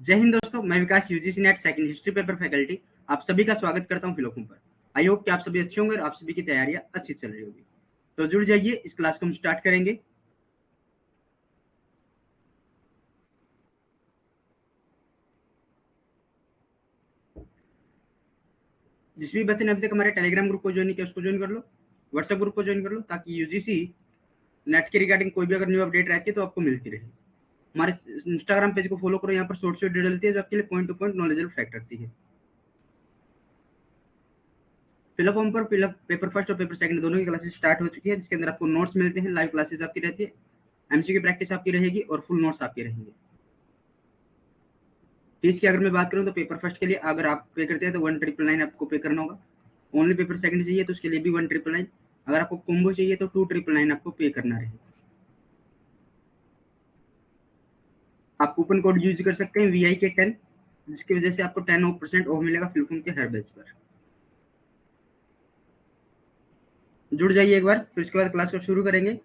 जय हिंद दोस्तों, मैं Vikas UGC NET second history paper faculty आप सभी का स्वागत करता हूं फिलोकूम पर। आई होप कि आप सभी अच्छे होंगे और आप सभी की तैयारियां अच्छी चल रही होगी। तो जुड़ जाइए, इस क्लास को हम स्टार्ट करेंगे। जिस भी बच्चे ने अभी तक हमारे टेलीग्राम ग्रुप को ज्वाइन नहीं किया उसको ज्वाइन कर लो, व्हाट्सएप ग्रुप को ज्वाइन कर लो, ताकि यूजीसी नेट के रिगार्डिंग कोई भी अगर न्यू अपडेट रहती है तो आपको मिलती रहे। हमारे इंस्टाग्राम पेज को फॉलो करो, यहाँ पर शॉर्ट वीडियो डलती है जो आपके लिए point two point knowledgeable fact रखती है। फिलअप होम पर फिलअप पेपर फर्स्ट और पेपर सेकंड दोनों की क्लासेस स्टार्ट हो चुकी है, जिसके अंदर आपको नोट्स मिलते हैं, लाइव क्लासेस आपकी रहती है, एमसीक्यू प्रैक्टिस आपकी रहेगी और फुल नोट्स आपके रहेंगे। फीस की अगर मैं बात करूं तो पेपर फर्स्ट के लिए अगर आप पे करते हैं तो 1999 आपको पे करना होगा। ओनली पेपर सेकंड चाहिए तो उसके लिए भी 1999। अगर आपको कॉम्बो चाहिए तो 2999 आपको पे करना रहेगा। आप कूपन कोड यूज कर सकते हैं VI के 10, जिसकी वजह से आपको 10% ऑफ मिलेगा फिल्फोन के हर बैच पर। जुड़ जाइए एक बार, फिर उसके बाद क्लास को शुरू करेंगे।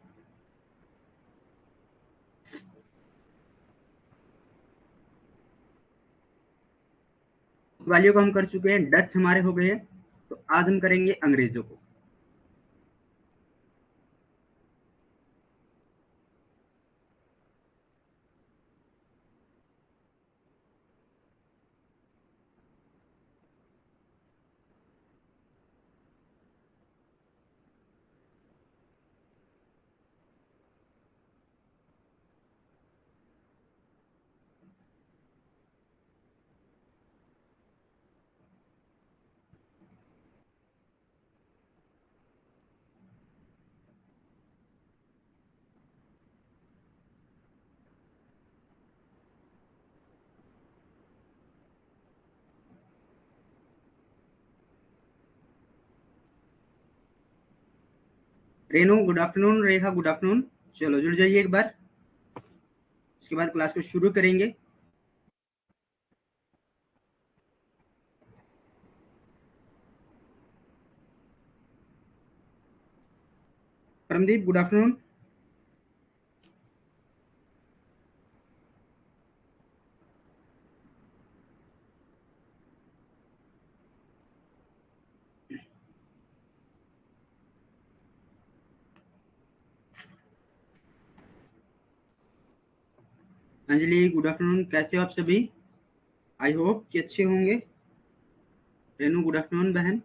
वालियों को हम कर चुके हैं, डच हमारे हो गए हैं, तो आज हम करेंगे अंग्रेजों को। रेनू गुड आफ्टरनून, रेखा गुड आफ्टरनून। चलो जुड़ जाइए एक बार, उसके बाद क्लास को शुरू करेंगे। Paramdeep good afternoon. Anjali good afternoon, कैसे हो आप सभी? आई होप कि अच्छे होंगे। रेनू गुड आफ्टरनून बहन।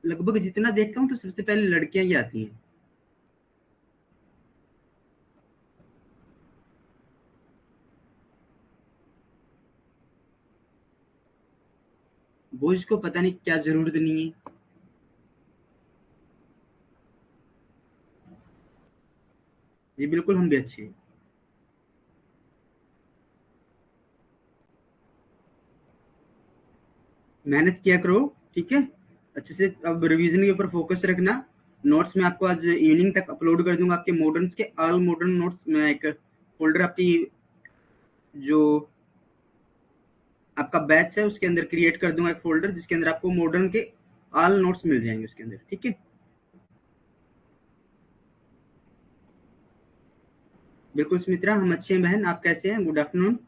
लगभग जितना देखता हूँ तो सबसे पहले लड़कियां ही आती हैं। बॉयज को पता नहीं क्या जरूरत नहीं है। जी बिल्कुल, हम भी अच्छे हैं। मेहनत किया करो, ठीक है, अच्छे से। अब रिवीजन के ऊपर फोकस रखना। नोट्स में आपको आज इवनिंग तक अपलोड कर दूंगा, आपके मॉडर्न्स के ऑल मॉडर्न नोट्स में एक फोल्डर आपकी जो आपका बैच है उसके अंदर क्रिएट कर दूंगा, एक फोल्डर जिसके अंदर आपको मॉडर्न के ऑल नोट्स मिल जाएंगे उसके अंदर, ठीक है। बिल्कुल सुमित्रा, हम अच्छे हैं बहन, आप कैसे हैं? Good afternoon.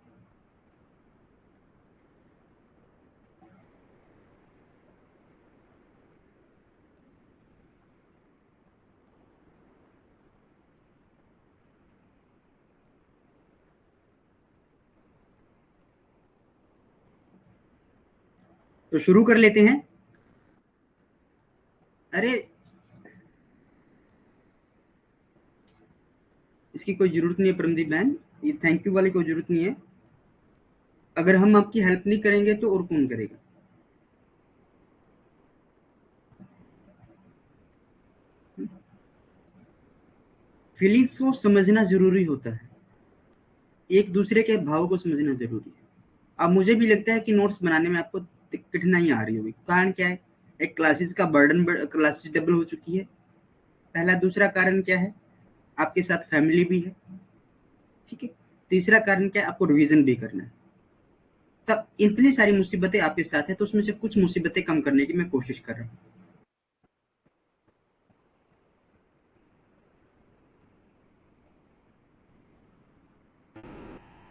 तो शुरू कर लेते हैं। अरे, इसकी कोई जरूरत नहीं है परमदीप बहन, ये थैंक यू वाली कोई जरूरत नहीं है। अगर हम आपकी हेल्प नहीं करेंगे तो और कौन करेगा? फीलिंग्स को समझना जरूरी होता है, एक दूसरे के भाव को समझना जरूरी है। अब मुझे भी लगता है कि नोट्स बनाने में आपको कठिनाई आ रही होगी, कारण क्या है? एक क्लासेस का बर्डन, क्लासेस डबल हो चुकी है, पहला। दूसरा कारण क्या है? आपके साथ फैमिली भी है, ठीक है। तीसरा कारण क्या है? आपको रिवीजन भी करना है। तब इतनी सारी मुसीबतें आपके साथ है, तो उसमें से कुछ मुसीबतें कम करने की मैं कोशिश कर रहा हूँ।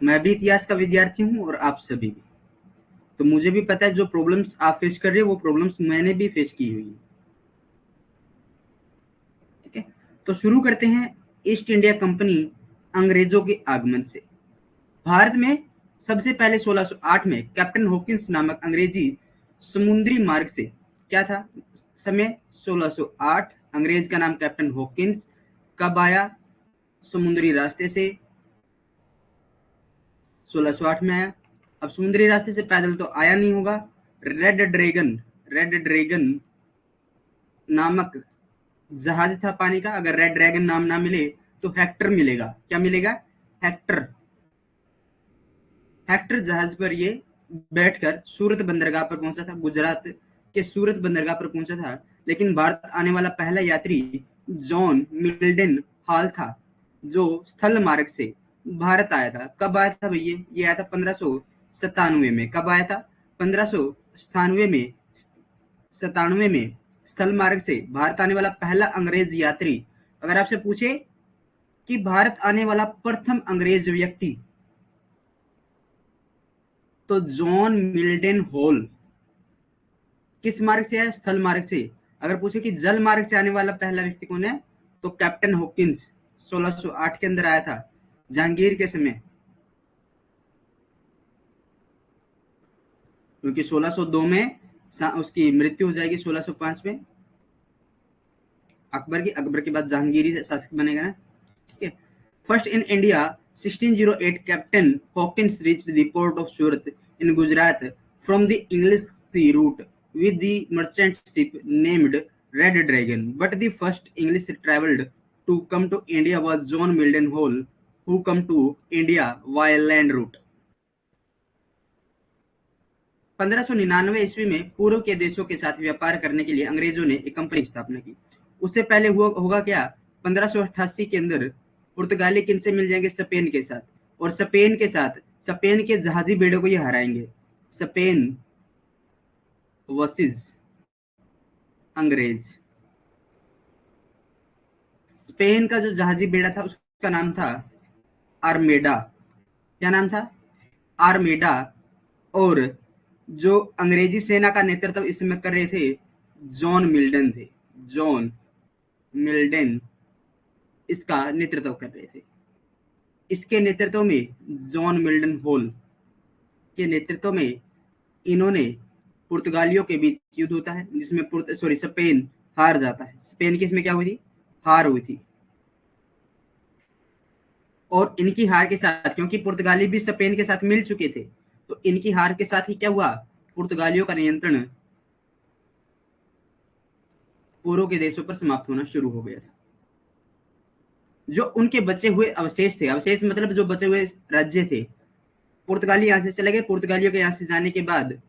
मैं भी इतिहास का विद्यार्थी हूँ और आप सभी भी। तो मुझे भी पता है जो प्रॉब्लम्स आप फेस कर रहे हो वो प्रॉब्लम्स मैंने भी फेस की हुई है। ठीक है, तो शुरू करते हैं ईस्ट इंडिया कंपनी अंग्रेजों के आगमन से। भारत में सबसे पहले 1608 में कैप्टन हॉकिंस नामक अंग्रेजी समुद्री मार्ग से, क्या था समय 1608, अंग्रेज का नाम कैप्टन हॉकिंस, कब आया समुद्री रास्ते से, 1608 में आया। अब समुद्री रास्ते से पैदल तो आया नहीं होगा, रेड ड्रैगन नामक जहाज था पानी का। अगर रेड ड्रैगन नाम ना मिले तो हेक्टर मिलेगा। क्या मिलेगा? हेक्टर। हेक्टर जहाज पर ये बैठकर सूरत बंदरगाह पर पहुंचा था, गुजरात के सूरत बंदरगाह पर पहुंचा था। लेकिन भारत आने वाला पहला यात्री जॉन मिल्डन हॉल था, जो स्थल मार्ग से भारत आया था। कब आया था भैया? ये आया था 1597 में। कब आया था? 1597 में स्थल मार्ग से भारत आने वाला पहला अंग्रेज यात्री। अगर आपसे पूछे कि भारत आने वाला प्रथम अंग्रेज व्यक्ति, तो जॉन मिल्डन हॉल। किस मार्ग से आया? स्थल मार्ग से। अगर पूछे कि जल मार्ग से आने वाला पहला व्यक्ति कौन है, तो कैप्टन हॉकिंस 1608 के अंदर आया था, जहांगीर के समय। क्योंकि 1602 में उसकी मृत्यु हो जाएगी, 1605 में अकबर के बाद जहांगीरी शासक बनेगा ना। ठीक है। First in India 1608 captain Hawkins reached the port of Surat in Gujarat from the English sea route with the merchant ship named Red Dragon. But the first English traveled to come to India was John Milton Hall, who come to India via land route. 1599 ईस्वी में पूर्व के देशों के साथ व्यापार करने के लिए अंग्रेजों ने एक कंपनी की स्थापना की। उससे पहले होगा क्या? 1588 के अंदर पुर्तगाली किन से मिल जाएंगे? स्पेन के साथ। और स्पेन के जहाजी बेड़ों को ये हराएंगे। स्पेन वर्सेस अंग्रेज। स्पेन का जो जहाजी बेड़ा था उसका नाम था आर्मेडा। क्या नाम था? आर्मेडा। और जो अंग्रेजी सेना का नेतृत्व इसमें कर रहे थे, जॉन मिल्डन थे। जॉन मिल्डन इसका नेतृत्व कर रहे थे। इसके नेतृत्व में, जॉन मिल्डन हॉल के नेतृत्व में, इन्होंने पुर्तगालियों के बीच युद्ध होता है, जिसमें स्पेन हार जाता है। स्पेन की इसमें क्या हुई थी? हार हुई थी। और इनकी हार के साथ, क्योंकि पुर्तगाली भी स्पेन के साथ मिल चुके थे, तो इनकी हार के साथ ही क्या हुआ? पुर्तगालियों का नियंत्रण पूर्व के देशों पर समाप्त होना शुरू हो गया था। जो उनके बचे हुए अवशेष थे, अवशेष मतलब जो बचे हुए राज्य थे, पुर्तगाली यहाँ से चले गए। पुर्तगालियों के यहाँ से जाने के बाद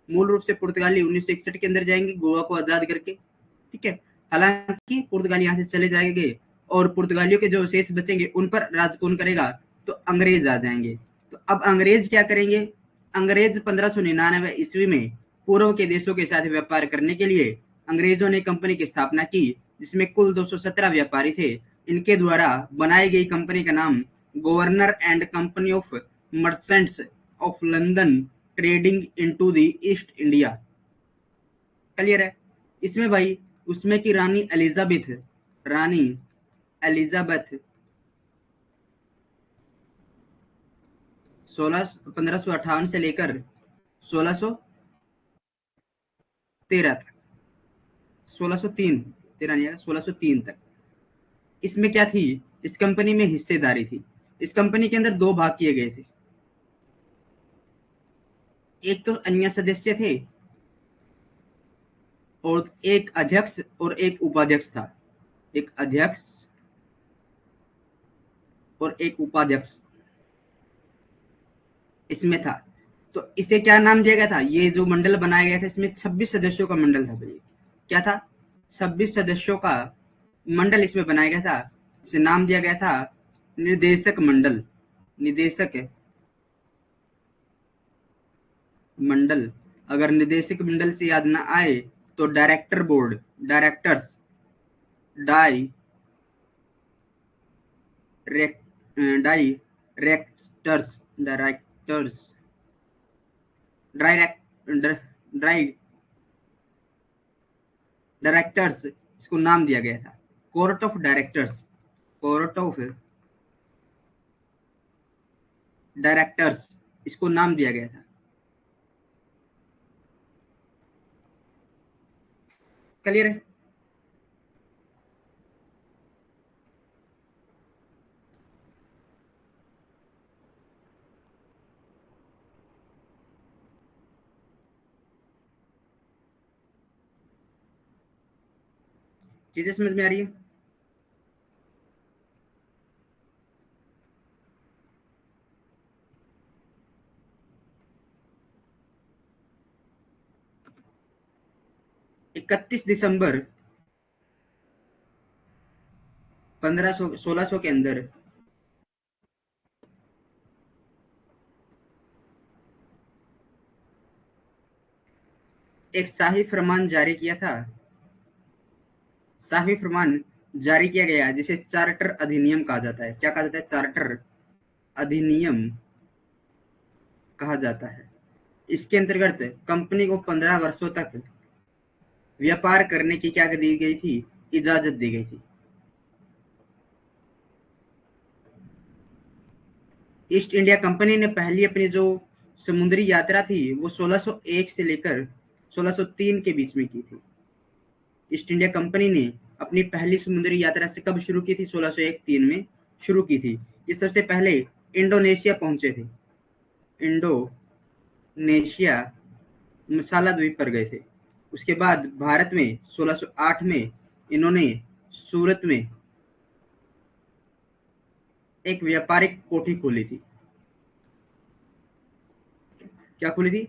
मूल रूप से पुर्तगाली 1961 के अंदर जाएंगे, गोवा को आजाद करके। ठीक है। हालांकि पुर्तगाली यहाँ से चले जाएंगे और पुर्तगालियों के जो शेष बचेंगे उन पर राज कौन करेगा? तो अंग्रेज आ जाएंगे। तो अब अंग्रेज क्या करेंगे? अंग्रेज 1599 ईस्वी में पूर्व के देशों के साथ व्यापार करने के लिए अंग्रेजों ने कंपनी की स्थापना की, जिसमें कुल 217 व्यापारी थे। इनके द्वारा बनाई गई कंपनी का नाम governor and company of merchants of London trading into the East India. Clear है? इसमें भाई उसमें की रानी एलिजाबेथ 1558 से लेकर 1613 तक, 1603, 13 नहीं, 1603 तक इसमें क्या थी? इस कंपनी में हिस्सेदारी थी। इस कंपनी के अंदर दो भाग किए गए थे। एक तो अन्य सदस्य थे और एक अध्यक्ष और एक उपाध्यक्ष था। एक अध्यक्ष और एक उपाध्यक्ष इसमें था। तो इसे क्या नाम दिया गया था? ये जो मंडल बनाया गया था, इसमें 26 सदस्यों का मंडल था भाई। क्या था? 26 सदस्यों का मंडल इसमें बनाया गया था। इसे नाम दिया गया था निर्देशक मंडल। निदेशक मंडल। अगर निदेशक मंडल से याद ना आए तो director board, directors, die directors directors dry directors इसको नाम दिया गया था। Court of directors, court of directors इसको नाम दिया गया था। क्लियर है? चीजें समझ में आ रही है? इकतीस दिसंबर 1600 के अंदर एक शाही फरमान जारी किया था, शाही फरमान जारी किया गया जिसे चार्टर अधिनियम कहा जाता है। क्या कहा जाता है? चार्टर अधिनियम कहा जाता है। इसके अंतर्गत कंपनी को 15 वर्षों तक व्यापार करने की क्या दी गई थी? इजाजत दी गई थी। ईस्ट इंडिया कंपनी ने पहली अपनी जो समुद्री यात्रा थी वो 1601 से लेकर 1603 के बीच में की थी। ईस्ट इंडिया कंपनी ने अपनी पहली समुद्री यात्रा से कब शुरू की थी? 1601-3 में शुरू की थी। ये सबसे पहले इंडोनेशिया पहुंचे थे। इंडोनेशिया मसाला द्वीप पर गए थे। उसके बाद भारत में 1608 में इन्होंने सूरत में एक व्यापारिक कोठी खोली थी। क्या खोली थी?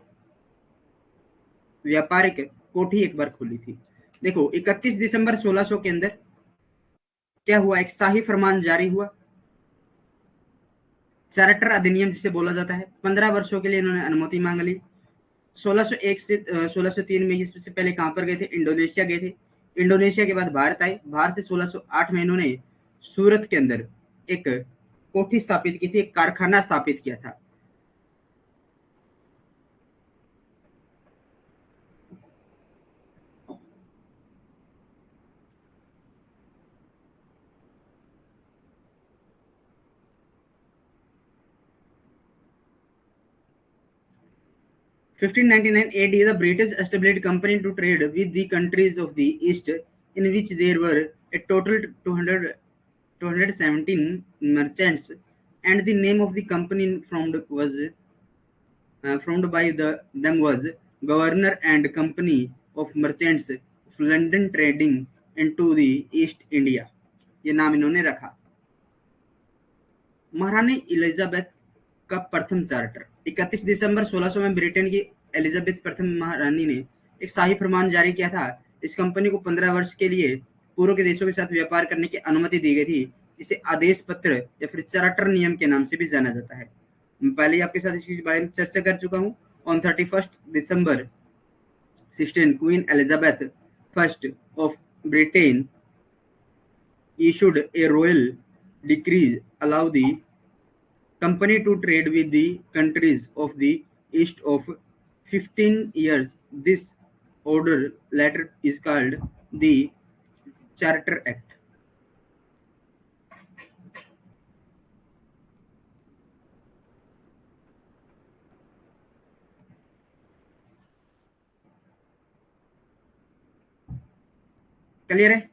व्यापारिक कोठी एक बार खोली थी। देखो 31 दिसंबर 1600 के अंदर क्या हुआ? एक शाही फरमान जारी हुआ, चार्टर अधिनियम जिसे बोला जाता है। 15 वर्षों के लिए इन्होंने अनुमति मांग ली। 1601 से 1603 में ये सबसे पहले कहां पर गए थे? इंडोनेशिया गए थे। इंडोनेशिया के बाद भारत आए। भारत से 1608 में इन्होंने सूरत के अंदर एक कोठी स्थापित की थी, एक कारखाना स्थापित किया था। Fifteen 99 AD, the British established company to trade with the countries of the East, in which there were a total 217 merchants, and the name of the company formed by them was Governor and Company of Merchants of London Trading into the East India। ये नाम इन्होंने रखा। महारानी Elizabeth का प्रथम charter 31 दिसंबर 1600 में Britain की Elizabeth प्रथम महारानी ने एक शाही फरमान जारी किया था। इस कंपनी को 15 वर्ष के लिए पूर्व के देशों के साथ व्यापार करने की अनुमति दी गई थी। इसे आदेश पत्र या फिर चार्टर नियम के नाम से भी जाना जाता है। मैं पहले ही आपके साथ इसके बारे में चर्चा कर चुका हूँ। On 31 December 16 queen Elizabeth first of Britain issued a royal decree allow the company to trade with the countries of the east of 15 years. This order later is called the Charter Act। Clear है?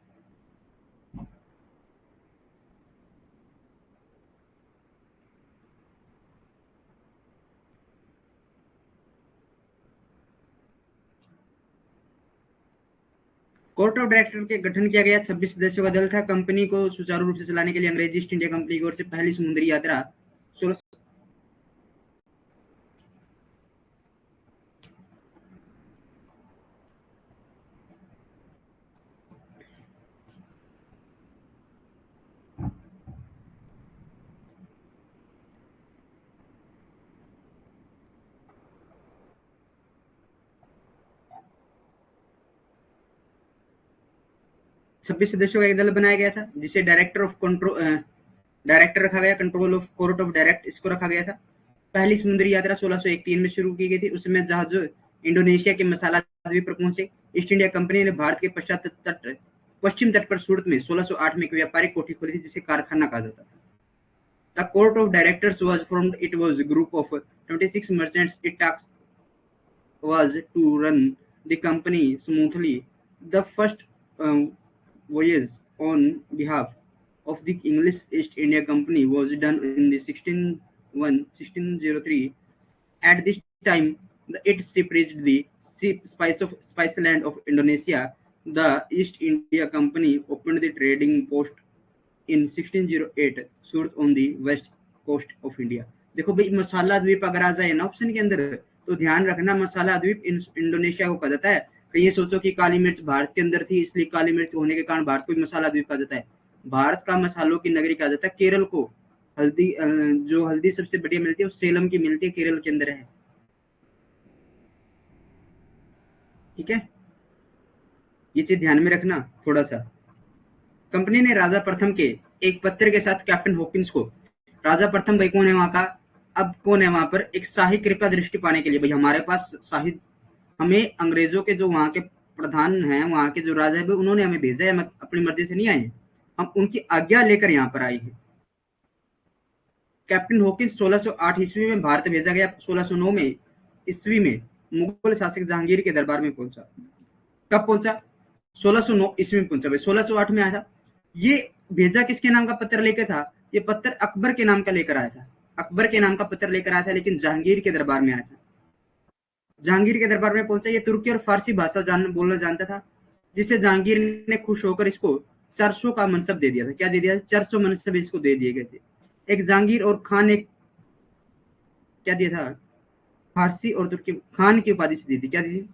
Court of director के गठन किया गया। 26 सदस्यों का दल था। Company को सुचारू रूप से चलाने के लिए अंग्रेजी ईस्ट इंडिया कंपनी की ओर से पहली समुद्री यात्रा 26 सदस्यों का एक दल बनाया गया था जिसे डायरेक्टर ऑफ कंट्रोल डायरेक्टर रखा गया, control of court of direct इसको रखा गया था। पहली समुद्री यात्रा 1603 में शुरू की गई थी। उसमें जहाज इंडोनेशिया के मसाला द्वीप पर पहुंचे। ईस्ट इंडिया कंपनी ने भारत के पश्चिम तट पर सूरत में 1608 में एक व्यापारिक कोठी खोली थी, जिसे कारखाना कहा जाता था। The court of directors was formed. It was a group of 26 merchants. Its task was to run the company smoothly. The first voyage on behalf of the English East India Company was done in the 1603. At this time, it ship reached the spice land of Indonesia. The East India Company opened the trading post in 1608 Surat on the west coast of India. देखो भाई, मसाला द्वीप अगर आ जाए ना option के अंदर, तो ध्यान रखना मसाला द्वीप इंडोनेशिया को कहा जाता है। कहीं ये सोचो कि काली मिर्च भारत के अंदर थी, इसलिए काली मिर्च होने के कारण भारत को मसाला द्वीप कहा जाता है। भारत का मसालों की नगरी कहा जाता है केरल को। हल्दी, जो हल्दी सबसे बढ़िया मिलती है वो सेलम की मिलती है, केरल के अंदर है। ठीक है, ये चीज ध्यान में रखना थोड़ा सा। कंपनी ने राजा प्रथम के एक पत्र के साथ कैप्टन हॉकिंस को, राजा प्रथम भाई कौन है वहां का, अब कौन है वहां पर, एक शाही कृपा दृष्टि पाने के लिए, भाई हमारे पास शाही, हमें अंग्रेजों के जो वहां के प्रधान हैं, वहां के जो राजा है, उन्होंने हमें भेजा है, हम अपनी मर्जी से नहीं आए, हम उनकी आज्ञा लेकर यहाँ पर आए हैं। कैप्टन हॉकिंस 1608 ईस्वी में भारत भेजा गया। 1609 में ईस्वी में मुगल शासक जहांगीर के दरबार में पहुंचा। कब पहुंचा? 1609 ईस्वी में पहुंचा भाई, 1608 में आया था। ये भेजा किसके नाम का पत्र लेकर था? ये पत्र अकबर के नाम का लेकर आया था, अकबर के नाम का पत्र लेकर आया था, लेकिन जहांगीर के दरबार में आया था। जहांगीर के दरबार में पहुंचा। ये तुर्की और फारसी भाषा बोलना जानता था, जिससे जहांगीर ने खुश होकर इसको 400 का मनसब दे दिया था। क्या दे दिया? 400 मनसब इसको दे दिए गए थे। एक जहांगीर और खान, एक क्या दिया था, फारसी और तुर्की, खान की उपाधि से दी थी। क्या दी थी?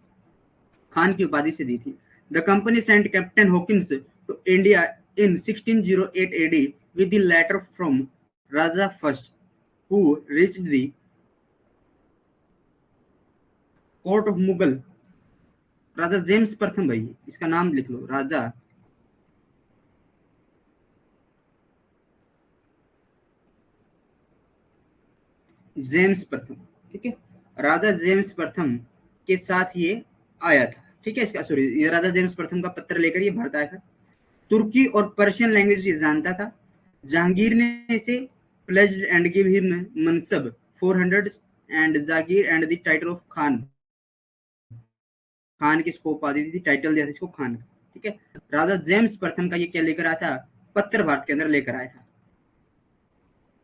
खान की उपाधि से दी थी। The company sent captain Hawkins to India in 1608 AD with the letter from Raja first, who reached the court of Mughal। Raja James प्रथम, भाई इसका नाम लिख लो, राजा जेम्स प्रथम। ठीक है, राजा जेम्स प्रथम के साथ ये आया था। ठीक है, इसका सॉरी, ये राजा जेम्स प्रथम का पत्र लेकर ये भारत आया था। तुर्की और पर्शियन लैंग्वेज ये जानता था। जहांगीर ने इसे प्लेज्ड एंड गिव हिम मनसब 400 एंड जागीर and the title of Khan. Khan किसको उपाधि दी थी? टाइटल दिया था इसको खान। ठीक है, राजा जेम्स प्रथम का ये क्या लेकर आया था? पत्र भारत के अंदर लेकर आया था।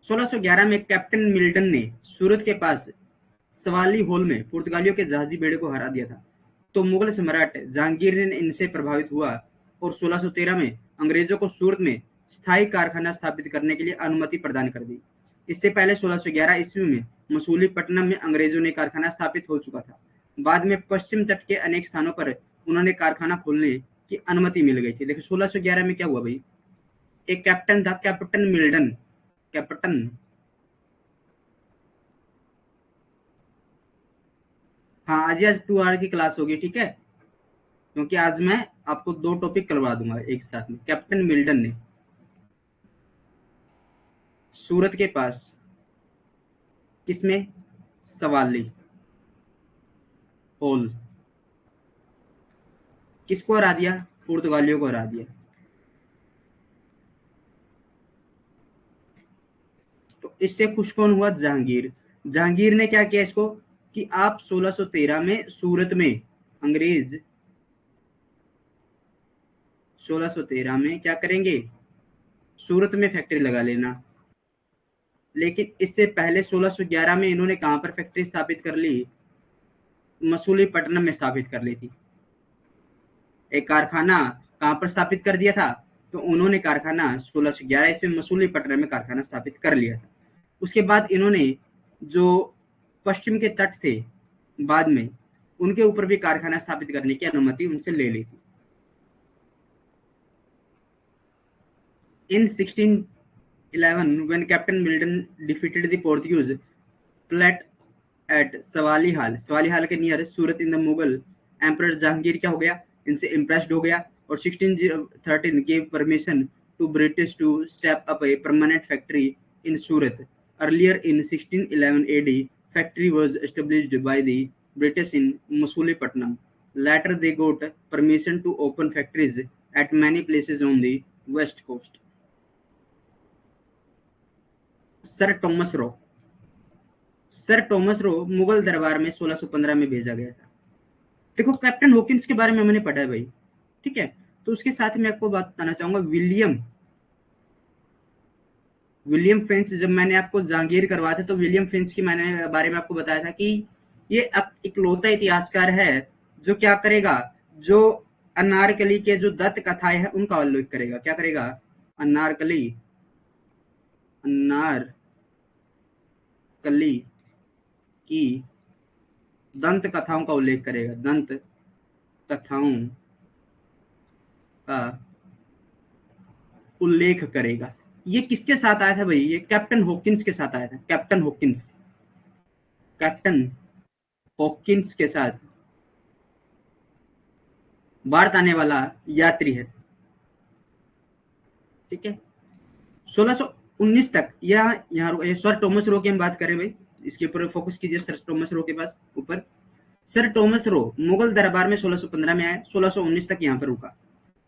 1611 में कैप्टन मिल्टन ने सूरत के पास सवाली होल में पुर्तगालियों के जहाजी बेड़े को हरा दिया था। तो मुगल सम्राट जहांगीर ने इनसे प्रभावित हुआ और 1613 में अंग्रेजों को सूरत में स्थायी कारखाना स्थापित करने के लिए अनुमति प्रदान कर दी। इससे पहले 1611 ईस्वी में मसूलीपट्टनम में अंग्रेजों ने कारखाना स्थापित हो चुका था। बाद में पश्चिम तट के अनेक स्थानों पर उन्होंने कारखाना खोलने की अनुमति मिल गई थी। देखो 1611 में क्या हुआ भाई, एक कैप्टन था, कैप्टन मिल्टन, कैप्टन, हाँ आज 2 आवर की क्लास होगी। ठीक है, क्योंकि आज मैं आपको 2 टॉपिक करवा दूंगा एक साथ में। कैप्टन मिल्टन ने सूरत के पास, किसमें? सवाली होल, किसको हरा दिया? पुर्तगालियों को हरा दिया। तो इससे खुश कौन हुआ? जहांगीर। जहांगीर ने क्या किया इसको कि आप 1613 में सूरत में अंग्रेज 1613 में क्या करेंगे? सूरत में फैक्ट्री लगा लेना। लेकिन इससे पहले 1611 में इन्होंने कहां पर फैक्ट्री स्थापित कर ली? मसूलीपट्टनम में स्थापित कर ली थी। एक कारखाना कहां पर स्थापित कर दिया था? तो उन्होंने कारखाना 1611 ईस्वी में मसूलीपट्टनम में कारखाना स्थापित कर लिया था। उसके बाद इन्होंने जो पश्चिम के तट थे बाद में, उनके ऊपर भी कारखाना स्थापित करने की अनुमति उनसे ले ली थी। इन 1611 when Captain Milton defeated the Portuguese fleet at सवाली हाल के near Surat in the Mughal emperor Jahangir क्या हो गया? इनसे इम्प्रेस्ड हो गया और 1613 gave permission to British to step up a permanent factory in Surat. Earlier in 1611 AD, factory was established by the British in Masulipatanam. Later they got permission to open factories at many places on the west coast. Sir Thomas Roe sir Thomas Roe Mughal दरबार में 1615 में भेजा गया था। देखो captain Hawkins के बारे में मैंने पढ़ा है भाई, ठीक है। तो उसके साथ में आपको बात बताना चाहूंगा विलियम फ्रेंच। जब मैंने आपको जहांगीर करवाया था तो विलियम फ्रेंच की मैंने बारे में आपको बताया था कि ये इकलौता इतिहासकार है जो क्या करेगा, जो अनारकली के जो दत्त कथाएं हैं उनका उल्लेख करेगा। क्या करेगा? अनारकली की दंत कथाओं का उल्लेख करेगा, दंत कथाओं का उल्लेख करेगा। ये किसके साथ आया था भाई? ये कैप्टन हॉकिंस के साथ आया था। कैप्टन हॉकिंस के साथ भारत आने वाला यात्री है, ठीक है। 1619 तक यहाँ सर टॉमस रो की हम बात करें भाई, इसके ऊपर फोकस कीजिए। सर टॉमस रो के पास ऊपर सर टॉमस रो मुगल दरबार में 1615 में आया, 1619 तक यहाँ पर रुका।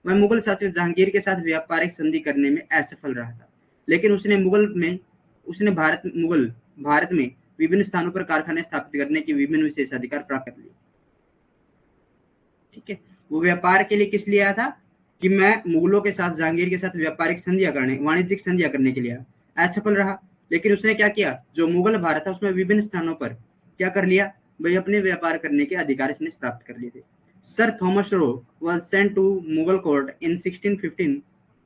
वह मुगल शासक जहांगीर के साथ व्यापारिक संधि करने में असफल रहा था, लेकिन उसने भारत में विभिन्न स्थानों पर कारखाने स्थापित करने के विभिन्न विशेषाधिकार प्राप्त कर लिए, ठीक है। वो व्यापार के लिए किस लिए आया था? कि मैं मुगलों के साथ, जहांगीर के साथ व्यापारिक संधियां करने, वाणिज्यिक संधियां करने के लिए आया। असफल रहा, लेकिन उसने क्या किया, जो मुगल भारत था उसमें विभिन्न स्थानों पर क्या कर लिया भाई, अपने व्यापार करने के अधिकार इसने प्राप्त कर लिए थे। Sir Thomas Roe was sent to Mughal court in 1615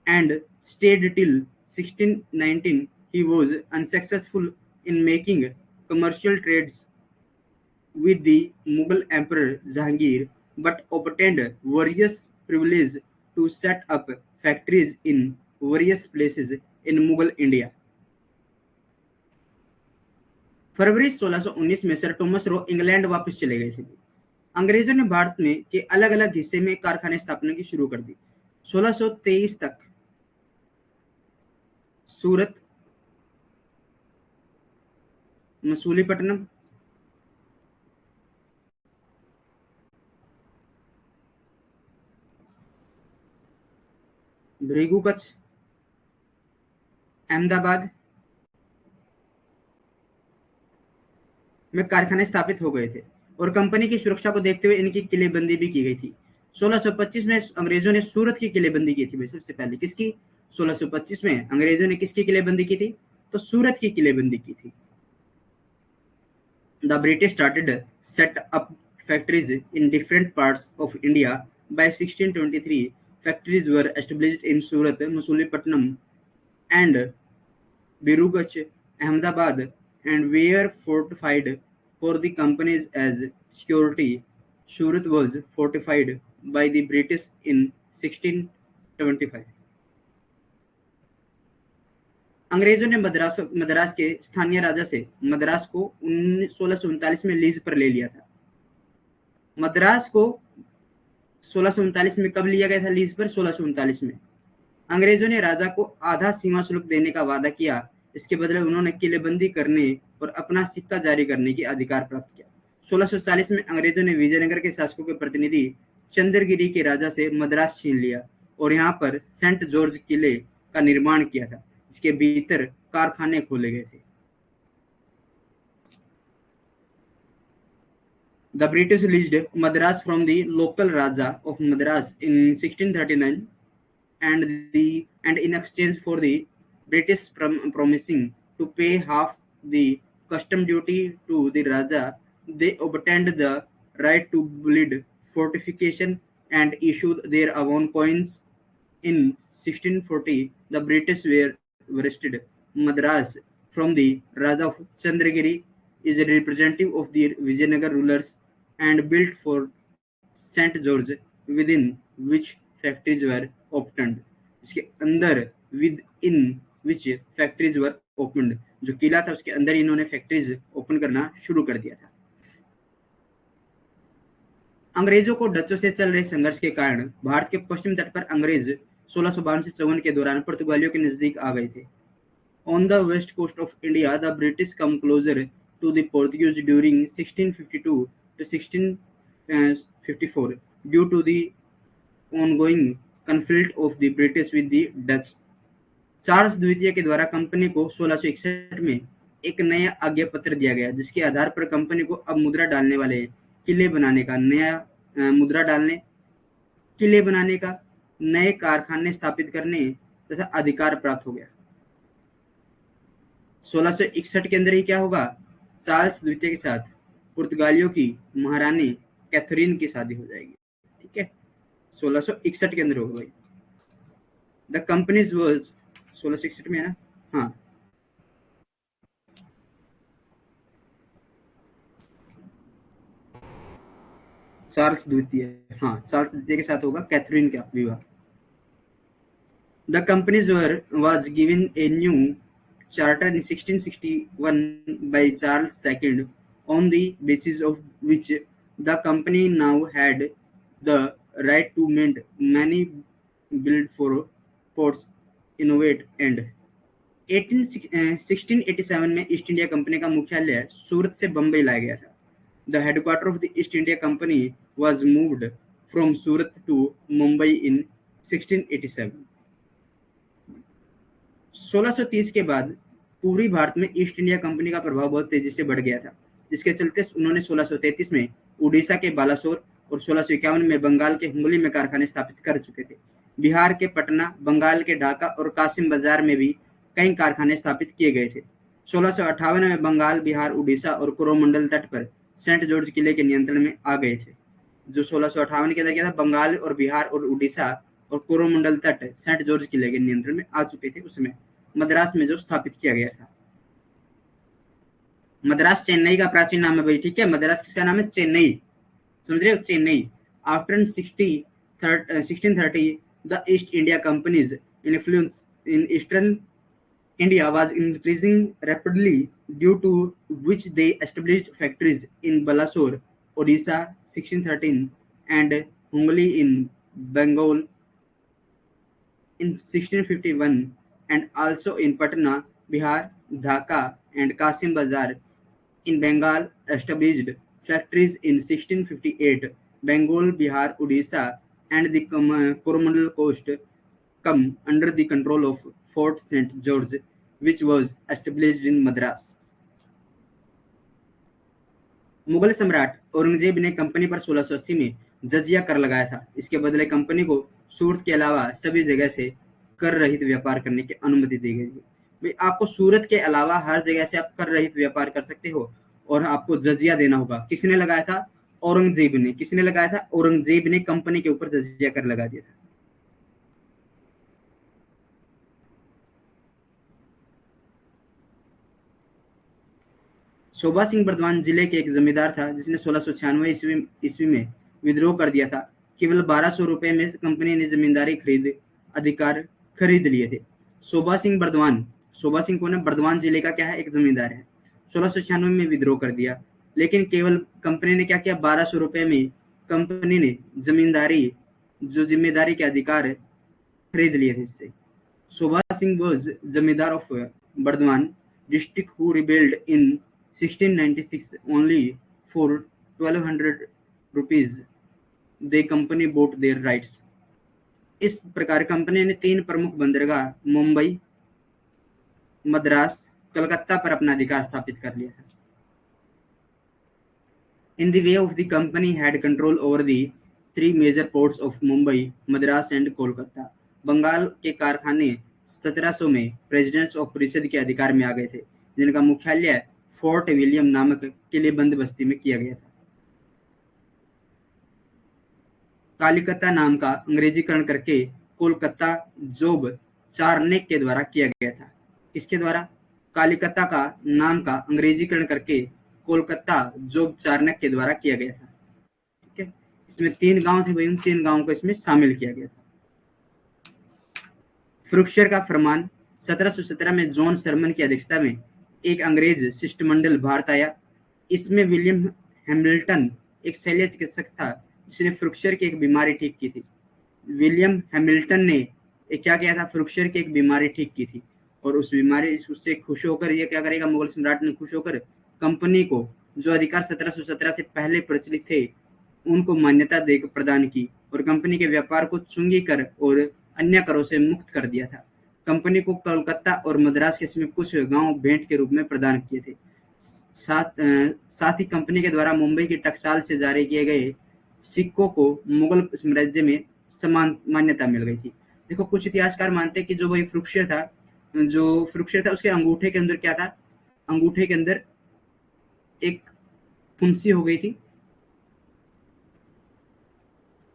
and stayed till 1619. He was unsuccessful in making commercial trades with the Mughal Emperor Jahangir, but obtained various privileges to set up factories in various places in Mughal India. फरवरी 1619 में sir Thomas Roe England वापस चले गए थे। अंग्रेजों ने भारत में के अलग अलग हिस्से में कारखाने स्थापना की शुरू कर दी। 1623 तक सूरत, मसूलीपट्टनम, भृगुकच्छ, अहमदाबाद में कारखाने स्थापित हो गए थे और कंपनी की सुरक्षा को देखते हुए इनकी किलेबंदी भी की गई थी। 1625 में अंग्रेजों ने सूरत की किलेबंदी की थी। सबसे पहले किसकी? 1625 में अंग्रेजों ने किसकी किलेबंदी की थी? तो सूरत की किलेबंदी की थी। The British started set up factories in different parts of India. By 1623, factories were established in Surat, Masulipatanam, and Birugach, Ahmedabad, and were fortified for the companies as security. Surat was fortified by the British in 1675. अंग्रेजों ने मद्रास के स्थानीय राजा से मद्रास को 1639 में lease पर ले लिया था। मद्रास को 1639 में कब लिया गया था लीज पर? 1639 में। अंग्रेजों ने राजा को आधा सीमा शुल्क देने का वादा किया। इसके बदले उन्होंने किलेबंदी करने और अपना सिक्का जारी करने के अधिकार प्राप्त किया। 1640 में अंग्रेजों ने विजयनगर के शासकों के प्रतिनिधि चंद्रगिरी के राजा से मद्रास छीन लिया और यहाँ पर सेंट जॉर्ज किले का निर्माण किया था, जिसके भीतर कारखाने खोले गए थे। The British leased Madras from the local Raja of Madras in 1639, and in exchange for the British promising to pay half the custom duty to the Raja, they obtained the right to build fortification and issued their own coins. In 1640, the British were wrested Madras from the Raja of Chandragiri, is a representative of the Vijayanagar rulers, and built for St. George, within which factories were opened. इसके अंदर within which factories were opened, जो किला था उसके अंदर इन्होंने factories open करना शुरू कर दिया था। अंग्रेजों को डचों से चल रहे संघर्ष के कारण भारत के पश्चिम तट पर अंग्रेज 1652 से 54 के दौरान पुर्तगालियों के नजदीक आ गए थे। On the west coast of India, the British come closer to the Portuguese during 1652 to 1654 due to the ongoing conflict of the British with the Dutch. Charles द्वितीय के द्वारा कंपनी को 1661 में एक नया आज्ञा पत्र दिया गया, जिसके आधार पर कंपनी को अब मुद्रा डालने वाले किले बनाने का मुद्रा डालने, किले बनाने का, नए कारखाने स्थापित करने तथा अधिकार प्राप्त हो गया। 1661 के अंदर ही क्या होगा, चार्ल्स द्वितीय के साथ पुर्तगालियों की महारानी कैथरीन की शादी हो जाएगी। ठीक है, 1661 के अंदर होगा भाई। द कंपनीज वाज 1661 में है ना, हाँ, चार्ल्स द्वितीय, हाँ, चार्ल्स द्वितीय के साथ होगा कैथरीन का विवाह। The companies was given a new charter in 1661 by Charles II, on the basis of which the company now had the right to mend many build for ports, innovate and 1687 में east India company का मुख्यालय सूरत से बंबई लाया गया था। The headquarter of the East India Company was moved from Surat to Mumbai in 1687. 1630 के बाद पूर्वी भारत में ईस्ट इंडिया कंपनी का प्रभाव बहुत तेजी से बढ़ गया था, जिसके चलते उन्होंने 1633 में उड़ीसा के बालासोर और 1651 में बंगाल के हुगली में कारखाने स्थापित कर चुके थे। बिहार के पटना, बंगाल के ढाका और कासिम बाजार में भी कई कारखाने स्थापित किए गए थे। 1658 में बंगाल, बिहार, उड़ीसा और कोरोमंडल तट पर सेंट जॉर्ज किले के नियंत्रण में आ गए थे। जो 1658 के अंदर क्या था, बंगाल और बिहार और उड़ीसा और कोरोमंडल तट सेंट जॉर्ज किले के नियंत्रण में आ चुके थे। उसमें मद्रास में जो स्थापित किया गया था। मद्रास चेन्नई का प्राचीन नाम है भाई। ठीक है, मद्रास किसका नाम है, चेन्नई, समझ रहे हो, Chennai. After 1630 the East India companies influence in eastern India was increasing rapidly, due to which they established factories in Balasore, Odisha 1613 and Hungary in Bengal in 1651, and also in Patna, Bihar, Dhaka and Kasim Bazar in Bengal established factories in 1658. Bengal, Bihar, Odisha and the Coromandel coast come under the control of Fort St. George, which was established in Madras. Mughal सम्राट औरंगजेब ने company पर 1680 में जजिया कर लगाया था। इसके बदले company को सूरत के अलावा सभी जगह से कर रहित व्यापार करने की अनुमति दी गई थी। भाई, आपको सूरत के अलावा हर जगह से आप कर रहित व्यापार कर सकते हो और आपको जजिया देना होगा। किसने लगाया था, औरंगजेब ने। किसने लगाया था, औरंगजेब ने कंपनी के ऊपर जजिया कर लगा दिया था। शोभा सिंह बर्दवान जिले के एक जमींदार था, जिसने 1696 ईस्वी में विद्रोह कर दिया था। केवल 1200 रुपए में कंपनी ने जमींदारी अधिकार खरीद लिए थे। शोभा सिंह कौन है, बर्दवान जिले का क्या है, एक जमींदार है। 1696 में विद्रोह कर दिया, लेकिन केवल कंपनी ने क्या किया, 1200 रुपए में कंपनी ने जिम्मेदारी के अधिकार खरीद लिए थे इससे। Shobha Singh was zamindar of Burdwan district who rebelled in 1696 only for 1200 rupees the company bought their rights. इस प्रकार कंपनी ने 3 प्रमुख बंदरगाह मुंबई, मद्रास, कलकत्ता पर अपना अधिकार स्थापित कर लिया था। In the way of the company had control over the 3 major ports of Mumbai, Madras and Kolkata. Bengal के कारखाने 1700 में प्रेसिडेंट्स ऑफ परिषद के अधिकार में आ गए थे, जिनका मुख्यालय फोर्ट विलियम नामक किलेबंद बस्ती में किया गया था। कालिकता नाम का अंग्रेजीकरण करके कोलकाता जोब चार्नेक के द्वारा किया गया था। इसके द्वारा कालिकता का नाम का अंग्रेजीकरण करके कोलकाता जोब चार्नेक के द्वारा किया गया था। ठीक है, इसमें 3 गांव थे भाई, उन 3 गांवों को इसमें शामिल किया गया था। फ्रुक्शर का फरमान 1717 में जॉन शर्मन की अध्यक्षता में एक अंग्रेज शिष्टमंडल भारत आया। इसमें विलियम हैमिल्टन एक शल्य चिकित्सक था, जिसने फ्रुक्शर की एक बीमारी ठीक की थी। विलियम हैमिल्टन ने क्या किया था, फ्रुक्शर की एक बीमारी ठीक की थी, और उस बीमारी उससे खुश होकर ये क्या करेगा, मुगल सम्राट ने खुश होकर कंपनी को जो अधिकार 1717 से पहले प्रचलित थे उनको मान्यता देकर प्रदान की, और कंपनी के व्यापार को चुंगी कर और अन्य करों से मुक्त कर दिया था। कंपनी को कोलकाता और मद्रास के समीप कुछ गांव भेंट के रूप में प्रदान किए थे। साथ ही कंपनी के द्वारा मुंबई की टकसाल से जारी किए गए सिक्कों को मुगल साम्राज्य में समान मान्यता मिल गई थी। देखो, कुछ इतिहासकार मानते हैं कि जो वही फ्रुक्शर था उसके अंगूठे के अंदर क्या था, अंगूठे के अंदर एक फुंसी हो गई थी,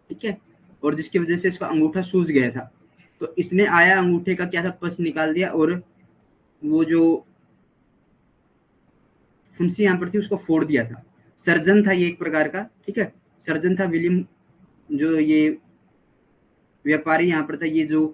ठीक है, और जिसकी वजह से इसका अंगूठा सूज गया था। तो इसने आया अंगूठे का क्या था, पस निकाल दिया, और वो जो फुंसी यहाँ पर थी उसको फोड़ दिया था। सर्जन था ये एक प्रकार का, ठीक है, सर्जन था विलियम, जो ये व्यापारी यहाँ पर था, ये जो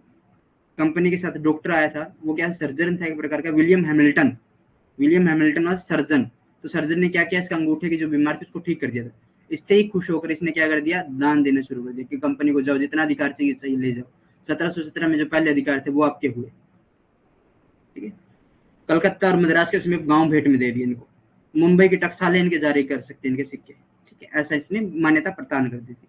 कंपनी के साथ डॉक्टर आया था वो क्या सर्जन था एक प्रकार का, विलियम हैमिल्टन और सर्जन। तो सर्जन ने क्या किया, इसका अंगूठे की जो बीमारी थी उसको ठीक कर दिया था। इससे ही खुश होकर इसने क्या कर दिया, दान देना शुरू कर दिया कि कंपनी को जाओ जितना अधिकार चाहिए चाहिए ले जाओ। 1717 में जो पहले अधिकार थे वो आपके हुए, ठीक है। कलकत्ता और मद्रास के समीप गांव भेंट में दे दिए इनको, मुंबई की टकसालें इनके जारी कर सकते हैं, इनके सिक्के, ठीक है, ऐसा इसने मान्यता प्रदान कर दी थी।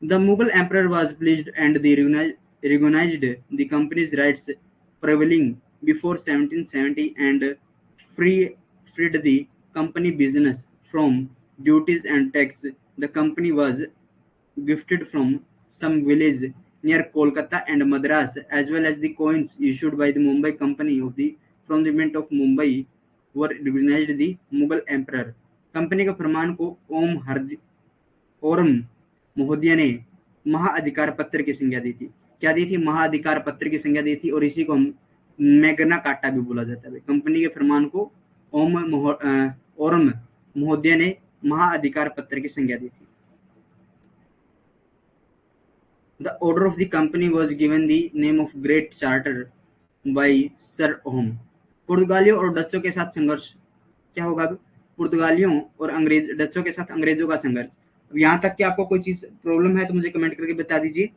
The Mughal emperor was pleased and they recognized the company's rights prevailing before 1770 and free, freed the company business from duties and tax. The company was gifted from some village near Kolkata and Madras, as well as the coins issued by the Mumbai Company of the from the Mint of Mumbai were recognized the Mughal emperor. Company के फरमान को Aurum महोदय ने महाअधिकार पत्र की संज्ञा दी थी। क्या दी थी, महाअधिकार पत्र की संज्ञा दी थी, और इसी को हम मैग्ना कार्टा भी बोला जाता है। कंपनी के फरमान को औरम महोदय ने महाअधिकार पत्र की संज्ञा दी थी। The order of the company was given the name of Great Charter by Sir Ohm. पुर्तगालियों और डचों के साथ संघर्ष क्या होगा, पुर्तगालियों और डचों के साथ अंग्रेजों का संघर्ष। अब यहाँ तक कि आपको कोई चीज प्रॉब्लम है तो मुझे कमेंट करके बता दीजिए।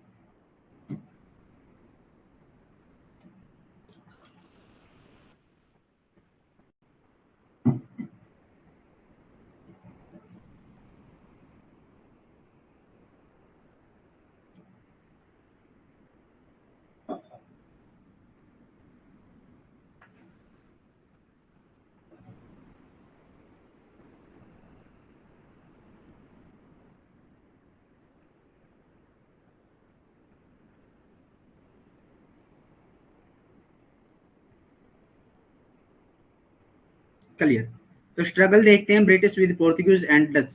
क्लियर। तो स्ट्रगल देखते हैं British with Portuguese and Dutch.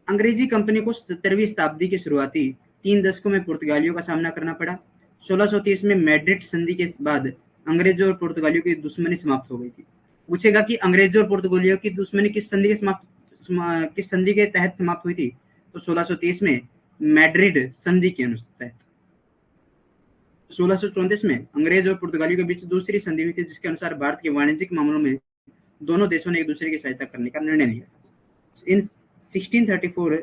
अंग्रेजी कंपनी को 17वीं शताब्दी के शुरुआती 3 दशकों में पुर्तगालियों का सामना करना पड़ा। 1630 में मैड्रिड संधि के बाद अंग्रेजों और पुर्तगालियों की दुश्मनी समाप्त हो गई थी। पूछेगा कि अंग्रेजों और पुर्तगालियों की दुश्मनी किस संधि के तहत समाप्त हुई थी, तो 1630 में मैड्रिड संधि के तहत। 1634 में अंग्रेज और पुर्तगालियों के बीच दूसरी संधि हुई थी, जिसके अनुसार भारत के वाणिज्यिक मामलों में दोनों देशों ने एक दूसरे की सहायता करने का निर्णय लिया। In 1634,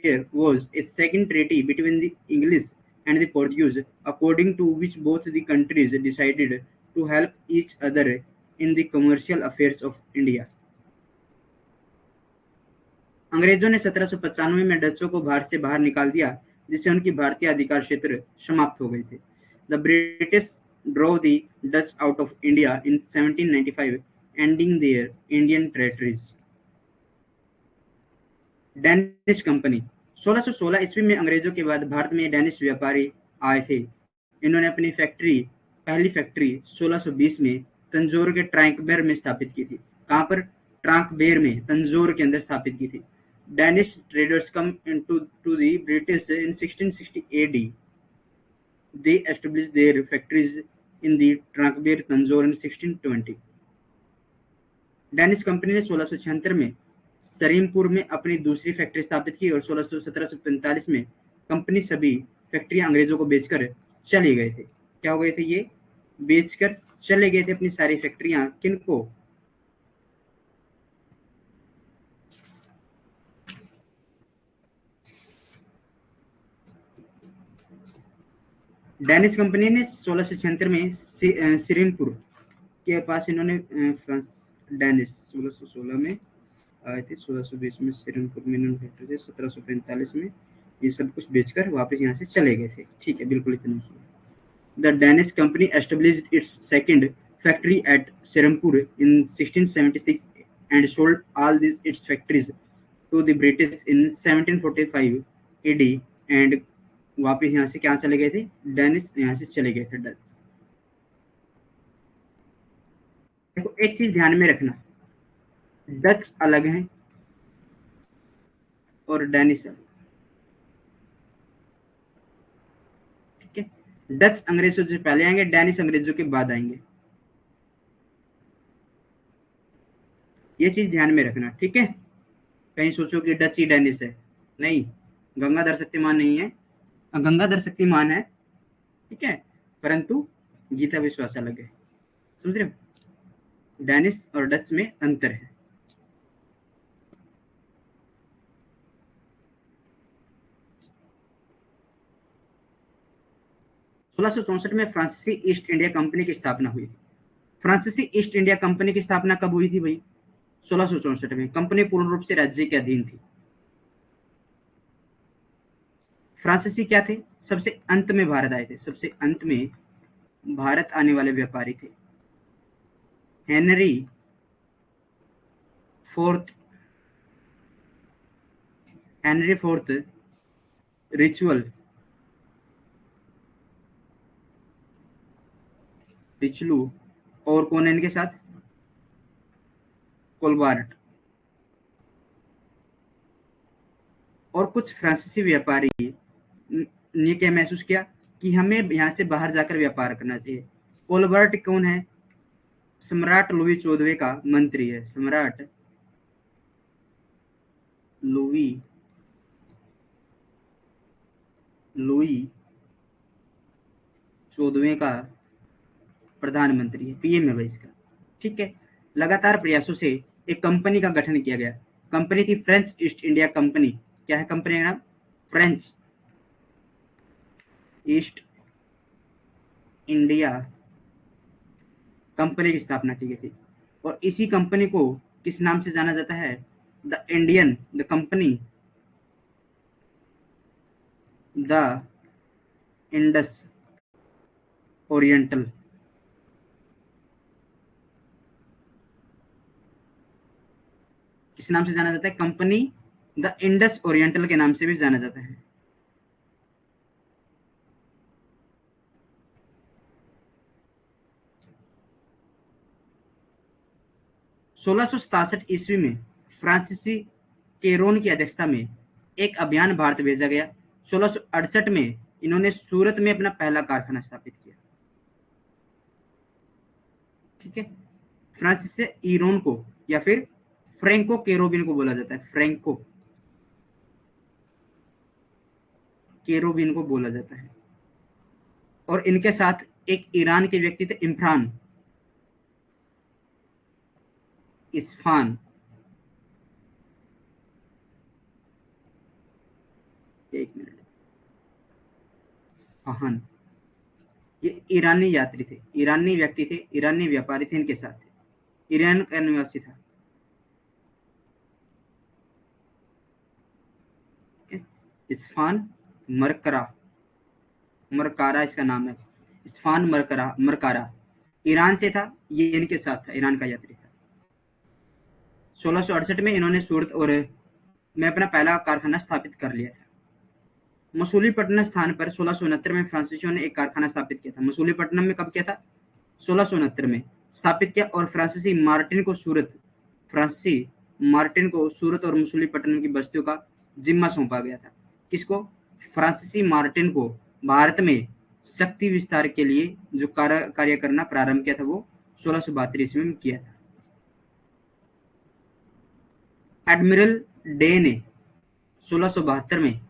there was a second treaty between the English and the Portuguese, according to which both the countries decided to help each other in the commercial affairs of India. अंग्रेजों ने 1795 में डचों को भारत से बाहर निकाल दिया, जिससे उनकी भारतीय अधिकार क्षेत्र समाप्त हो गए थे। The British drove the Dutch out of India in 1795, ending their Indian territories. Danish company 1616 ईस्वी में अंग्रेजों के बाद भारत में डैनिश व्यापारी आए थे। इन्होंने अपनी पहली फैक्ट्री 1620 में तंजौर के ट्रैंकबेर में स्थापित की थी। कहाँ पर, ट्रांकबेर में, तंजौर के अंदर स्थापित की थी। Danish traders come to the British in 1660 AD. They established their factories in the Tranquebar Tanjore in 1620. Danish company ने 1676 में सरीमपुर में अपनी दूसरी फैक्ट्री स्थापित की, और 1745 में कंपनी सभी फैक्ट्रियां अंग्रेजों को बेचकर चले गए थे। क्या हो गए थे ये, बेचकर चले गए थे अपनी सारी फैक्ट्रियां, किनको, डेनिस कंपनी ने 1676 में सिरिनपुर के पास इन्होंने फ्रांस डेनिस 1616 में आए थे, 1620 में सिरिनपुर में इन्होंने फैक्ट्री थे, 1745 में ये सब कुछ बेचकर वापस यहाँ से चले गए थे। ठीक है, बिल्कुल इतना ही। The Danish company established its second factory at Serampur in 1676 and sold all these its factories to the British in 1745 AD and वापस यहाँ से क्या चले गए थे? डेनिस यहाँ से चले गए थे डच। देखो एक चीज ध्यान में रखना, डच अलग है और डेनिस अलग। ठीक है, डच अंग्रेजों से पहले आएंगे, डेनिस अंग्रेजों के बाद आएंगे, ये चीज ध्यान में रखना। ठीक है, कहीं सोचो कि डच ही डेनिस है, नहीं, गंगाधर शक्तिमान नहीं है, गंगाधर शक्तिमान है, ठीक है, परंतु गीता विश्वास अलग है, समझ रहे हो? डेनिस और डच में अंतर है। सोलह में फ्रांसीसी ईस्ट इंडिया कंपनी की स्थापना हुई। फ्रांसीसी ईस्ट इंडिया कंपनी की स्थापना कब हुई थी भाई? 1664 में। कंपनी पूर्ण रूप से राज्य के अधीन थी। फ्रांसीसी क्या थे? सबसे अंत में भारत आए थे, सबसे अंत में भारत आने वाले व्यापारी थे। हेनरी फोर्थ, हेनरी फोर्थ रिचुअल रिचलू और कौन है इनके साथ? कोलबार्ट और कुछ फ्रांसीसी व्यापारी ने क्या महसूस किया कि हमें यहाँ से बाहर जाकर व्यापार करना चाहिए। कोलबर्ट कौन है? सम्राट लुई 14वें का मंत्री है, सम्राट लुई लुई 14वें का प्रधानमंत्री है, पीएम है भाई इसका। ठीक है, लगातार प्रयासों से एक कंपनी का गठन किया गया। कंपनी थी फ्रेंच ईस्ट इंडिया कंपनी। क्या है कंपनी का नाम? फ्रेंच ईस्ट इंडिया कंपनी की स्थापना की गई थी और इसी कंपनी को किस नाम से जाना जाता है? The company the Indus oriental. किस नाम से जाना जाता है? कंपनी द इंडस ओरिएंटल के नाम से भी जाना जाता है। ईस्वी में फ्रांसीसी केरोन की अध्यक्षता में एक अभियान भारत भेजा गया। 1668 में इन्होंने सूरत में अपना पहला कारखाना स्थापित किया। ठीक है, फ्रांसिस से ईरोन को या फिर फ्रैंको केरोबिन को बोला जाता है, फ्रैंको केरोबिन को बोला जाता है। और इनके साथ एक ईरान के व्यक्ति थे, इमरान इस्फान, एक मिनट, इस्फान, ये ईरानी यात्री थे, ईरानी व्यक्ति थे, ईरानी व्यापारी थे, इनके साथ थे। ईरान का निवासी था। इस्फान मरकरा, मरकारा इसका नाम है, इस्फान मरकरा, मरकारा ईरान से था, ये इनके साथ था, ईरान का यात्री था। 1668 में इन्होंने सूरत और में अपना पहला कारखाना स्थापित कर लिया था। मसूलीपट्टनम स्थान पर 1669 में फ्रांसीसियों ने एक कारखाना स्थापित किया था। मसूलीपट्टनम में कब किया था? 1669 में स्थापित किया और फ्रांसीसी मार्टिन को सूरत और मसूलीपट्टनम की बस्तियों का जिम्मा सौंपा गया था। किसको? फ्रांसीसी मार्टिन को भारत में शक्ति विस्तार के लिए जो कार्य करना प्रारंभ किया था वो 1672 ईस्वी में किया था। एडमिरल डे ने 1672 में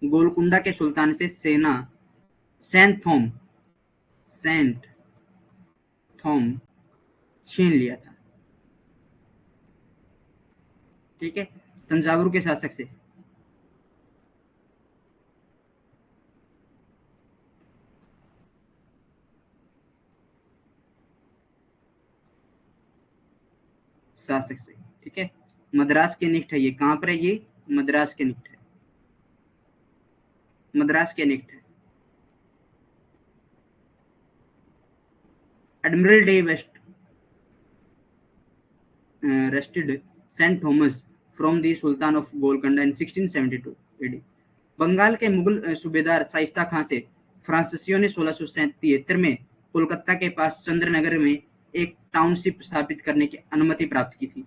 गोलकुंडा के सुल्तान से सेंट थॉम छीन लिया था। ठीक है, तंजावुर के शासक से। शासक से, ठीक है। मद्रास के निकट है ये, कहाँ पर है ये, मद्रास के निकट है, मद्रास के निकट है। Admiral de west wrested St. Thomas from the Sultan of Golconda in 1672 AD। Bengal के मुगल सूबेदार शाइस्ता खां से फ्रांसीसियों ने 1673 में कोलकाता के पास चंद्रनगर में एक टाउनशिप स्थापित करने की अनुमति प्राप्त की थी।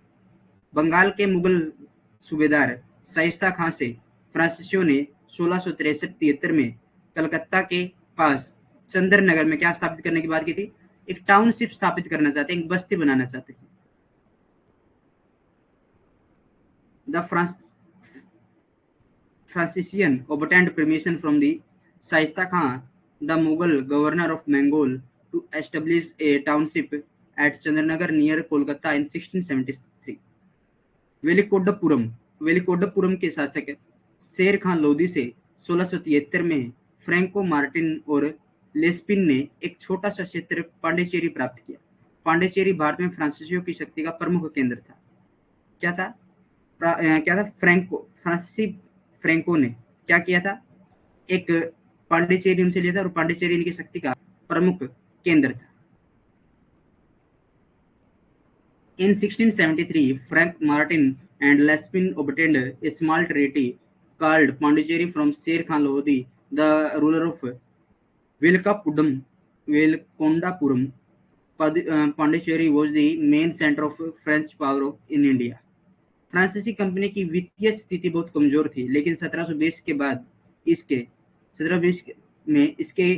बंगाल के मुगल सूबेदार शाइस्ता खां से फ्रांसीसियों ने 1673 में कलकत्ता के पास चंद्रनगर में क्या स्थापित करने की बात की थी, एक टाउनशिप स्थापित करना चाहते हैं, एक बस्ती बनाना चाहते हैं। The Franciscan obtained permission from the Shaista Khan, the Mughal governor of Bengal, to establish a township at Chandranagar near Kolkata in 1673। वेलिकोड्डपुरम वेलिकोड्डपुरम के शासक शेर खान लोधी से 1673 में फ्रैंको मार्टिन और लेस्पिन ने एक छोटा सा क्षेत्र पांडिचेरी प्राप्त किया। पांडिचेरी भारत में फ्रांसीसियों की शक्ति का प्रमुख केंद्र था। क्या था, क्या था, फ्रांसीसी फ्रैंको ने क्या किया था, एक पांडिचेरी उनसे लिया था और पांडिचेरी इनकी शक्ति का प्रमुख केंद्र था। In 1673, Frank Martin and Lespin obtained a small treaty called Pondicherry from Sher Khan Lodi, the ruler of Velkondapuram। Pondicherry was the main center of French power in India। फ्रांसीसी कंपनी की वित्तीय स्थिति बहुत कमजोर थी, लेकिन 1720 के बाद इसके 1720 में इसके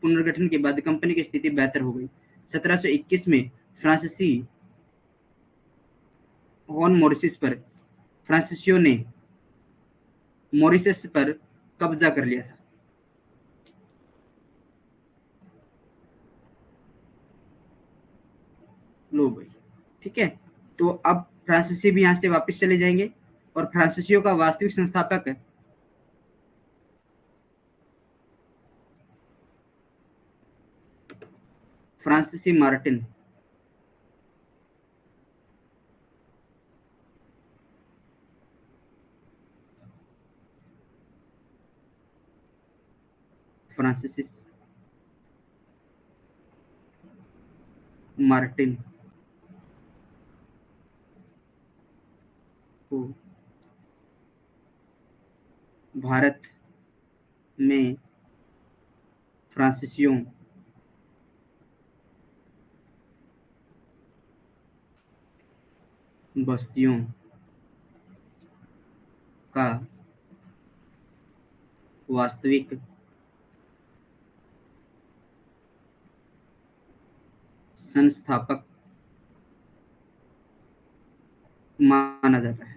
पुनर्गठन के बाद कंपनी की स्थिति बेहतर हो गई। 1721 में फ्रांसीसी ऑन मॉरिशस पर फ्रांसीसियों ने मॉरिशस पर कब्जा कर लिया था। लो भाई, ठीक है। तो अब फ्रांसीसी भी यहां से वापस चले जाएंगे और फ्रांसीसियों का वास्तविक संस्थापक है फ्रांसीसी मार्टिन। फ्रांसिस मार्टिन को भारत में फ्रांसीसियों बस्तियों का वास्तविक संस्थापक माना जाता है।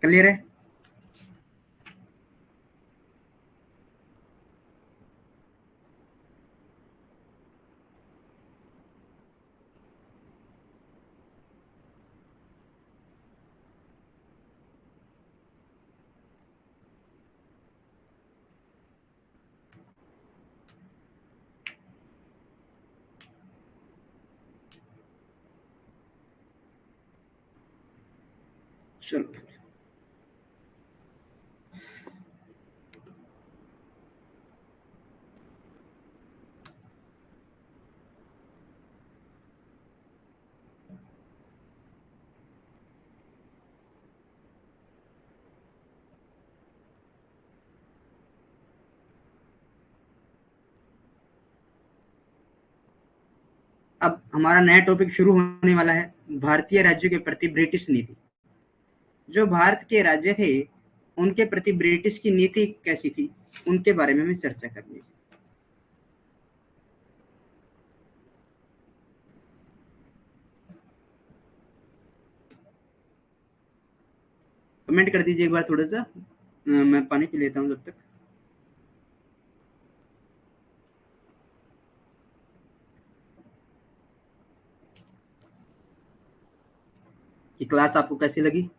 क्लियर है। चलो, अब हमारा नया टॉपिक शुरू होने वाला है, भारतीय राज्यों के प्रति ब्रिटिश नीति। जो भारत के राज्य थे उनके प्रति ब्रिटिश की नीति कैसी थी, उनके बारे में हमें चर्चा करनी है। कमेंट कर दीजिए एक बार थोड़ा सा। मैं पानी पी लेता हूँ जब तक। कि क्लास आपको कैसी लगी?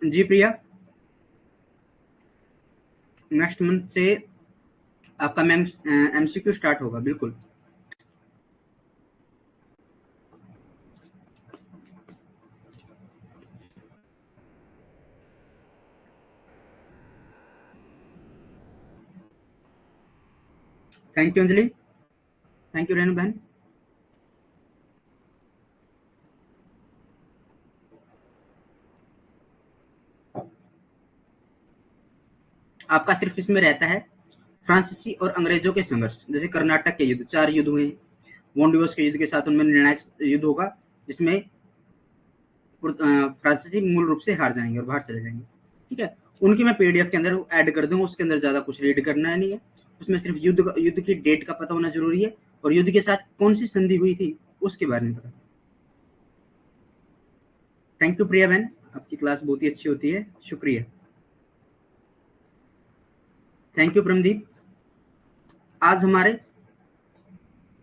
जी प्रिया, नेक्स्ट मंथ से आपका मैम एमसीक्यू स्टार्ट होगा, बिल्कुल। Thank you Anjali, thank you Renu बहन। आपका सिर्फ इसमें रहता है फ्रांसीसी और अंग्रेजों के संघर्ष, जैसे कर्नाटक के युद्ध, 4 युद्ध हुए। वॉन के युद्ध के साथ उनमें निर्णायक युद्ध होगा, जिसमें फ्रांसीसी मूल रूप से हार जाएंगे और बाहर चले जाएंगे। ठीक है, उनकी मैं पीडीएफ के अंदर ऐड कर दूंगा, उसके अंदर ज्यादा कुछ रीड करना नहीं है। उसमें सिर्फ युद्ध की डेट का पता होना जरूरी है, और युद्ध के साथ कौन सी संधि हुई थी उसके बारे में पता। थैंक यू प्रिया बहन, आपकी क्लास बहुत ही अच्छी होती है, शुक्रिया। Thank you Pramdeep. आज हमारे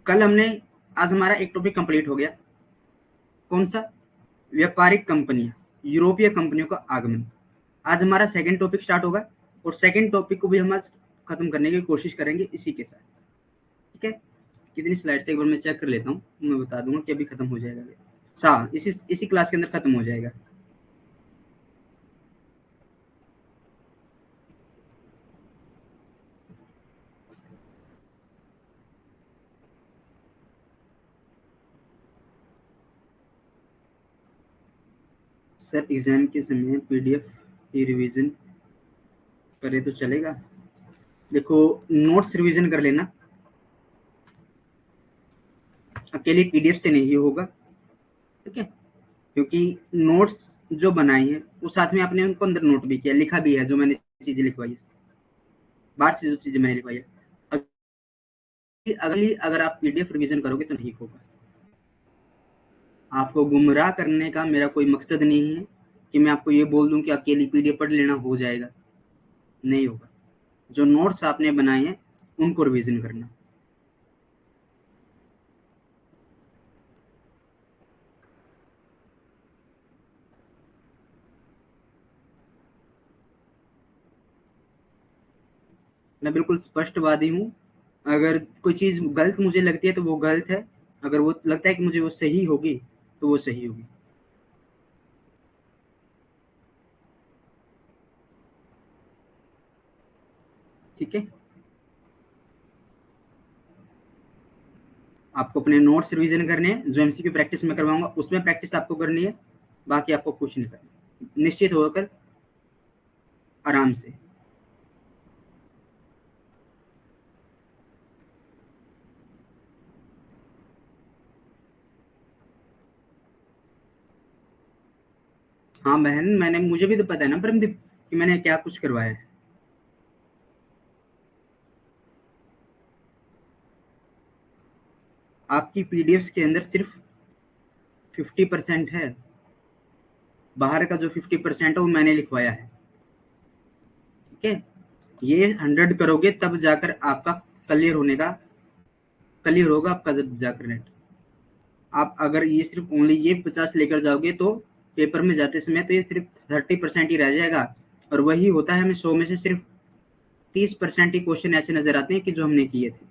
कल हमने आज हमारा एक टॉपिक कंप्लीट हो गया। कौन सा? व्यापारिक कंपनियां, यूरोपीय कंपनियों का आगमन। आज हमारा सेकंड टॉपिक स्टार्ट होगा, और सेकंड टॉपिक को भी हम आज खत्म करने की कोशिश करेंगे इसी के साथ। ठीक है, कितनी स्लाइड्स एक बार मैं चेक कर लेता हूँ, मैं बता दूंगा कि अभी खत्म हो जाएगा। इसी क्लास के अंदर खत्म हो जाएगा। सर एग्जाम के समय पीडीएफ की रिवीजन करे तो चलेगा? देखो, नोट्स रिवीजन कर लेना, अकेले पीडीएफ से नहीं होगा। ठीक है, क्योंकि नोट्स जो बनाए हैं वो साथ में आपने उनको अंदर नोट भी किया, लिखा भी है, जो मैंने चीजें लिखवाई है, बाहर से जो चीजें मैंने लिखवाई है। अगली अगर आप पीडीएफ रिवीजन करोगे तो नहीं होगा। आपको गुमराह करने का मेरा कोई मकसद नहीं है कि मैं आपको ये बोल दूं कि अकेली पीडीएफ पढ़ लेना हो जाएगा, नहीं होगा। जो नोट्स आपने बनाए हैं उनको रिवीजन करना। मैं बिल्कुल स्पष्टवादी हूँ। अगर कोई चीज गलत मुझे लगती है तो वो गलत है, अगर वो लगता है कि मुझे वो सही होगी तो वो सही होगी। ठीक है, आपको अपने नोट्स रिवीजन करने हैं, जो एमसीक्यू प्रैक्टिस में करवाऊंगा उसमें प्रैक्टिस आपको करनी है, बाकी आपको कुछ नहीं करना, निश्चित होकर आराम से। हाँ बहन, मुझे भी तो पता है ना परमदीप कि मैंने क्या कुछ करवाया है। आपकी पीडीएफ के अंदर सिर्फ 50% है, बाहर का जो 50% है वो मैंने लिखवाया है। ठीक है, ये 100 करोगे तब जाकर आपका क्लियर होने का क्लियर होगा आपका, जब जाकर नेट। आप अगर ये सिर्फ ओनली ये 50 लेकर जाओगे तो पेपर में जाते समय तो ये सिर्फ 30% ही रह जाएगा, और वही होता है, हमें 100 में से सिर्फ 30% ही क्वेश्चन ऐसे नजर आते हैं कि जो हमने किए थे,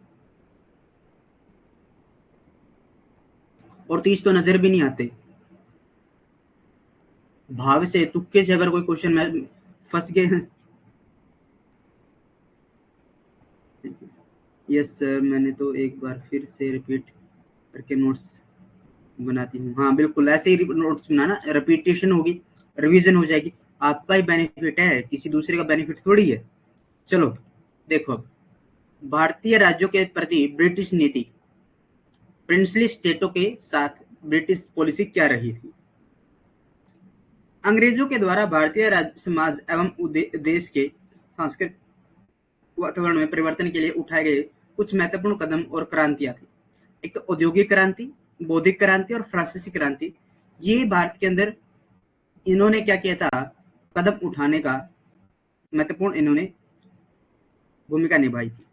और 30 तो नजर भी नहीं आते। भाग से तुक्के से अगर कोई क्वेश्चन में फंस गए। यस सर, मैंने तो एक बार फिर से रिपीट करके नोट्स बनाती हूँ। हाँ बिल्कुल, ऐसे ही नोट्स बनाना, रिपीटेशन होगी, रिवीजन हो जाएगी, आपका ही बेनिफिट है, किसी दूसरे का बेनिफिट थोड़ी है। चलो देखो, भारतीय राज्यों के प्रति ब्रिटिश नीति, प्रिंसली स्टेटों के साथ ब्रिटिश पॉलिसी क्या रही थी? अंग्रेजों के द्वारा भारतीय राज्य समाज एवं देश के सांस्कृतिक वातावरण में परिवर्तन के लिए उठाए गए कुछ महत्वपूर्ण कदम और क्रांतियां थी। एक तो औद्योगिक क्रांति, बौद्धिक क्रांति और फ्रांसीसी क्रांति। ये भारत के अंदर इन्होंने क्या किया था, कदम उठाने का महत्वपूर्ण इन्होंने भूमिका निभाई थी।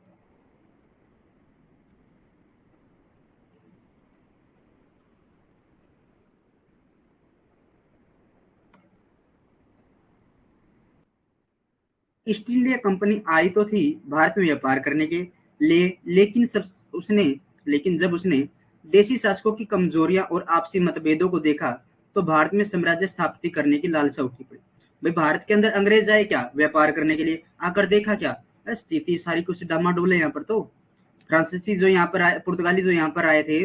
ईस्ट इंडिया कंपनी आई तो थी भारत में व्यापार करने के लिए, लेकिन जब उसने देशी शासकों की कमजोरियां और आपसी मतभेदों को देखा तो भारत में साम्राज्य स्थापित करने की लालसा उठी पड़ी। भाई भारत के अंदर अंग्रेज आए क्या व्यापार करने के लिए, आकर देखा क्या स्थिति सारी कुछ डामाडोल है यहाँ पर। तो फ्रांसीसी जो यहाँ पर आए, पुर्तगाली जो यहाँ पर आए थे,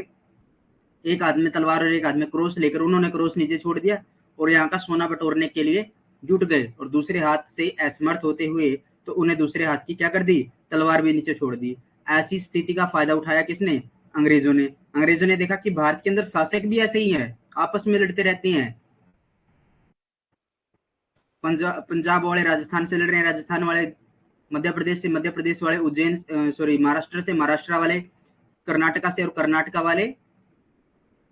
एक हाथ में तलवार और एक हाथ में क्रोस लेकर उन्होंने क्रोस नीचे छोड़ दिया और यहाँ का सोना बटोरने के लिए जुट गए, और दूसरे हाथ से असमर्थ होते हुए तो उन्हें दूसरे हाथ की क्या कर दी, तलवार भी नीचे छोड़ दी। ऐसी स्थिति का फायदा उठाया किसने, अंग्रेजों ने। अंग्रेजों ने देखा कि भारत के अंदर शासक भी ऐसे ही है, आपस में लड़ते रहते हैं। पंजाब वाले राजस्थान से लड़ रहे हैं, राजस्थान वाले मध्य प्रदेश से, मध्य प्रदेश वाले उज्जैन सॉरी महाराष्ट्र से, महाराष्ट्र वाले कर्नाटका से, और कर्नाटका वाले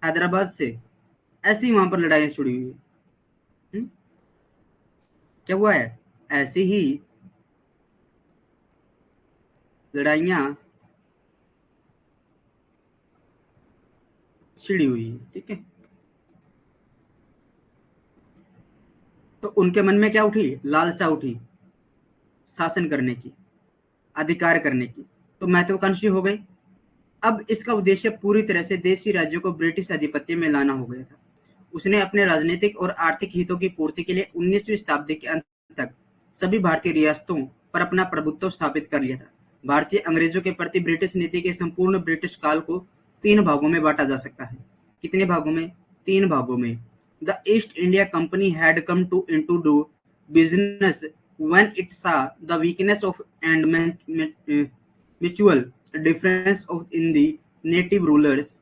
हैदराबाद से। ऐसी वहां पर लड़ाइयां छुड़ी हुई है। क्या हुआ है, ऐसी ही लड़ाइयां छिड़ी हुई है। ठीक है, तो उनके मन में क्या उठी, लालसा उठी शासन करने की, अधिकार करने की, तो महत्वाकांक्षी हो गए। अब इसका उद्देश्य पूरी तरह से देशी राज्यों को ब्रिटिश आधिपत्य में लाना हो गया था। उसने अपने राजनीतिक और आर्थिक हितों की पूर्ति के लिए 19वीं शताब्दी के अंत तक सभी भारतीय रियासतों पर अपना प्रभुत्व स्थापित कर लिया था। भारतीय अंग्रेजों के प्रति ब्रिटिश नीति के संपूर्ण ब्रिटिश काल को 3 भागों में बांटा जा सकता है। कितने भागों में, 3 भागों में। The East India company had come to into do business when it saw the weakness of and mutual difference in the native rulers.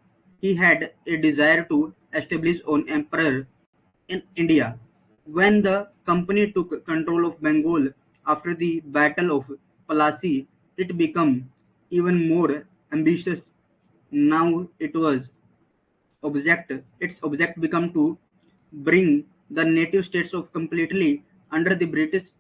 He had a desire to establish an emperor in India. When the company took control of Bengal after the Battle of Plassey, it became even more ambitious. Now its object became to bring the native states of completely under the British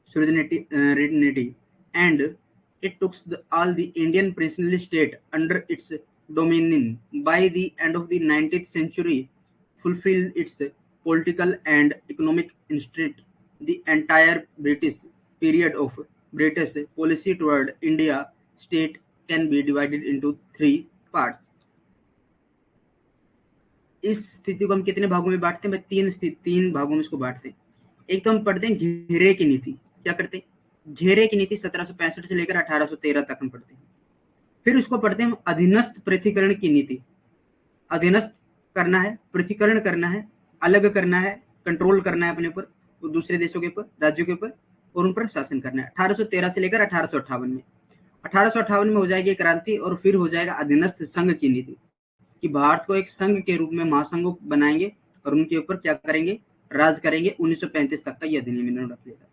sovereignty, and it took all the Indian princely state under its dominion. By the end of the 19th century, fulfilled its political and economic instinct. The entire British period of British policy toward India state can be divided into 3 parts. इस स्थिति को हम कितने भागों में बांटते हैं, 3 भागों में इसको बांटते हैं। एक तो हम पढ़ते हैं घेरे की नीति। क्या करते हैं, घेरे की नीति 1765 से लेकर 1813 तक हम पढ़ते हैं। फिर उसको पढ़ते हैं अधीनस्थ पृथ्वीकरण की नीति। अधीनस्थ करना है, पृथ्वीकरण करना है, अलग करना है, कंट्रोल करना है अपने ऊपर, दूसरे देशों के ऊपर, राज्यों के ऊपर, और उन पर शासन करना है। 1813 से लेकर 1858 में। 1858 में हो जाएगी क्रांति, और फिर हो जाएगा अधीनस्थ संघ की नीति, कि भारत को एक संघ के रूप में महासंघ बनाएंगे और उनके ऊपर क्या करेंगे, राज करेंगे। 1935 तक का यह अधिनियम इन्होंने रख लिया था।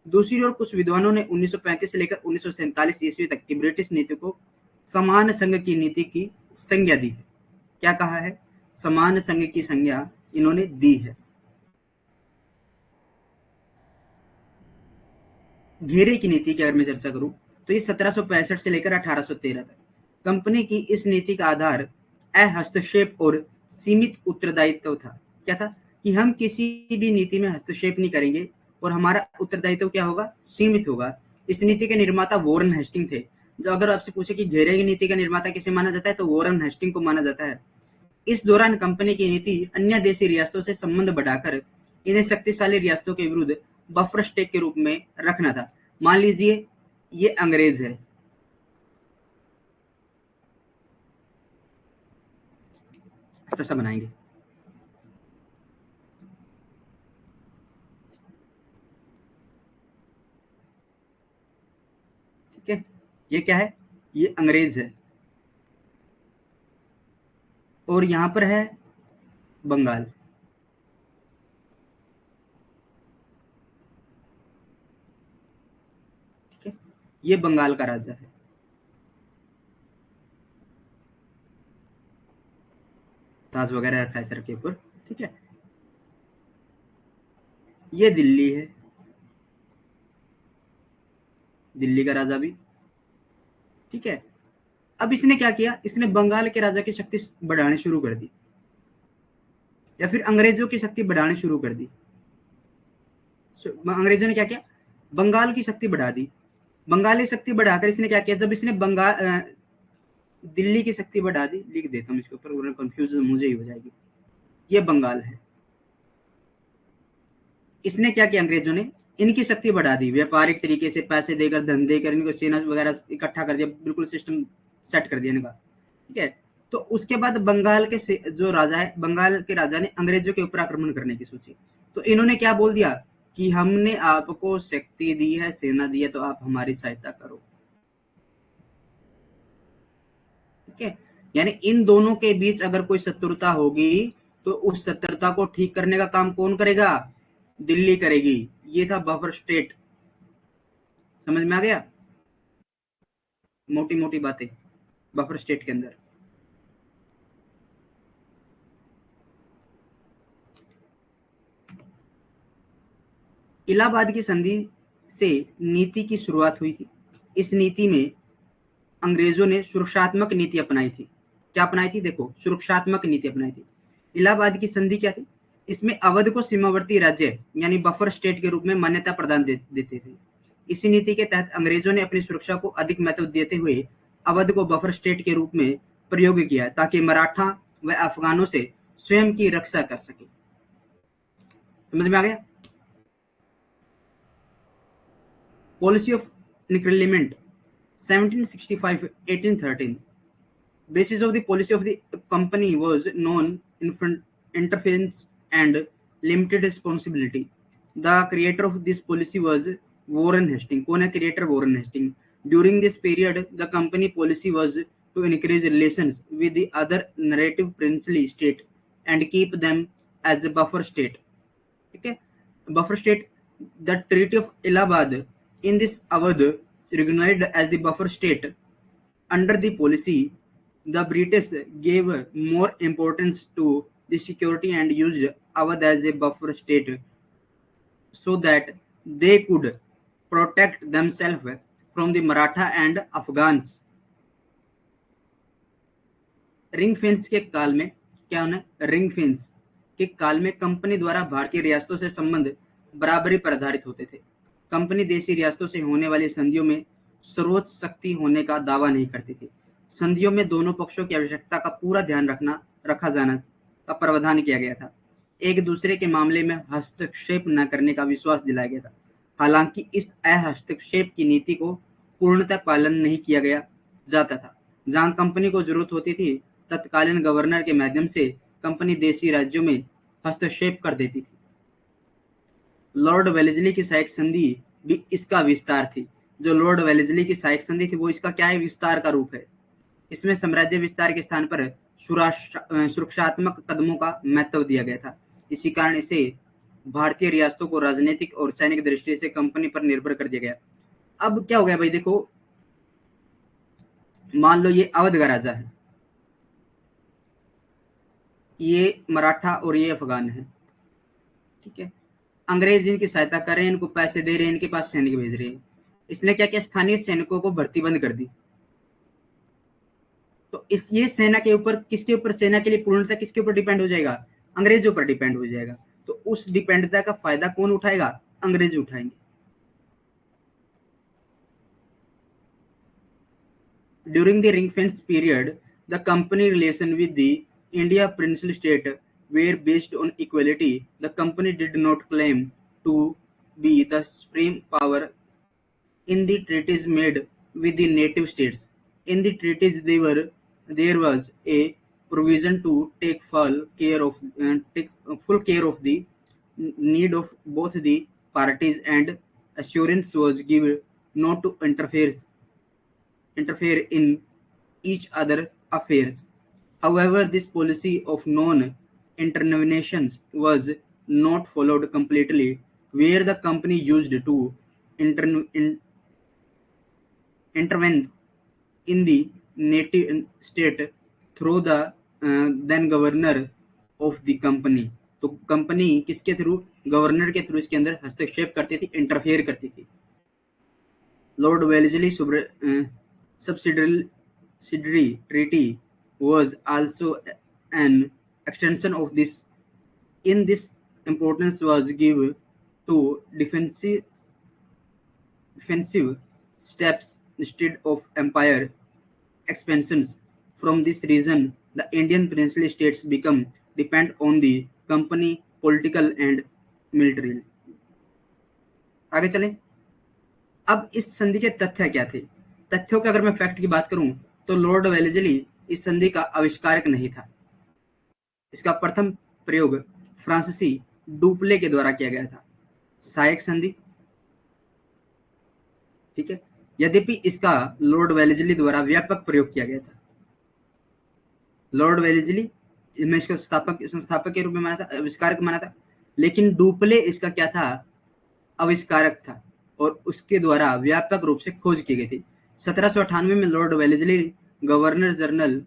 दूसरी ओर कुछ विद्वानों ने 1935 से लेकर 1947 ईस्वी तक की ब्रिटिश नीति को समान संघ की नीति की संज्ञा दी है। क्या कहा है, समान संघ की संज्ञा इन्होंने दी है। घेरे की नीति की अगर मैं चर्चा करूं तो ये 1765 से लेकर 1813 तक। कंपनी की इस नीति का आधार हस्तक्षेप और सीमित उत्तरदायित्व था। क्या था, कि हम किसी भी नीति में हस्तक्षेप नहीं करेंगे और हमारा उत्तरदायित्व क्या होगा, सीमित होगा। इस नीति के निर्माता वॉरेन हेस्टिंग थे। जो अगर आपसे पूछे कि घेरे की नीति का निर्माता किसे माना जाता है, तो वॉरेन हेस्टिंग को माना जाता है। इस दौरान कंपनी की नीति अन्य देशी रियासतों से संबंध बढ़ाकर इन्हें शक्तिशाली रियासतों के विरुद्ध बफर स्टेट के रूप में रखना था। मान लीजिए ये अंग्रेज है, अच्छा सा बनाएंगे। ठीक है, ये क्या है, ये अंग्रेज है, और यहाँ पर है बंगाल। ठीक है, ये बंगाल का राजा है। ताज वगैरह रखा है सर के ऊपर। ठीक है, ये दिल्ली है, दिल्ली का राजा भी। ठीक है, अब इसने क्या किया, इसने बंगाल के राजा की शक्ति बढ़ानी शुरू कर दी, या फिर अंग्रेजों की शक्ति बढ़ानी शुरू कर दी। अंग्रेजों ने क्या किया, बंगाल की शक्ति बढ़ा दी। बंगाली शक्ति बढ़ाकर इसने क्या किया, जब इसने बंगाल दिल्ली की शक्ति बढ़ा दी, लिख देता हूँ इसके ऊपर, कंफ्यूजन मुझे ही हो जाएगी। ये बंगाल है, इसने क्या किया, अंग्रेजों ने इनकी शक्ति बढ़ा दी, व्यापारिक तरीके से पैसे देकर, धन देकर, इनको सेना वगैरह इकट्ठा कर दिया, बिल्कुल सिस्टम सेट कर दिया इनका। ठीक है, तो उसके बाद बंगाल के जो राजा है, बंगाल के राजा ने अंग्रेजों के ऊपर आक्रमण करने की सोची। तो इन्होंने क्या बोल दिया कि हमने आपको शक्ति दी है, सेना दी है, तो आप हमारी सहायता करो। ठीक है, यानी इन दोनों के बीच अगर कोई शत्रुता होगी, तो उस शत्रुता को ठीक करने का काम कौन करेगा, दिल्ली करेगी। ये था बफर स्टेट। समझ में आ गया, मोटी मोटी बातें बफर स्टेट के अंदर। इलाहाबाद की संधि से नीति की शुरुआत हुई थी। इस नीति में अंग्रेजों ने सुरक्षात्मक नीति अपनाई थी। क्या अपनाई थी, देखो, सुरक्षात्मक नीति अपनाई थी। इलाहाबाद की संधि क्या थी, इसमें अवध को सीमावर्ती राज्य यानी बफर स्टेट के रूप में मान्यता प्रदान देते थे। इसी नीति के तहत अंग्रेजों ने अपनी सुरक्षा को अधिक महत्व देते हुए अवध को बफर स्टेट के रूप में प्रयोग किया, ताकि मराठा व अफगानों से स्वयं की रक्षा कर सके। समझ में आ गया। पॉलिसी ऑफ निक्रिलिमेंट 1765-1813. Basis of the policy of the company was non-interference and limited responsibility. The creator of this policy was Warren Hastings. कौन है creator? Warren Hastings. During this period, the company policy was to increase relations with the other narrative princely state and keep them as a buffer state. ठीक है, buffer state. The Treaty of Allahabad in this Awadh recognized as the buffer state. Under the policy, the British gave more importance to the security and used Awadh as a buffer state so that they could protect themselves from the Maratha and Afghans. Ring fence के काल में क्या होना, ring fence के काल में company द्वारा भारतीय रियासतों से संबंध बराबरी पर आधारित होते थे। कंपनी देशी रियासतों से होने वाली संधियों में सर्वोच्च शक्ति होने का दावा नहीं करती थी। संधियों में दोनों पक्षों की आवश्यकता का पूरा ध्यान रखा जाना का प्रावधान किया गया था। एक दूसरे के मामले में हस्तक्षेप न करने का विश्वास दिलाया गया था। हालांकि इस हस्तक्षेप की नीति को पूर्णतः पालन नहीं किया गया जाता था। जहां कंपनी को जरूरत होती थी, तत्कालीन गवर्नर के माध्यम से कंपनी देशी राज्यों में हस्तक्षेप कर देती थी। लॉर्ड वेलेस्ली की सहायक संधि भी इसका विस्तार थी। जो लॉर्ड वेलेस्ली की सहायक संधि थी, वो इसका क्या है, विस्तार का रूप है। इसमें साम्राज्य विस्तार के स्थान पर सुरक्षात्मक कदमों का महत्व दिया गया था। इसी कारण इसे भारतीय रियासतों को राजनीतिक और सैनिक दृष्टि से कंपनी पर निर्भर कर दिया गया। अब क्या हो गया भाई, देखो, मान लो ये अवध का राजा है, ये मराठा और ये अफगान है। ठीक है, अंग्रेज इनकी सहायता कर रहे हैं, इनको पैसे दे रहे हैं, इनके पास सैनिक भेज रहे हैं। इसने क्या किया, स्थानीय सैनिकों को भर्ती बंद कर दी। तो इस ये सेना के ऊपर, किसके ऊपर, सेना के लिए पूर्णतः किसके ऊपर डिपेंड हो जाएगा, अंग्रेजों पर डिपेंड हो जाएगा। तो उस डिपेंडता का फायदा कौन उठाएगा, अंग्रेज उठाएंगे। During the ring fence period, the company relation with the India princely state were based on equality. The company did not claim to be the supreme power in the treaties made with the native states. In the treaties, there was a provision to take full care of the need of both the parties, and assurance was given not to interfere in each other affairs. However, this policy of non-intervention was not followed completely, where the company used to intervene in the native state through the then governor of the company. तो company किसके through, governor के through इसके अंदर हस्तक्षेप करती थी, interfere करती थी. Lord Wellesley subsidiary treaty was also an extension of this. In this, importance was given to defensive steps instead of empire expansions. From this reason, the Indian princely states become depend on the company political and military. आगे चलें. अब इस संधि के तथ्य क्या थे? तथ्यों की अगर मैं फैक्ट की बात करूं तो लॉर्ड वेलेस्ली इस संधि का आविष्कारक नहीं था. इसका प्रथम प्रयोग फ्रांसीसी डुप्ले के द्वारा किया गया था. सहायक संधि, ठीक है. यद्यपि इसका लॉर्ड वेलेस्ली द्वारा व्यापक प्रयोग किया गया था. लॉर्ड वेलेस्ली में इसको संस्थापक के रूप में माना था, आविष्कारक माना था, लेकिन डुप्ले इसका क्या था, आविष्कारक था, और उसके द्वारा व्यापक रूप से खोज की गई थी. 1798 में lord Wellesley governor general,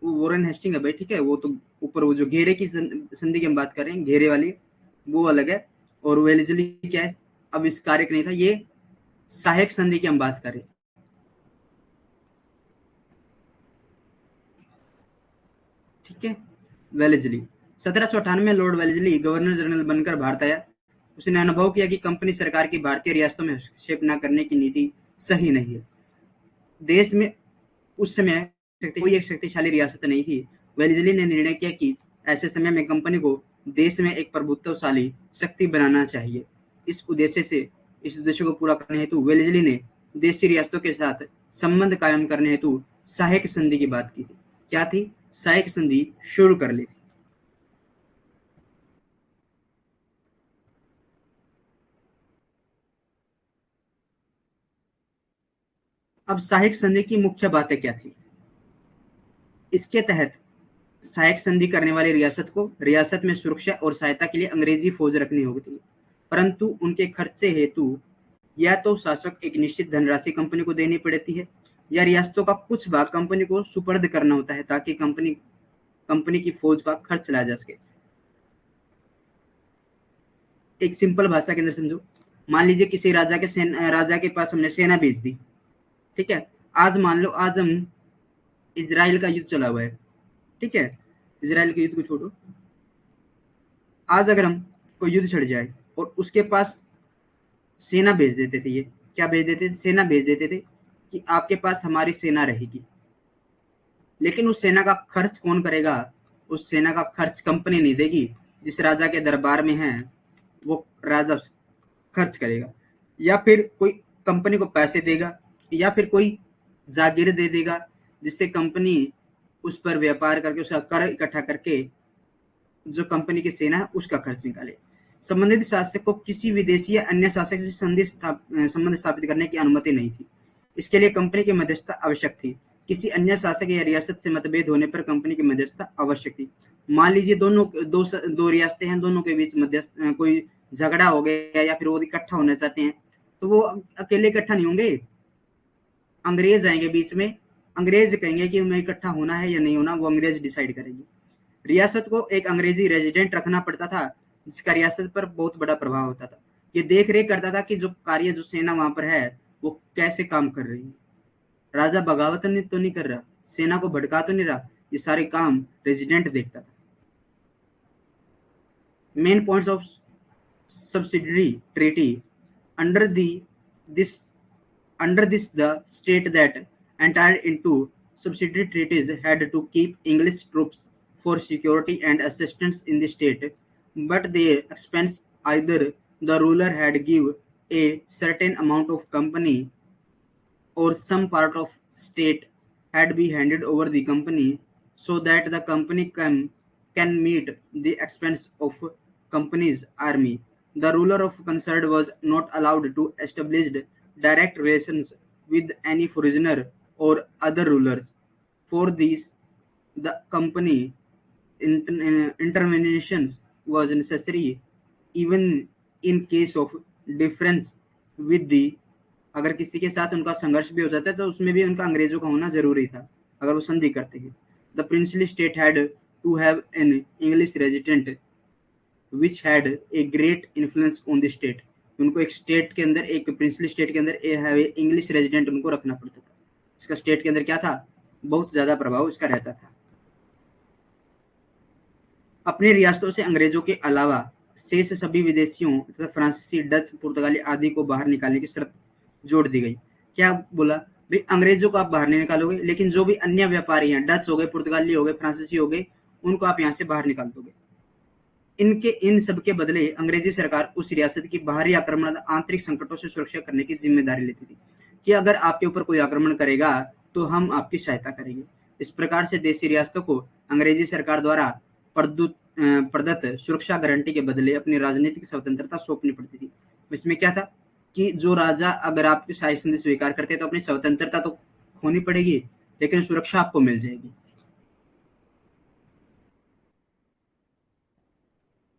Warren Hasting है भाई, ठीक है, वो तो ऊपर वो जो घेरे की संधि की हम बात कर रहे हैं, घेरे वाली, वो अलग है. और वेलेस्ली क्या है, आविष्कारक नहीं था, ये सहायक संधि की हम बात कर रहे हैं. ठीक है. वेलेस्ली 1798 में लॉर्ड वेलेस्ली गवर्नर जनरल बनकर भारत आया. उसने अनुभव किया कि कंपनी सरकार की भारतीय रियासतों में हस्तक्षेप न करने की नीति सही नहीं है. देश में उस समय कोई एक शक्तिशाली रियासत नहीं थी. वेलेस्ली ने निर्णय किया कि ऐसे समय में कंपनी को देश में एक प्रभुत्वशाली शक्ति बनाना चाहिए. इस उद्देश्य को पूरा करने हेतु वेलेस्ली ने देशी रियासतों के साथ संबंध कायम करने हेतु सहायक संधि की बात की थी. क्या थी? सहायक संधि शुरू कर ली. अब सहायक संधि की मुख्य बातें क्या थी? इसके तहत सहायक संधि करने वाली रियासत को रियासत में सुरक्षा और सहायता के लिए अंग्रेजी फौज रखनी होगी, परंतु उनके खर्चे हेतु या तो शासक एक निश्चित धनराशि कंपनी को देनी पड़ती है, या रियासतों का कुछ भाग कंपनी को सुपर्द करना होता है, ताकि कंपनी की फौज का खर्च चलाया जा सके. एक सिंपल भाषा के अंदर समझो. मान लीजिए किसी राजा के पास हमने सेना भेज दी, ठीक है. आज मान लो, आज हम इजराइल का युद्ध चला हुआ है, ठीक है. इजराइल के युद्ध को छोड़ो, आज अगर हम कोई युद्ध छिड़ जाए और उसके पास सेना भेज देते थे, ये क्या भेज देते थे? सेना भेज देते थे कि आपके पास हमारी सेना रहेगी, लेकिन उस सेना का खर्च कौन करेगा? उस सेना का खर्च कंपनी नहीं देगी. जिस राजा के दरबार में है वो राजा खर्च करेगा, या फिर कोई कंपनी को पैसे देगा, या फिर कोई जागीर दे देगा, जिससे कंपनी उस पर व्यापार करके उसका कर इकट्ठा करके जो कंपनी की सेना है उसका खर्च निकाले. संबंधित शासक को किसी विदेशी या अन्य शासक से संबंध स्थापित करने की अनुमति नहीं थी. इसके लिए कंपनी की मध्यस्थता आवश्यक थी. किसी अन्य शासक या रियासत से मतभेद होने पर कंपनी की मध्यस्थता आवश्यक थी. मान लीजिए दो रियासतें हैं, दोनों के बीच मध्यस्थ कोई झगड़ा हो गया, या फिर वो इकट्ठा होना चाहते हैं, तो वो अकेले इकट्ठा नहीं होंगे, अंग्रेज आएंगे बीच में. अंग्रेज कहेंगे कि उन्हें इकट्ठा होना है या नहीं होना, वो अंग्रेज डिसाइड करेंगे. रियासत को एक अंग्रेजी रेजिडेंट रखना पड़ता था, जिसका रियासत पर बहुत बड़ा प्रभाव होता था. ये देख रेख करता था कि जो सेना वहां पर है वो कैसे काम कर रही है. राजा बगावत तो नहीं कर रहा, सेना को भड़का तो नहीं रहा, ये सारे काम रेजिडेंट देखता था. Main points of subsidiary treaty. Under this the state that entered into subsidiary treaties had to keep English troops for security and assistance in the state, but their expense either the ruler had give a certain amount of company or some part of state had be handed over the company so that the company can meet the expense of company's army. The ruler of concerned was not allowed to establish direct relations with any foreigner or other rulers. For this, the company interventions was necessary even in case of difference with the, अगर किसी के साथ उनका संघर्ष भी हो जाता है तो उसमें भी उनका अंग्रेजों का होना जरूरी था अगर वो संधि करते हैं. The princely state had to have an English resident which had a great influence on the state. उनको एक स्टेट के अंदर, एक प्रिंसली स्टेट के अंदर इंग्लिश रेजिडेंट उनको रखना पड़ता था. इसका स्टेट के अंदर क्या था, बहुत ज्यादा प्रभाव इसका रहता था. अपनी रियासतों से अंग्रेजों के अलावा शेष सभी विदेशियों तथा फ्रांसीसी, डच, पुर्तगाली आदि को बाहर निकालने की शर्त जोड़ दी गई. क्या बोला भाई, अंग्रेजों को आप बाहर नहीं निकालोगे, लेकिन जो भी अन्य व्यापारी हैं, डच हो गए, पुर्तगाली हो गए, फ्रांसीसी हो गए, उनको आप यहाँ से बाहर निकाल दोगे. इन सब के बदले अंग्रेजी सरकार उस रियासत की बाहरी आक्रमण, आंतरिक संकटों से सुरक्षा करने की जिम्मेदारी लेती थी कि अगर आपके ऊपर कोई आक्रमण करेगा तो हम आपकी सहायता करेंगे. इस प्रकार से देशी रियासतों को अंग्रेजी सरकार द्वारा प्रदत्त सुरक्षा गारंटी के बदले अपनी राजनीतिक स्वतंत्रता सौंपनी पड़ती थी. इसमें क्या था कि जो राजा अगर आपकी सहायक संधि स्वीकार करते हैं तो अपनी स्वतंत्रता तो खोनी पड़ेगी, लेकिन सुरक्षा आपको मिल जाएगी.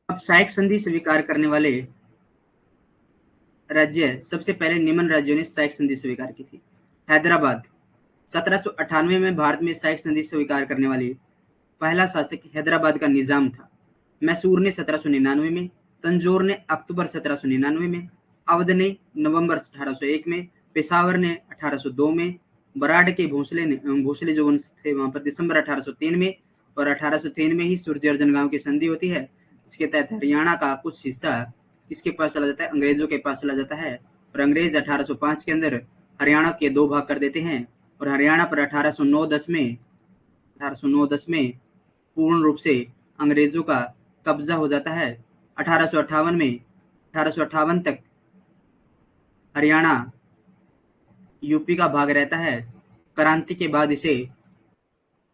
अब सहायक संधि स्वीकार करने वाले राज्य, सबसे पहले निम्न राज्यों ने सहायक संधि स्वीकार की थी. हैदराबाद, 1798 में भारत में सहायक संधि स्वीकार करने वाली पहला शासक हैदराबाद का निजाम था. मैसूर ने 1799 में, तंजौर ने अक्टूबर 1799 में, अवध ने नवंबर 1801 में, पेशावर ने 1802 में, बराड़ के भोसले जो वंश थे वहां पर दिसंबर 1803 में, और 1803 में ही सूरजर्जन गांव की संधि होती है. इसके तहत हरियाणा का कुछ हिस्सा किसके पास चला जाता है, अंग्रेजों के पास चला जाता है. और अंग्रेज 1805 के अंदर हरियाणा के 2 भाग कर देते हैं और हरियाणा पर 1809-10 में पूर्ण रूप से अंग्रेजों का कब्जा हो जाता है. 1858 तक हरियाणा यूपी का भाग रहता है. क्रांति के बाद इसे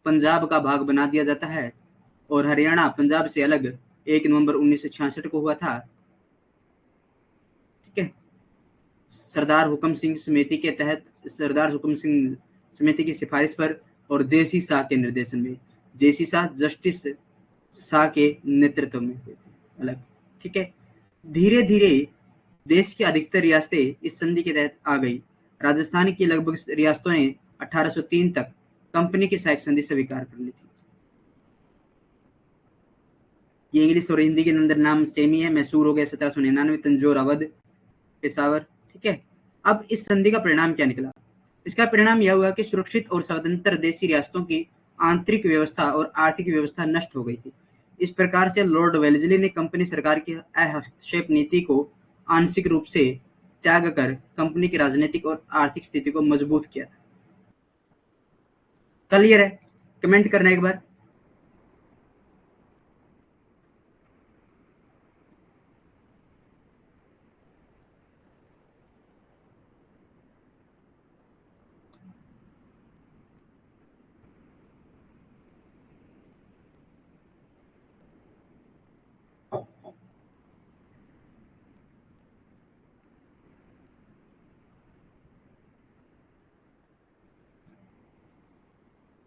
पंजाब का भाग बना दिया जाता है और हरियाणा पंजाब से अलग 1 नवंबर 1966 को हुआ था. ठीक है. सरदार हुक्म सिंह समिति के तहत, सरदार हुक्म सिंह समिति की सिफारिश पर और जेसी शाह के निर्देशन में, जेसी शाह जस्टिस शाह के नेतृत्व में हुए थे अलग. ठीक है. धीरे धीरे देश की अधिकतर रियासतें इस संधि के तहत आ गई. राजस्थान की लगभग रियासतों ने 1803 तक कंपनी की सहायक संधि स्वीकार कर ली थी. ये इंग्लिश और हिंदी के अंदर नाम सेम ही है. मैसूर हो गया 1799, तंजौर, अवध, पेशावर. ठीक है. अब इस संधि का परिणाम क्या निकला? इसका परिणाम यह हुआ कि सुरक्षित और स्वतंत्र देशी रियासतों की आंतरिक व्यवस्था और आर्थिक व्यवस्था नष्ट हो गई थी. इस प्रकार से लॉर्ड वेल्लेस्ली ने कंपनी सरकार की हस्तक्षेप नीति को आंशिक रूप से त्याग कर कंपनी की राजनीतिक और आर्थिक स्थिति को मजबूत किया था. क्लियर है? कमेंट करना एक बार.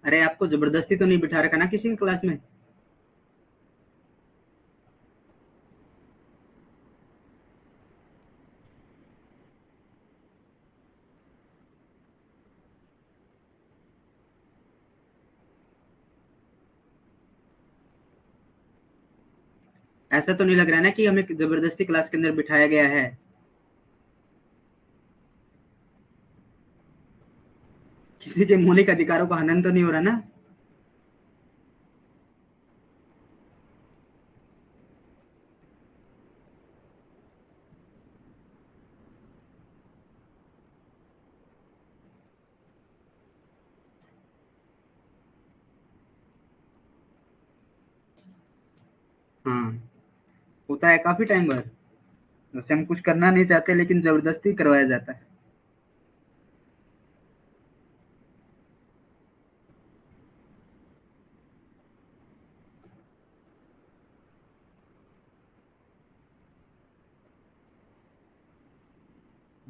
अरे आपको जबरदस्ती तो नहीं बिठा रखा ना किसी ने क्लास में? ऐसा तो नहीं लग रहा है ना कि हमें जबरदस्ती क्लास के अंदर बिठाया गया है? किसी के मौलिक अधिकारों का हनन तो नहीं हो रहा ना? हाँ, होता है काफी टाइम बाद. जैसे हम कुछ करना नहीं चाहते लेकिन जबरदस्ती करवाया जाता है.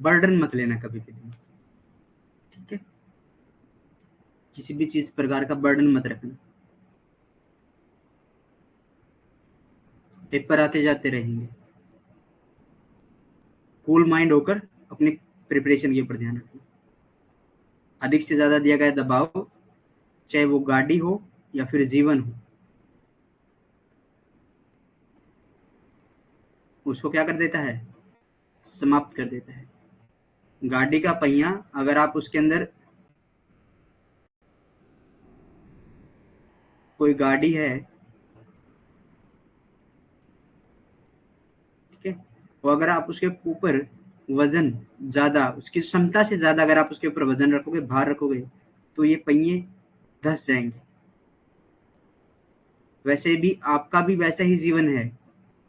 बर्डन मत लेना कभी भी दिमाग, ठीक है? किसी भी चीज प्रकार का बर्डन मत रखना। पेपर आते जाते रहेंगे। कूल माइंड होकर अपनी प्रिपरेशन के ऊपर ध्यान रखना। अधिक से ज्यादा दिया गया दबाव, चाहे वो गाड़ी हो या फिर जीवन हो, उसको क्या कर देता है? समाप्त कर देता है। गाड़ी का पहिया अगर आप उसके अंदर, कोई गाड़ी है, ठीक है, और अगर आप उसके ऊपर वजन ज्यादा, उसकी क्षमता से ज्यादा अगर आप उसके ऊपर वजन रखोगे, भार रखोगे, तो ये पहिए धंस जाएंगे। वैसे भी आपका भी वैसा ही जीवन है।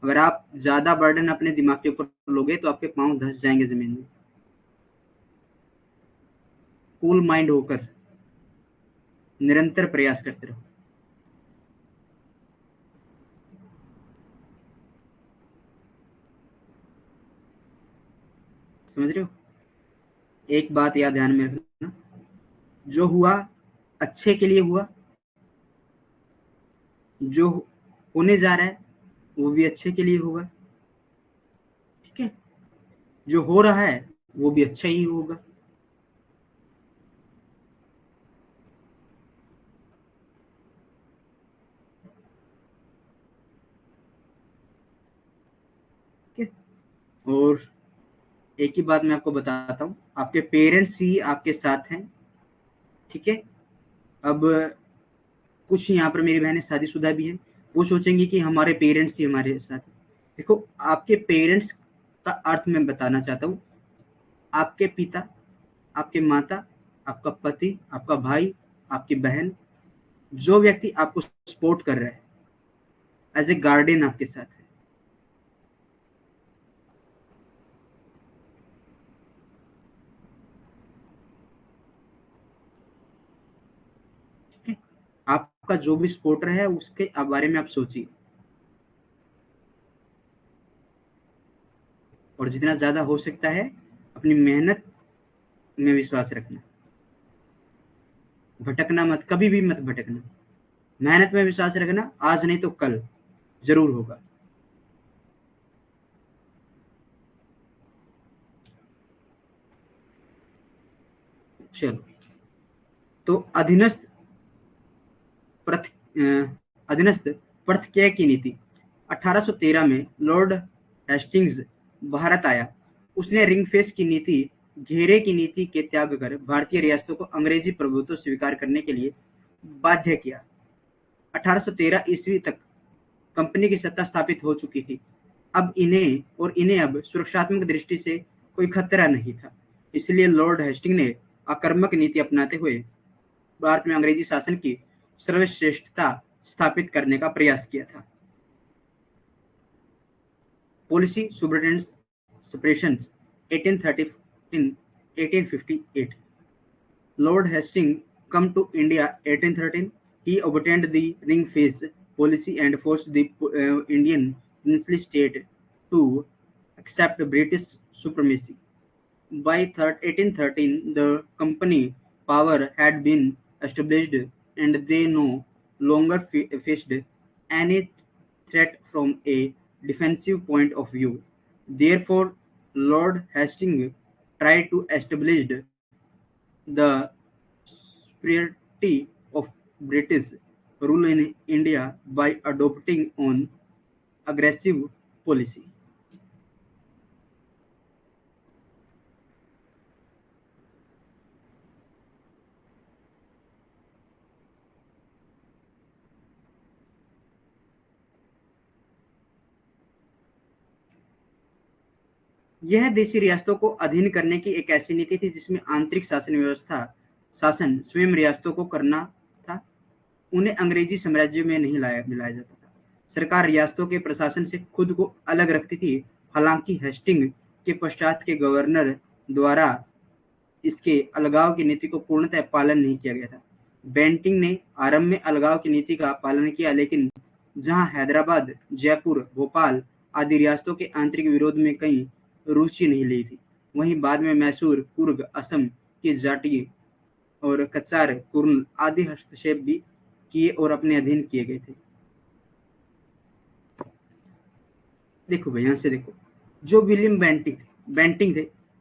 अगर आप ज्यादा बर्डन अपने दिमाग के ऊपर लोगे तो आपके पांव धंस जाएंगे जमीन में। कूल माइंड होकर निरंतर प्रयास करते रहो। समझ रहे हो? एक बात याद ध्यान में रखना, जो हुआ अच्छे के लिए हुआ, जो होने जा रहा है वो भी अच्छे के लिए होगा, ठीक है? जो हो रहा है वो भी अच्छा ही होगा। ठीक है? और एक ही बात मैं आपको बताता हूँ, आपके पेरेंट्स ही आपके साथ हैं, ठीक है? अब कुछ यहाँ पर मेरी बहनें शादीशुदा भी हैं, वो सोचेंगी कि हमारे पेरेंट्स ही हमारे साथ हैं। देखो, आपके पेरेंट्स का अर्थ मैं बताना चाहता हूँ, आपके पिता, आपके माता, आपका पति, आपका भाई, आपकी बहन, जो व्यक्ति आपको सपोर्ट कर रहा है, एज ए गार्डियन आपके साथ है। ठीक है? आपका जो भी सपोर्टर है उसके बारे में आप सोचिए, और जितना ज्यादा हो सकता है अपनी मेहनत में विश्वास रखना। भटकना मत, कभी भी मत भटकना। मेहनत में विश्वास रखना, आज नहीं तो कल जरूर होगा। चलो, तो प्रथ अधीनस्थ पर्थक्या की नीति। 1813 में लॉर्ड हेस्टिंग्स भारत आया। उसने रिंग फेस की नीति, घेरे की नीति के त्याग कर भारतीय रियासतों को अंग्रेजी प्रभुत्व स्वीकार करने के लिए बाध्य किया। 1813 ईस्वी तक कंपनी की सत्ता स्थापित हो चुकी थी। इन्हें अब सुरक्षात्मक दृष्टि से कोई खतरा नहीं था। इसलिए लॉर्ड हेस्टिंग ने आक्रामक नीति अपनाते हुए भारत में अंग्रेजी शासन की सर्वश्रेष्ठता स्थापित करने का प्रयास किया था। पॉलिसी सुब्रिटेंस separations 1830 1858। Lord Hastings come to India 1813. He obtained the ring fence policy and forced the Indian princely state to accept British supremacy. By 1813, the company power had been established and they no longer faced any threat from a defensive point of view. Therefore, Lord Hastings tried to establish the superiority of British rule in India by adopting an aggressive policy. यह देशी रियासतों को अधीन करने की एक ऐसी नीति थी जिसमें आंतरिक शासन स्वयं रियासतों को करना था। उन्हें अंग्रेजी साम्राज्य में नहीं मिलाया जाता था। सरकार रियासतों के प्रशासन से खुद को अलग रखती थी। हालांकि हेस्टिंग के पश्चात के गवर्नर द्वारा इसके अलगाव की नीति को पूर्णतः पालन नहीं किया गया था। बेंटिंग ने आरंभ में अलगाव की नीति का पालन किया, लेकिन जहां हैदराबाद, जयपुर, भोपाल आदि रियासतों के आंतरिक विरोध में कहीं रुचि नहीं ली थी, वहीं बाद में मैसूर, कुर्ग, असम के जाटी और कचार, कुर्न आदि हस्तक्षेप भी किए और अपने अधीन किए गए थे। देखो भाई, यहाँ से देखो, जो विलियम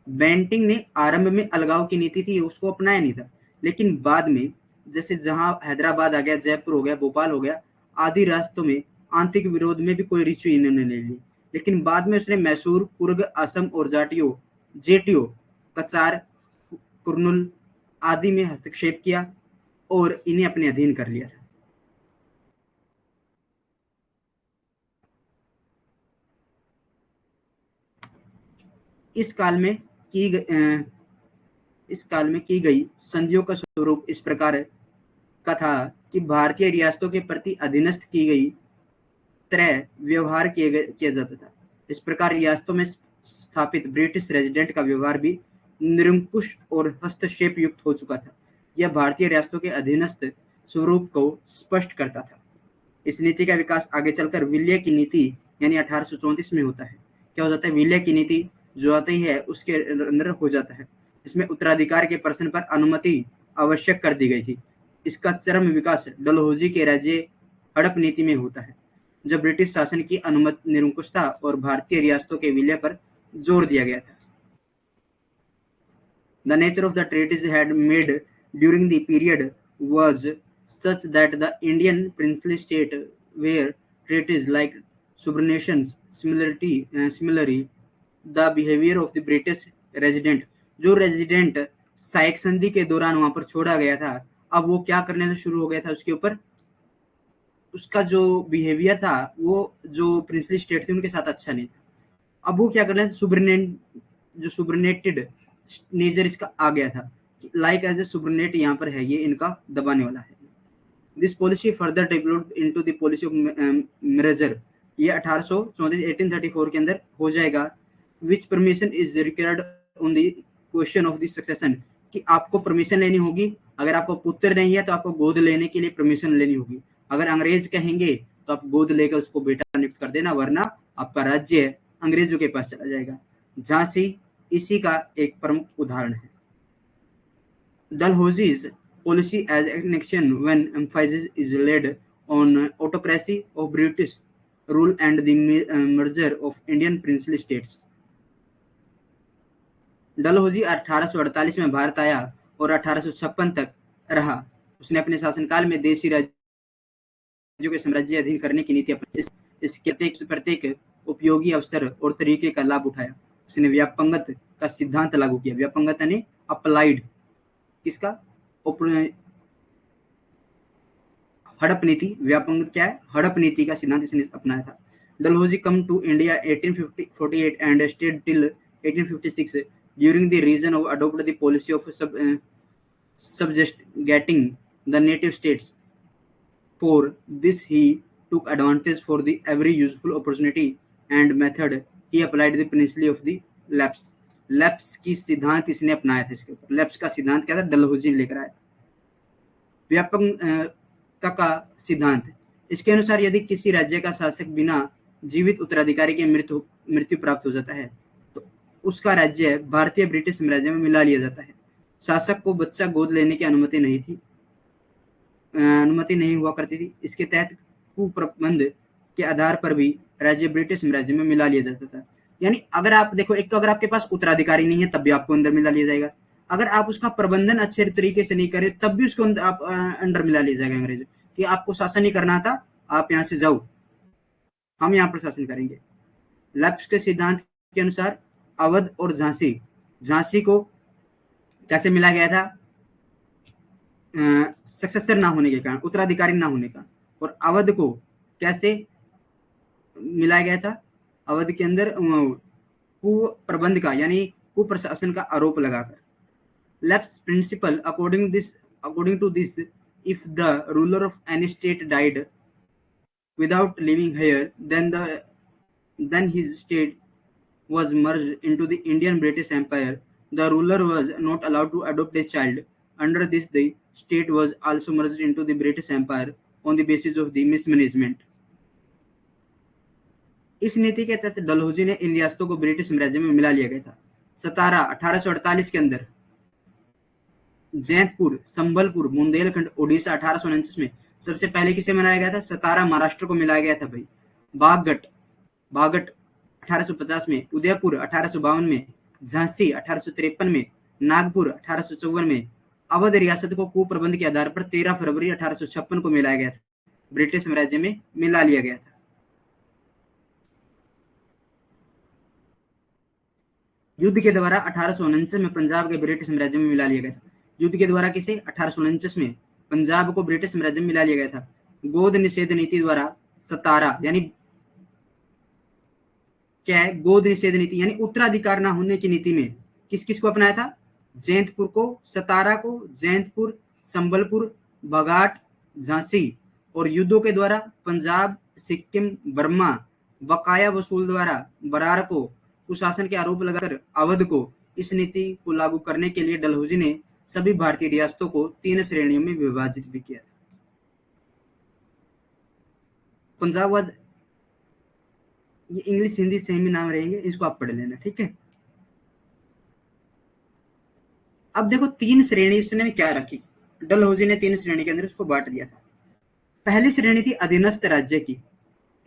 बेंटिंग ने आरंभ में अलगाव की नीति थी उसको अपनाया नहीं था, लेकिन बाद में जैसे जहां हैदराबाद आ गया, जयपुर हो गया, भोपाल हो गया, आदि रास्तों में आंतरिक विरोध में भी कोई रुचि इन्होंने ले ली। लेकिन बाद में उसने मैसूर, कुर्ग, असम और जेटीओ, कचार, कुर्नूल आदि में हस्तक्षेप किया और इन्हें अपने अधीन कर लिया था। इस काल में की गई संधियों का स्वरूप इस प्रकार का था कि भारतीय रियासतों के प्रति अधीनस्थ की गई तरह व्यवहार किया जाता था। इस प्रकार रियासतों में स्थापित ब्रिटिश रेजिडेंट का व्यवहार भी निरंकुश और हस्तक्षेप युक्त हो चुका था। यह भारतीय रियासतों के अधीनस्थ स्वरूप को स्पष्ट करता था। इस नीति का विकास आगे चलकर विलय की नीति यानी 1834 में होता है। क्या हो जाता है? विलय की नीति जो आती है उसके अंदर हो जाता है, इसमें उत्तराधिकार के प्रश्न पर अनुमति आवश्यक कर दी गई थी। इसका चरम विकास डलहौजी के राज्य हड़प नीति में होता है, जब ब्रिटिश शासन की अनुमति, निरंकुशता और भारतीय रियासतों के विलय पर जोर दिया गया था। The nature of the treaties had made during the period was such that the Indian princely state were treaties like subordinations. Similarly, the behavior of the British resident, जो रेजिडेंट साइक संधि के दौरान वहां पर छोड़ा गया था, अब वो क्या करने शुरू हो गया था, उसके ऊपर उसका जो बिहेवियर था वो जो प्रिंसली स्टेट थी उनके साथ अच्छा नहीं था। अब वो क्या कर रहे थे, सुब्रनेटेड नेचर इसका आ गया था, लाइक एज ए सुब्रनेट यहाँ पर है, ये इनका दबाने वाला है। This policy further developed into the policy of merger, ये 1834 के अंदर हो जाएगा। Which permission is required on the question of the succession, कि आपको परमिशन लेनी होगी, अगर आपको पुत्र नहीं है तो आपको गोद लेने के लिए परमिशन लेनी होगी। अगर अंग्रेज कहेंगे तो आप गोद लेकर उसको बेटा नियुक्त कर देना, वरना आपका राज्य अंग्रेजों के पास चला जाएगा। झांसी इसी का एक प्रमुख उदाहरण है। Dalhousie's policy as an action when emphasis is laid on autocracy of British rule and the merger of Indian princely states. Dalhousie 1848 में भारत आया और 1856 तक रहा। उसने अपने शासनकाल में देशी राज्यों के साम्राज्य अधीन करने की नीति अपनाई। इसके प्रत्येक उपयोगी अवसर और तरीके का लाभ उठाया। उसने व्यापंगत का सिद्धांत लागू किया। व्यापंगत यानी अप्लाइड किसका? हड़प नीति। व्यापंगत क्या है? हड़प नीति का सिद्धांत इसने अपनाया था। Dalhousie came to India 1848 and stayed till 1856. During the region of adopted the policy of subjugating the native states. For this he took advantage for the every useful opportunity and method he applied the principle of the lapse. Lapse की सिद्धांत इसने अपनाया था। इसके ऊपर lapse का सिद्धांत क्या था? डलहौजी ने लेकर आया था। व्यापकता का सिद्धांत, इसके अनुसार यदि किसी राज्य का शासक बिना जीवित उत्तराधिकारी के मृत्यु प्राप्त हो जाता है तो उसका राज्य भारतीय ब्रिटिश साम्राज्य में मिला लिया जाता है। शासक को बच्चा गोद लेने की अनुमति नहीं हुआ करती थी। इसके तहत कुप्रबंध के आधार पर भी राज्य ब्रिटिश साम्राज्य में मिला लिया जाता था। यानी अगर आप देखो, एक तो अगर आपके पास उत्तराधिकारी नहीं है तब भी आपको अंदर मिला लिया जाएगा। अगर आप उसका प्रबंधन अच्छे तरीके से नहीं करें तब भी उसको आप अंडर मिला लिया जाएगा अंग्रेज, कि आपको शासन नहीं करना था, आप यहाँ से जाओ, हम यहाँ पर शासन करेंगे। लैप्स के सिद्धांत के अनुसार अवध और झांसी को कैसे मिला गया था? सक्सेसर ना होने के कारण, उत्तराधिकारी ना होने का। और अवध को कैसे मिलाया गया था? अवध के अंदर कुप्रबंध का यानी कुप्रशासन का आरोप लगाकर। Lapse principle, according to this, if the ruler of any state died without leaving heir, then his state was merged into the Indian British Empire. The ruler was not allowed to adopt a child. Under this, the state was also merged into the British Empire on the basis of the mismanagement. इस नीति के तहत डलहौजी ने इन रियासतों को British साम्राज्य में मिला लिया गया था। सतारा 1848 के अंदर, जैतपुर, संबलपुर, बुंदेलखंड, ओडिशा 1849 में। सबसे पहले किसे मिलाया गया था? सतारा महाराष्ट्र को मिलाया गया था भाई। बागट बागट 1850 में, उदयपुर 1852 में, झांसी 1853 में, नागपुर 1854 में। अवध रियासत को कुप्रबंध के आधार पर 13 फरवरी 1856 को मिलाया गया था, ब्रिटिश साम्राज्य में मिला लिया गया था। युद्ध के द्वारा 1849 में पंजाब के ब्रिटिश साम्राज्य में मिला लिया गया था। युद्ध के द्वारा किसे? 1849 में पंजाब को ब्रिटिश साम्राज्य में मिला लिया गया था। गोद निषेध नीति द्वारा सतारा, यानी क्या है? गोद निषेध नीति यानी उत्तराधिकार ना होने की नीति में किस किस को अपनाया था? जैतपुर को, सतारा को, जैतपुर, संबलपुर, बघाट, झांसी। और युद्धों के द्वारा पंजाब, सिक्किम, बर्मा, बकाया वसूल द्वारा बरार को कुशासन के आरोप लगाकर अवध को इस नीति को लागू करने के लिए डलहौजी ने सभी भारतीय रियासतों को 3 श्रेणियों में विभाजित भी किया। पंजाब वाज, ये इंग्लिश हिंदी सेम ही नाम रहेंगे, इसको आप पढ़ लेना, ठीक है। अब देखो 3 श्रेणी इसने क्या रखी, डलहौजी ने 3 श्रेणी के अंदर उसको बांट दिया था। पहली श्रेणी थी अधीनस्थ राज्य की।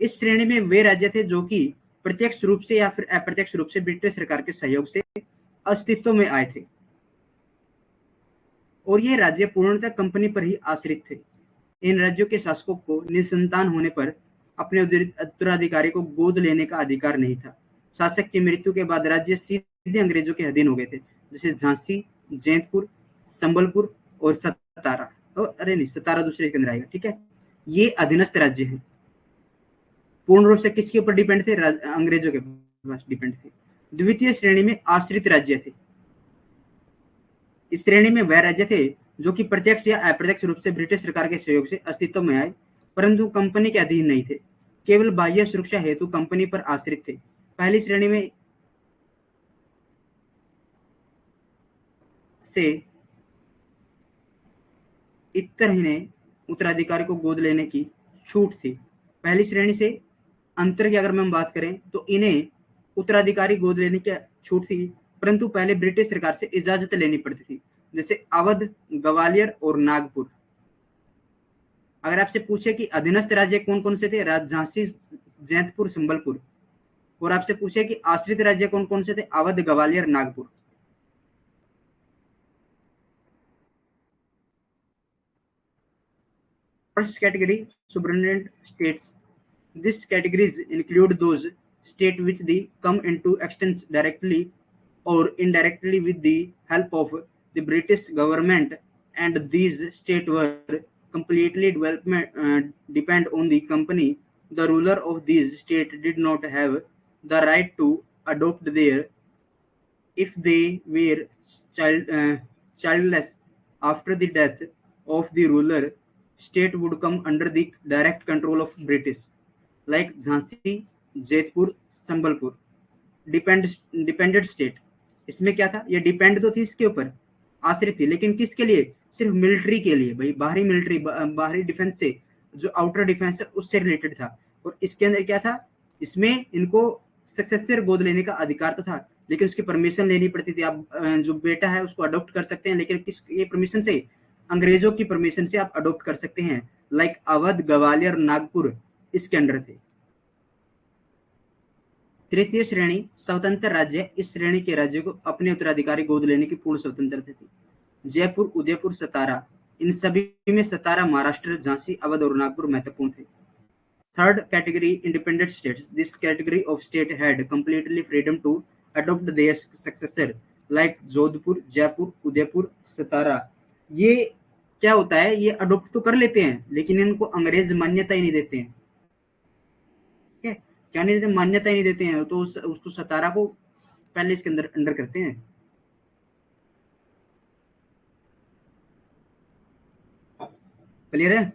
इस श्रेणी में वे राज्य थे जो कि प्रत्यक्ष रूप से या फिर अप्रत्यक्ष रूप से ब्रिटिश सरकार के सहयोग से अस्तित्व में आए थे, और ये राज्य पूर्णतः कंपनी पर ही आश्रित थे। इन राज्यों के शासकों को निसंतान होने पर अपने उत्तराधिकारी को गोद लेने का अधिकार नहीं था। शासक की मृत्यु के बाद राज्य सीधे अंग्रेजों के अधीन हो गए थे, जैसे झांसी, जैतपुर, संबलपुर और सतारा। अरे नहीं, सतारा दूसरे के अंदर आएगा, ठीक है। ये अधीनस्थ राज्य है, पूर्ण रूप से किसके ऊपर डिपेंड थे? अंग्रेजों के पास डिपेंड थे। द्वितीय श्रेणी में आश्रित राज्य थे। इस श्रेणी में वह राज्य थे जो कि प्रत्यक्ष या अप्रत्यक्ष रूप से ब्रिटिश सरकार के सहयोग से अस्तित्व में आए, परंतु कंपनी के अधीन नहीं थे, केवल बाह्य सुरक्षा हेतु कंपनी पर आश्रित थे। पहली श्रेणी में से इतर इन्हें उत्तराधिकारी को गोद लेने की छूट थी। पहली श्रेणी से अंतर की अगर हम बात करें तो इन्हें उत्तराधिकारी गोद लेने की छूट थी, परंतु पहले ब्रिटिश सरकार से इजाजत लेनी पड़ती थी, जैसे अवध, ग्वालियर और नागपुर। अगर आपसे पूछे कि अधीनस्थ राज्य कौन कौन से थे? झांसी, जैतपुर, संबलपुर। और आपसे पूछे कि आश्रित राज्य कौन कौन से थे? Awadh, Gwalior, Nagpur. First category, subordinate states. These categories include those states which they come into existence directly or indirectly with the help of the British government, and these states were completely depend on the company. The ruler of these states did not have the right to adopt their if they were childless. After the death of the ruler, state would come under the direct control of British, like Jhansi, Jaipur, Sambalpur. Dependent state, इसमें क्या था? ये depend तो थी इसके ऊपर, आश्रित थी, लेकिन किसके लिए? सिर्फ मिलिट्री के लिए भाई, बाहरी मिलिट्री, बाहरी डिफेंस से, जो आउटर डिफेंस है उससे रिलेटेड था। और इसके अंदर क्या था? इसमें इनको सक्सेसर गोद लेने का अधिकार तो था, लेकिन उसकी परमिशन लेनी पड़ती थी। आप जो बेटा है उसको अडॉप्ट कर सकते हैं, लेकिन किस ये परमिशन से? अंग्रेजों की परमिशन से आप अडॉप्ट कर सकते हैं। लाइक अवध, ग्वालियर, नागपुर इसके अंडर थे। तृतीय श्रेणी स्वतंत्र राज्य। इस श्रेणी के राज्य को अपने उत्तराधिकारी गोद लेने की पूर्ण स्वतंत्रता थी। जयपुर, उदयपुर, सतारा, इन सभी में सतारा, महाराष्ट्र, झांसी, अवध और नागपुर महत्वपूर्ण थे। Third category, independent states. This category of state had completely freedom to adopt their successor, like Jodhpur, Jaipur, Udaipur, Satara. ये क्या होता है? ये अडॉप्ट तो कर लेते हैं, लेकिन इनको अंग्रेज मान्यता ही नहीं देते हैं। क्या नहीं देते? मान्यता ही नहीं देते हैं, तो उसको सतारा को पहले इसके अंदर अंडर करते हैं। क्लियर है?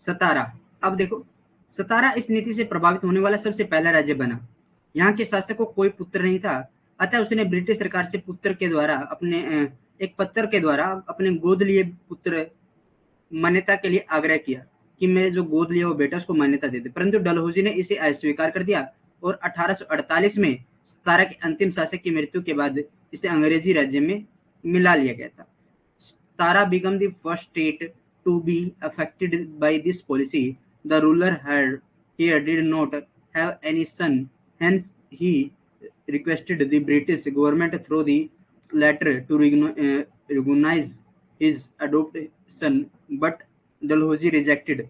सतारा। अब देखो सतारा इस नीति से प्रभावित होने वाला सबसे पहला राज्य बना। यहाँ के शासक को कोई पुत्र नहीं था, अतः उसने ब्रिटिश सरकार से एक पत्र के द्वारा अपने गोद लिए पुत्र मान्यता के लिए आग्रह किया कि मेरे जो गोद लिया वो बेटा उसको मान्यता दे दे, परंतु डलहौजी ने इसे अस्वीकार कर दिया और 1848 में सतारा के अंतिम शासक की मृत्यु के बाद इसे अंग्रेजी राज्य में मिला लिया गया था। सतारा became the first state to be affected by this policy. The ruler here did not have any son, hence he requested the British government through the letter to recognize his adopted son, but Dalhousie rejected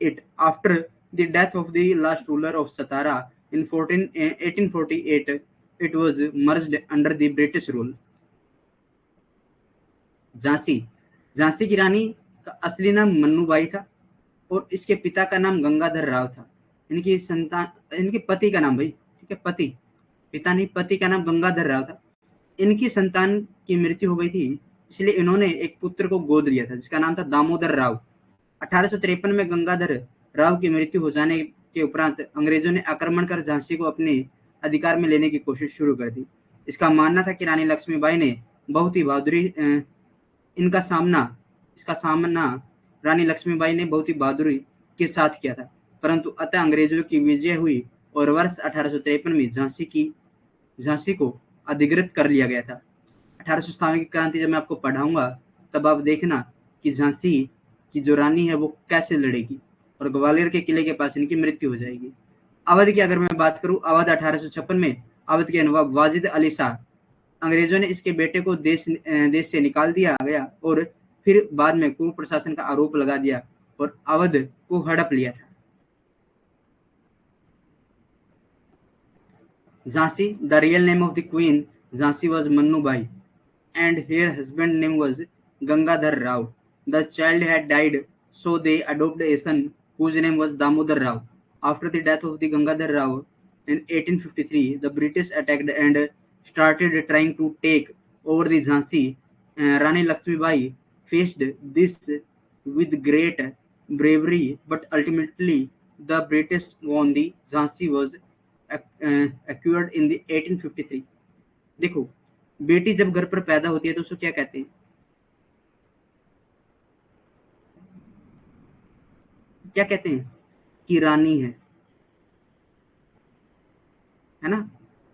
it. After the death of the last ruler of Satara in 1848, it was merged under the British rule. Jhansi की रानी का असली नाम मन्नूबाई था और इसके पिता का नाम गंगाधर राव था। इनके पति का नाम, भाई ठीक है, पिता नहीं, पति का नाम गंगाधर राव था। इनकी संतान की मृत्यु हो गई थी, इसलिए इन्होंने एक पुत्र को गोद लिया था जिसका नाम था दामोदर राव। 1853 में गंगाधर राव की मृत्यु हो जाने के उपरांत अंग्रेजों ने आक्रमण कर झांसी को अपने अधिकार में लेने की कोशिश शुरू कर दी। इसका मानना था कि रानी लक्ष्मीबाई ने बहुत ही बहादुरी इसका सामना रानी लक्ष्मीबाई ने बहुत ही बहादुरी के साथ किया था, परंतु अतः अंग्रेजों की विजय हुई और वर्ष 1853 में झांसी को अधिकृत कर लिया गया था। 1857 की क्रांति जब मैं आपको पढ़ाऊंगा तब आप देखना कि झांसी की जो रानी है वो कैसे लड़ेगी और ग्वालियर के किले के पास इनकी मृत्यु हो जाएगी। अवध की अगर मैं बात करूं, अवध 1856 में अवध के नवाब वाजिद अली शाह, अंग्रेजों ने इसके बेटे को देश से निकाल दिया गया और फिर बाद में कुप्रशासन प्रशासन का आरोप लगा दिया और अवध को हड़प लिया था। Jhansi, the real name of the queen Jhansi was Mannubai and her husband name was Gangadhar Rao. The child had died, so they adopted a son whose name was Damodar Rao. After the death of the Gangadhar Rao in 1853, the British attacked and started trying to take over the Jhansi. Rani Lakshmibai faced this with great bravery, but ultimately the British won. The Jhansi was acquired in the 1853. देखो, बेटी जब घर पर पैदा होती है तो उसको क्या कहते हैं? क्या कहते हैं? कि रानी है ना?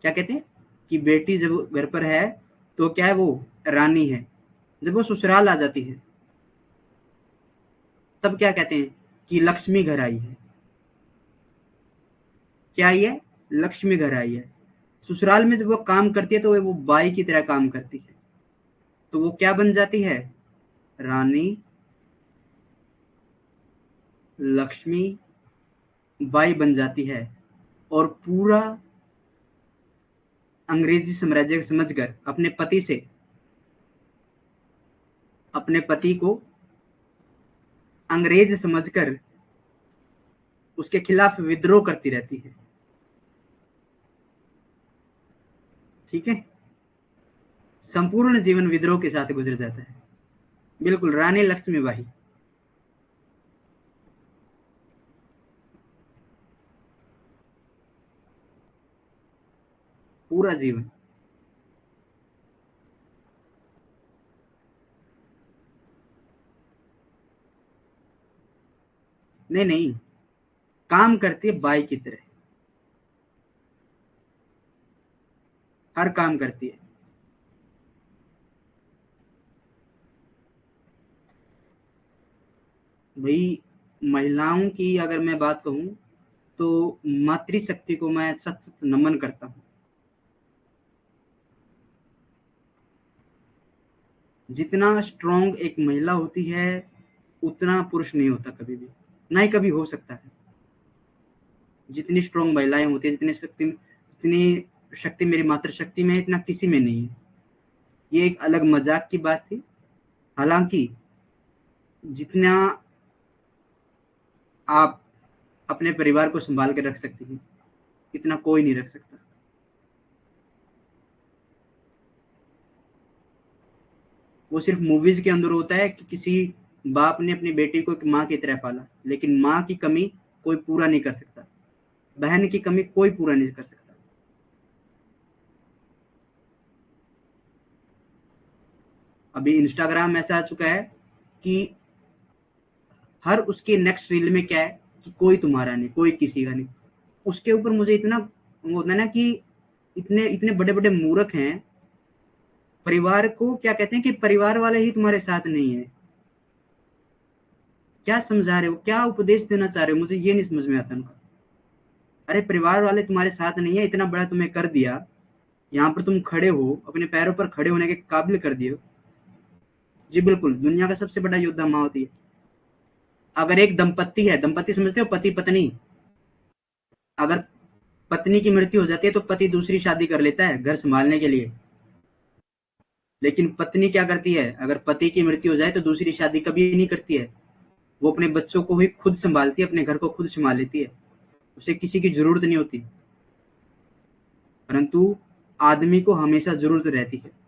क्या कहते हैं? कि बेटी जब घर पर है तो क्या है, वो रानी है। जब वो ससुराल आ जाती है तब क्या कहते हैं? कि लक्ष्मी घर आई है। क्या आई है? लक्ष्मी घर आई है। ससुराल में जब वो काम करती है तो वो बाई की तरह काम करती है, तो वो क्या बन जाती है? रानी लक्ष्मी बाई बन जाती है और पूरा अंग्रेजी साम्राज्य समझकर अपने पति को अंग्रेज समझकर उसके खिलाफ विद्रोह करती रहती है। ठीक है, संपूर्ण जीवन विद्रोह के साथ गुजर जाता है। बिल्कुल, रानी लक्ष्मीबाई। पूरा जीवन। नहीं, काम करती है बाई की तरह, हर काम करती है। भाई, महिलाओं की अगर मैं बात कहूं तो मातृशक्ति को मैं सच सच नमन करता हूं। जितना स्ट्रॉन्ग एक महिला होती है उतना पुरुष नहीं होता कभी भी, ना ही कभी हो सकता है। जितनी स्ट्रॉन्ग महिलाएं होती है, जितनी शक्ति मेरी मातृशक्ति में है, इतना किसी में नहीं है। ये एक अलग मजाक की बात थी। हालांकि जितना आप अपने परिवार को संभाल के रख सकती हैं इतना कोई नहीं रख सकता। वो सिर्फ मूवीज के अंदर होता है कि किसी बाप ने अपनी बेटी को एक माँ की तरह पाला, लेकिन माँ की कमी कोई पूरा नहीं कर सकता, बहन की कमी कोई पूरा नहीं कर सकता। अभी इंस्टाग्राम ऐसा आ चुका है कि हर उसके नेक्स्ट रील में क्या है कि कोई तुम्हारा नहीं, कोई किसी का नहीं। उसके ऊपर मुझे इतना वो होता है ना कि इतने इतने बड़े बड़े मूर्ख हैं। परिवार को क्या कहते हैं कि परिवार वाले ही तुम्हारे साथ नहीं है। क्या समझा रहे हो, क्या उपदेश देना चाह रहे हो, मुझे ये नहीं समझ में आता उनका। अरे परिवार वाले तुम्हारे साथ नहीं है, इतना बड़ा तुम्हें कर दिया, यहाँ पर तुम खड़े हो, अपने पैरों पर खड़े होने के काबिल कर दिए हो। जी बिल्कुल, दुनिया का सबसे बड़ा योद्धा माँ होती है। अगर एक दंपत्ति है, दंपत्ति समझते हो, पति पत्नी, अगर पत्नी की मृत्यु हो जाती है तो पति दूसरी शादी कर लेता है घर संभालने के लिए। लेकिन पत्नी क्या करती है, अगर पति की मृत्यु हो जाए तो दूसरी शादी कभी नहीं करती है। वो अपने बच्चों को ही खुद संभालती है, अपने घर को खुद संभाल लेती है, उसे किसी की जरूरत नहीं होती। परंतु आदमी को हमेशा जरूरत रहती है।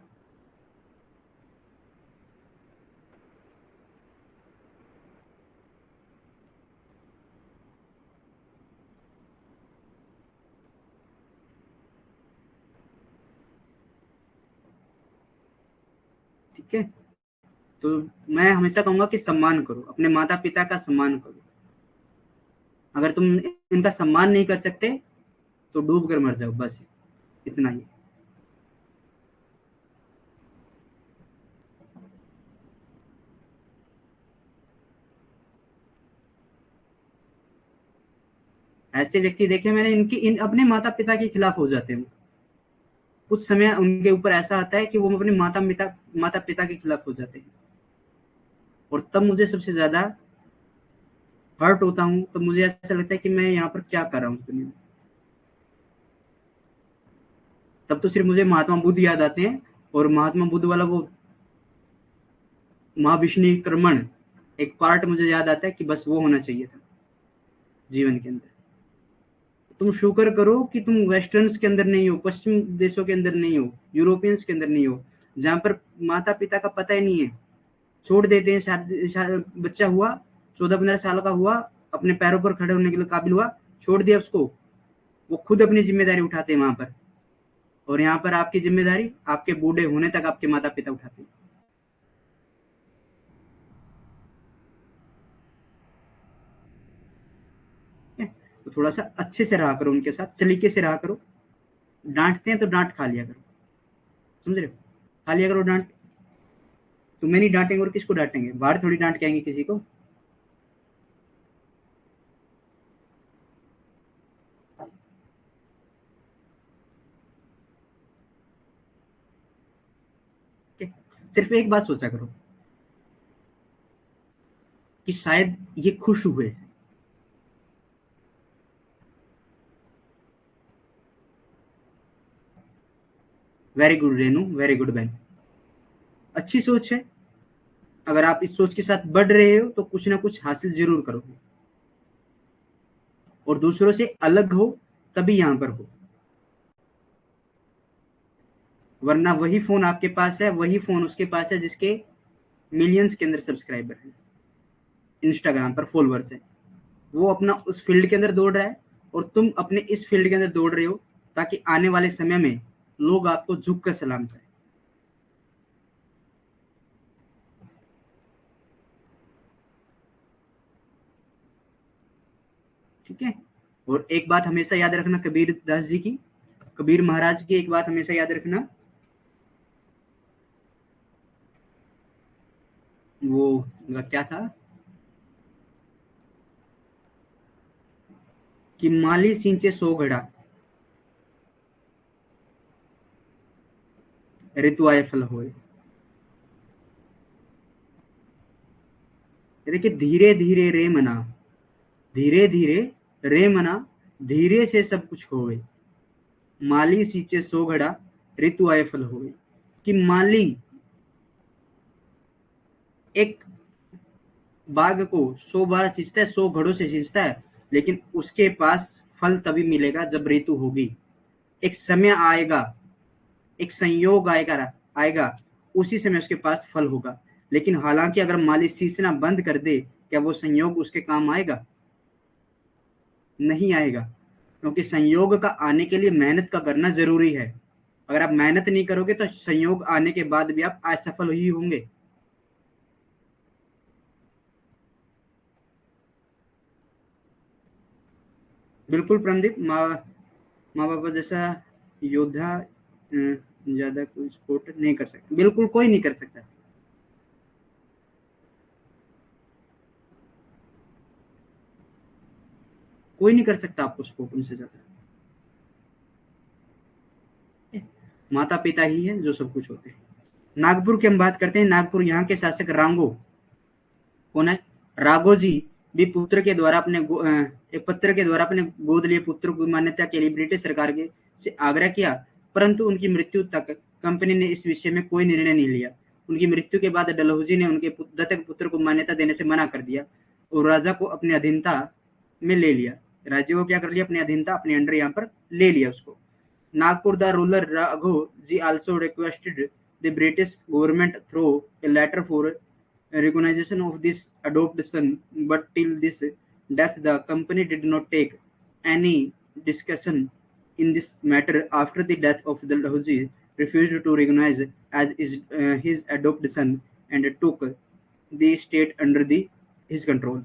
ठीक है, तो मैं हमेशा कहूंगा कि सम्मान करो, अपने माता पिता का सम्मान करो। अगर तुम इनका सम्मान नहीं कर सकते तो डूब कर मर जाओ, बस इतना ही। ऐसे व्यक्ति देखे मैंने, इनकी इन अपने माता पिता के खिलाफ हो जाते हैं। कुछ समय उनके ऊपर ऐसा आता है कि वो अपने माता पिता के खिलाफ हो जाते हैं। और तब मुझे सबसे ज्यादा हर्ट होता हूँ, तो मुझे ऐसा लगता है कि मैं यहाँ पर क्या कर रहा हूँ दुनिया में। तब तो सिर्फ मुझे महात्मा बुद्ध याद आते हैं, और महात्मा बुद्ध वाला वो महाविष्णुक्रमण एक पार्ट मुझे याद आता है कि बस वो होना चाहिए था जीवन के अंदर। तुम शुक्र करो कि तुम वेस्टर्न्स के अंदर नहीं हो, पश्चिम देशों के अंदर नहीं हो, यूरोपियंस के अंदर नहीं हो, जहां पर माता पिता का पता ही नहीं है। छोड़ देते हैं, बच्चा हुआ 14-15 साल का हुआ, अपने पैरों पर खड़े होने के लिए काबिल हुआ, छोड़ दिया उसको, वो खुद अपनी जिम्मेदारी उठाते हैं वहां पर। और यहाँ पर आपकी जिम्मेदारी आपके बूढ़े होने तक आपके माता पिता उठाते हैं। तो थोड़ा सा अच्छे से रहा करो, उनके साथ सलीके से रहा करो। डांटते हैं तो डांट खा लिया करो, समझ रहे हो, खा लिया करो डांट। तुम्हें नहीं डांटेंगे और किसको डांटेंगे, बाहर थोड़ी डांट के आएंगे किसी को। सिर्फ एक बात सोचा करो कि शायद ये खुश हुए। Very good Renu, very good बहन, अच्छी सोच है। अगर आप इस सोच के साथ बढ़ रहे हो तो कुछ ना कुछ हासिल जरूर करोगे, और दूसरों से अलग हो तभी यहां पर हो। वरना वही फोन आपके पास है, वही फोन उसके पास है जिसके मिलियंस के अंदर सब्सक्राइबर हैं, इंस्टाग्राम पर फॉलोअर्स हैं। वो अपना उस फील्ड के अंदर दौड़ रहा है, और तुम अपने इस फील्ड के अंदर दौड़ रहे हो, ताकि आने वाले समय में लोग आपको झुक कर सलाम करें। ठीक है, और एक बात हमेशा याद रखना कबीर दास जी की, कबीर महाराज की एक बात हमेशा याद रखना, वो क्या था कि माली सिंचे 100 घड़ा, ऋतु आए फल होए। देखिए, धीरे धीरे रे मना, धीरे धीरे रे मना, धीरे से सब कुछ होए। माली सींचे 100 घड़ा, ऋतु आए फल होए। कि माली एक बाग को 100 बार सींचता है, 100 घड़ों से सींचता है, लेकिन उसके पास फल तभी मिलेगा जब ऋतु होगी। एक समय आएगा, एक संयोग आएगा आएगा, उसी समय उसके पास फल होगा। लेकिन हालांकि अगर माली सींचना बंद कर दे, क्या वो संयोग उसके काम आएगा? नहीं आएगा, क्योंकि संयोग का आने के लिए मेहनत का करना जरूरी है। अगर आप मेहनत नहीं करोगे तो संयोग आने के बाद भी आप असफल ही होंगे। बिल्कुल प्रमदीप, माँ माँ बाप जैसा योद्धा ज्यादा कोई सपोर्ट नहीं कर सकता, बिल्कुल कोई नहीं कर सकता। कोई नहीं कर सकता आपको सपोर्ट उनसे ज्यादा। माता पिता ही है जो सब कुछ होते हैं। नागपुर की हम बात करते हैं। नागपुर यहाँ के शासक रांगो कौन है? राघोजी भी पुत्र के द्वारा एक पत्र के द्वारा अपने गोद लिए पुत्र को मान्यता के लिए ब्रिटिश सरकार के से आग्रह किया, परंतु उनकी मृत्यु तक कंपनी ने इस विषय में कोई निर्णय नहीं लिया। उनकी मृत्यु के बाद डलहौजी ने उनके दत्तक पुत्र को मान्यता देने से मना कर दिया और राजा को अपने अधीनता में ले लिया। राज्य को क्या कर लिया? अपने अधीनता, अपने अंडर यहाँ पर ले लिया उसको। Nagpur, the ruler Raghoji also requested the British government through a letter for recognition of this adopted son, but till this death the company did not take any discussion in this matter. After the death of Dalhousie, refused to recognize as his adopted son and took the state under his control.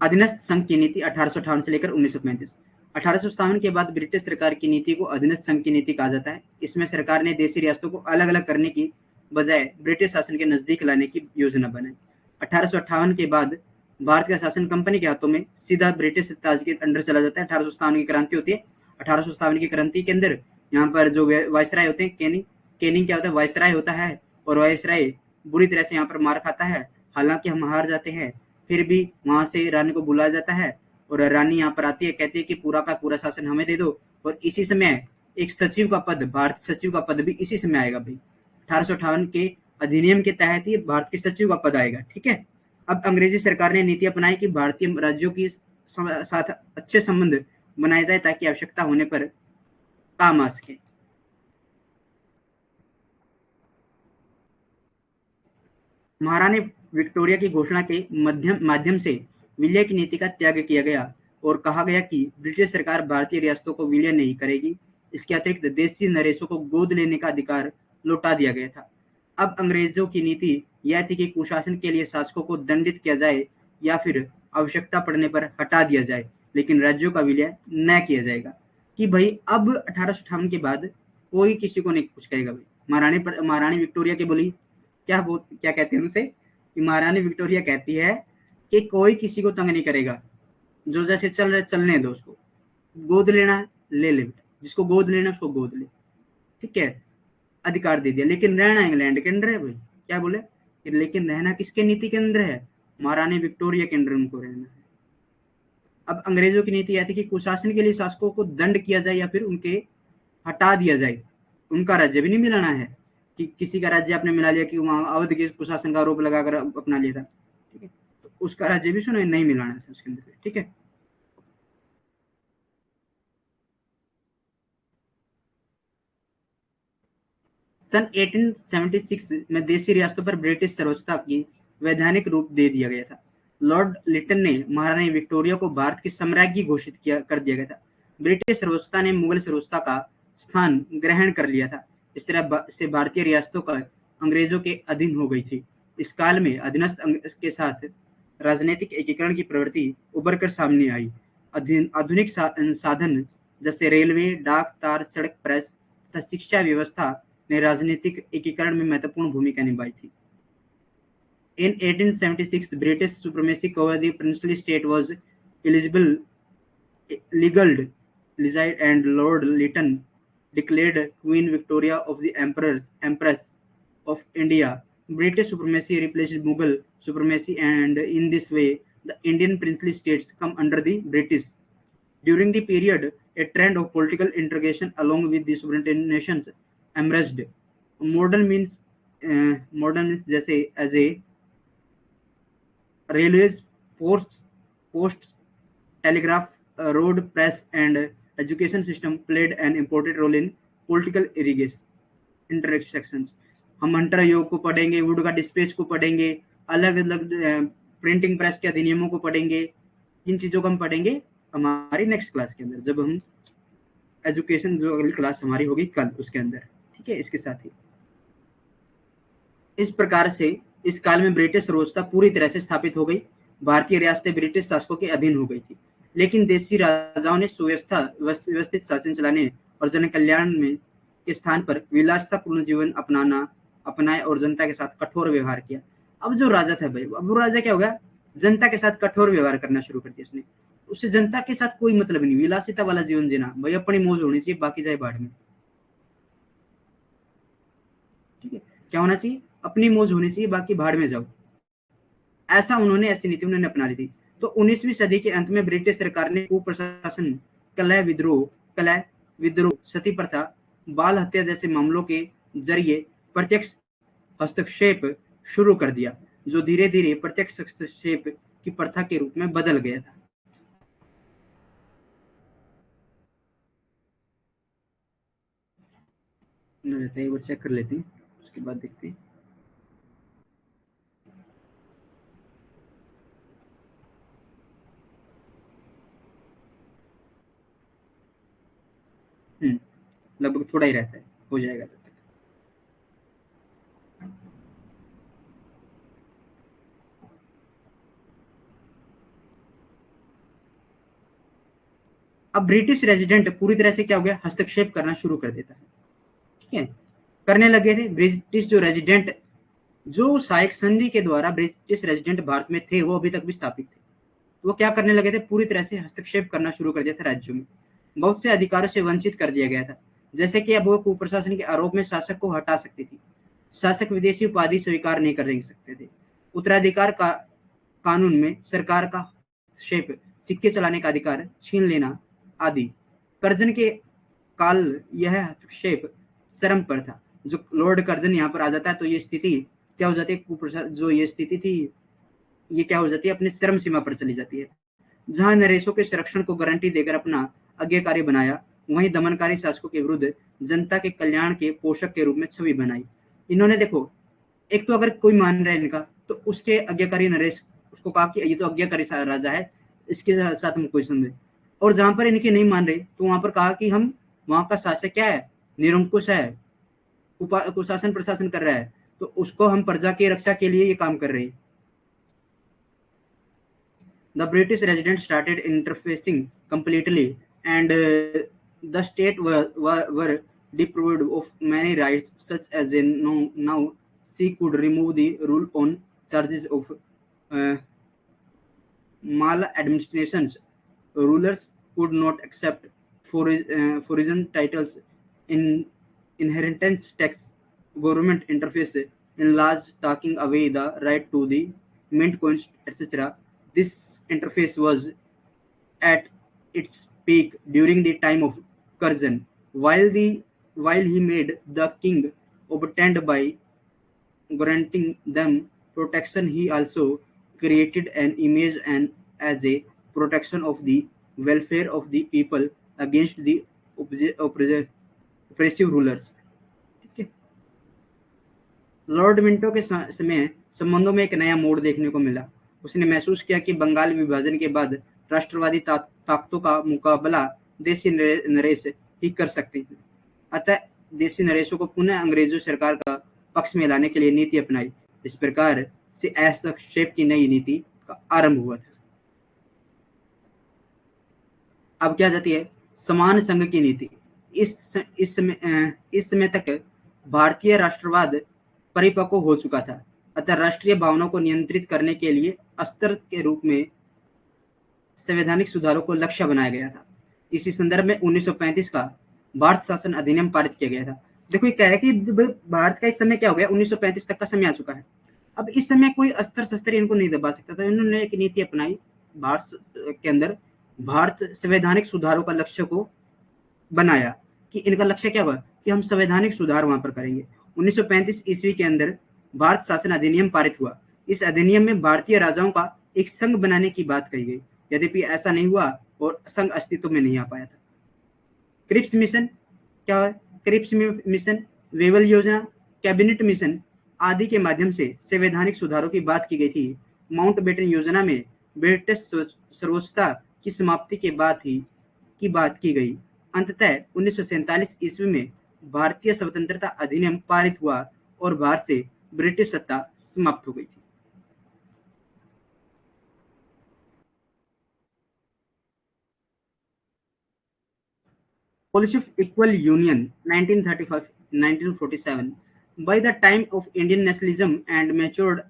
अधीनस्थ संघ की नीति 1858 से लेकर 1935। 1857 के बाद British सरकार की नीति को अधीनस्थ संघ की नीति कहा जाता है। इसमें सरकार ने देशी रियासतों को अलग अलग करने की बजाय ब्रिटिश शासन के नजदीक लाने की योजना बनाई। 1858 के बाद भारत का शासन कंपनी के हाथों में सीधा ब्रिटिश ताज के अंडर चला जाता है। 1857 की क्रांति होती है। 1857 की क्रांति के अंदर यहाँ पर जो वायसराय होते हैं, कैनिंग क्या होता है? वायसराय होता है, और वायसराय बुरी तरह से यहाँ पर मार खाता है। हालांकि हम हार जाते हैं, फिर भी वहां से रानी को बुलाया जाता है और रानी यहाँ पर आती है, कहती है कि पूरा का पूरा शासन हमें दे दो। और इसी समय एक सचिव का पद, भारत सचिव का पद भी इसी समय आएगा भाई। 1858 के अधिनियम के तहत ही भारत के सचिव का पद आएगा। ठीक है। अब अंग्रेजी सरकार ने नीति अपनाई कि भारतीय राज्यों की साथ अच्छे संबंध बनाए जाए ताकि आवश्यकता होने पर काम आ सके। महारानी विक्टोरिया की घोषणा के माध्यम से विलय की नीति का त्याग किया गया और कहा गया कि ब्रिटिश सरकार भारतीय रियासतों को विलय नहीं करेगी। इसके अतिरिक्त देशी नरेशों को गोद लेने का अधिकार लौटा दिया गया था। अब अंग्रेजों की नीति यह थी कि कुशासन के लिए शासकों को दंडित किया जाए या फिर आवश्यकता पड़ने पर हटा दिया जाए, लेकिन राज्यों का विलय न किया जाएगा। कि भाई अब 1858 के बाद कोई किसी को नहीं कुछ कहेगा भाई। महारानी विक्टोरिया के बोली क्या कहते हैं उनसे कि महारानी विक्टोरिया कहती है कि कोई किसी को तंग नहीं करेगा, जो जैसे चल रहे चलने दो, उसको गोद लेना ले ले बेटा, जिसको गोद लेना उसको गोद ले। ठीक है, अधिकार दे दिया, लेकिन रहना इंग्लैंड के अंडर है भाई। क्या बोले? लेकिन रहना किसके नीति के अंदर है? महारानी विक्टोरिया के अंडर उनको रहना है। अब अंग्रेजों की नीति थी कि कुशासन के लिए शासकों को दंड किया जाए या फिर उनके हटा दिया जाए। उनका राज्य भी नहीं मिलाना है कि किसी का राज्य आपने मिला लिया कि वहां अवध के कुशासन का आरोप लगाकर अपना लिया था। ठीक है, तो उसका राज्य भी सुनो नहीं मिलाना था उसके अंदर। ठीक है। सन 1876 में देशी रियासतों पर ब्रिटिश सर्वोच्चता की वैधानिक रूप दे दिया गया था। लॉर्ड लिटन ने महारानी विक्टोरिया को भारत की सम्राज्ञी घोषित कर दिया गया था। ब्रिटिश सर्वोच्चता ने मुगल सर्वोच्चता का स्थान ग्रहण कर लिया था। इस तरह से भारतीय रियासतों का अंग्रेजों के अधीन हो गई थी। इस काल में अधीनस्थ के साथ राजनीतिक एकीकरण की प्रवृत्ति उभर कर सामने आई। आधुनिक साधन जैसे रेलवे, डाक तार, सड़क, प्रेस तथा शिक्षा व्यवस्था ने राजनीतिक एकीकरण में महत्वपूर्ण भूमिका निभाई थी। In 1876, British supremacy over the princely state was legal, and Lord Lytton declared Queen Victoria of the Empress of India. British supremacy replaced Mughal supremacy, and in this way, the Indian princely states come under the British. During the period, a trend of political integration along with the sovereign nations emerged. Modern means जैसे as a railways, posts, telegraph, road, press, and education system played an important role in political intersections. हम Hunter योग को पढ़ेंगे, would का डिस्पेस को पढ़ेंगे, अलग अलग प्रिंटिंग प्रेस के अधिनियमों को पढ़ेंगे। इन चीजों को हम पढ़ेंगे हमारी नेक्स्ट क्लास के अंदर, जब हम एजुकेशन जो अगली क्लास हमारी होगी कल उसके अंदर। ठीक है, इसके साथ ही इस प्रकार से इस काल में ब्रिटिश रोजता पूरी तरह से स्थापित हो गई। भारतीय रियासतें ब्रिटिश शासकों के अधीन हो गई थी, लेकिन देशी राजाओं ने सुव्यवस्था व्यवस्थित शासन चलाने और जन कल्याण में के स्थान पर विलासतापूर्ण जीवन अपनाए और जनता के साथ कठोर व्यवहार किया। अब जो राजा था भाई, अब वो राजा क्या होगा, जनता के साथ कठोर व्यवहार करना शुरू कर दिया उसने। उससे जनता के साथ कोई मतलब नहीं, विलासिता वाला जीवन जीना, भाई अपनी मौज होनी चाहिए, बाकी जाए बाढ़ में। ठीक है, क्या होना चाहिए, अपनी मौज होनी चाहिए, बाकी भाड़ में जाओ। ऐसा उन्होंने ऐसी नीति उन्होंने अपना ली थी। तो 19वीं सदी के अंत में ब्रिटिश सरकार ने कुप्रशासन, कलह विद्रोह, सती प्रथा, बाल हत्या जैसे मामलों के जरिए प्रत्यक्ष हस्तक्षेप शुरू कर दिया, जो धीरे धीरे प्रत्यक्ष हस्तक्षेप की प्रथा के रूप में बदल गया था। एक बार चेक कर लेते हैं, उसके बाद देखते हैं। लगभग थोड़ा ही रहता है, हो जाएगा तब तक। अब ब्रिटिश रेजिडेंट पूरी तरह से क्या हो गया, हस्तक्षेप करना शुरू कर देता है। ठीक है, करने लगे थे ब्रिटिश जो रेजिडेंट, जो साइक संधि के द्वारा ब्रिटिश रेजिडेंट भारत में थे, वो अभी तक भी स्थापित थे। वो क्या करने लगे थे, पूरी तरह से हस्तक्षेप करना शुरू कर दिया था राज्यों में। बहुत से अधिकारों से वंचित कर दिया गया था, जैसे कि अब वो कुप्रशासन के आरोप में शासक को हटा सकती थी, शासक विदेशी उपाधि स्वीकार नहीं कर सकते थे, उत्तराधिकार का कानून में सरकार का हस्तक्षेप, सिक्के चलाने का अधिकार छीन लेना आदि। कर्जन के काल यह हस्तक्षेप चरम पर था। जो लॉर्ड कर्जन यहाँ पर आ जाता है तो ये स्थिति क्या हो जाती है, कुप्रशासन जो ये स्थिति थी ये क्या हो जाती है, अपनी चरम सीमा पर चली जाती है। जहां नरेशों के संरक्षण को गारंटी देकर अपना आज्ञाकारी बनाया, वहीं दमनकारी शासकों के विरुद्ध जनता के कल्याण के पोषक के रूप में छवि बनाई। इन्होंने देखो, एक तो अगर कोई मान रहा है इनका, तो उसके आज्ञाकारी नरेश उसको कहा कि ये तो आज्ञाकारी राजा है, इसके साथ हम कोई समझे। और जहां पर इनके नहीं मान रहे, तो वहां पर कहा कि हम वहां का शासक क्या है, निरंकुश है, कुशासन प्रशासन कर रहा है, तो उसको हम प्रजा की रक्षा के लिए ये काम कर रहे हैं। The British residents started interfacing completely, and the state were deprived of many rights, such as in now she could remove the rule on charges of uh, maladministrations. Rulers could not accept foreign titles, in inheritance tax, government interface in laws taking away the right to the mint coins, etc. This interface was at its peak during the time of Curzon, while he made the king obtained by granting them protection. He also created an image and as a protection of the welfare of the people against the oppressive rulers. ठीक है, Lord Minto के समय संबंधों में एक नया मोड़ देखने को मिला। उसने महसूस किया कि बंगाल विभाजन के बाद राष्ट्रवादी ताकतों का मुकाबला देसी नरेश ही कर सकते हैं। अतः देसी नरेशों को पुनः अंग्रेजों सरकार का पक्ष में लाने के लिए नीति अपनाई। इस प्रकार से हस्तक्षेप की नई नीति का आरंभ हुआ था। अब क्या जाती है, समान संघ की नीति। इस समय तक भारतीय राष्ट्रवाद परिपक्व हो चुका था, अतः राष्ट्रीय भावनाओं को नियंत्रित करने के लिए अस्त्र के रूप में संवैधानिक सुधारों को लक्ष्य बनाया गया था। इसी संदर्भ में 1935 का भारत शासन अधिनियम पारित किया गया था। देखो ये कह रहा है कि भारत का इस समय क्या हो गया, 1935 तक का समय आ चुका है। अब इस समय कोई अस्त्र शस्त्र इनको नहीं दबा सकता था। इन्होंने एक नीति अपनाई भारत के अंदर, भारत संवैधानिक सुधारों का लक्ष्य को बनाया कि इनका लक्ष्य क्या होगा कि हम संवैधानिक सुधार वहां पर करेंगे। 1935 ईस्वी के अंदर भारत शासन अधिनियम पारित हुआ। इस अधिनियम में भारतीय राजाओं का एक संघ बनाने की बात कही गई, यद्यपि ऐसा नहीं हुआ और संघ अस्तित्व में नहीं आ पाया था। क्रिप्स मिशन क्या है, क्रिप्स मिशन, वेवल योजना, कैबिनेट मिशन आदि के माध्यम से संवैधानिक सुधारों की बात की गई थी माउंटबेटन योजना में ब्रिटिश सर्वोच्चता की समाप्ति के बाद ही की बात की गई। अंततः 1947 ईस्वी में भारतीय स्वतंत्रता अधिनियम पारित हुआ और भारत से ब्रिटिश सत्ता समाप्त हो गई थी। Policy of Equal Union 1935-1947. By the time of Indian nationalism and matured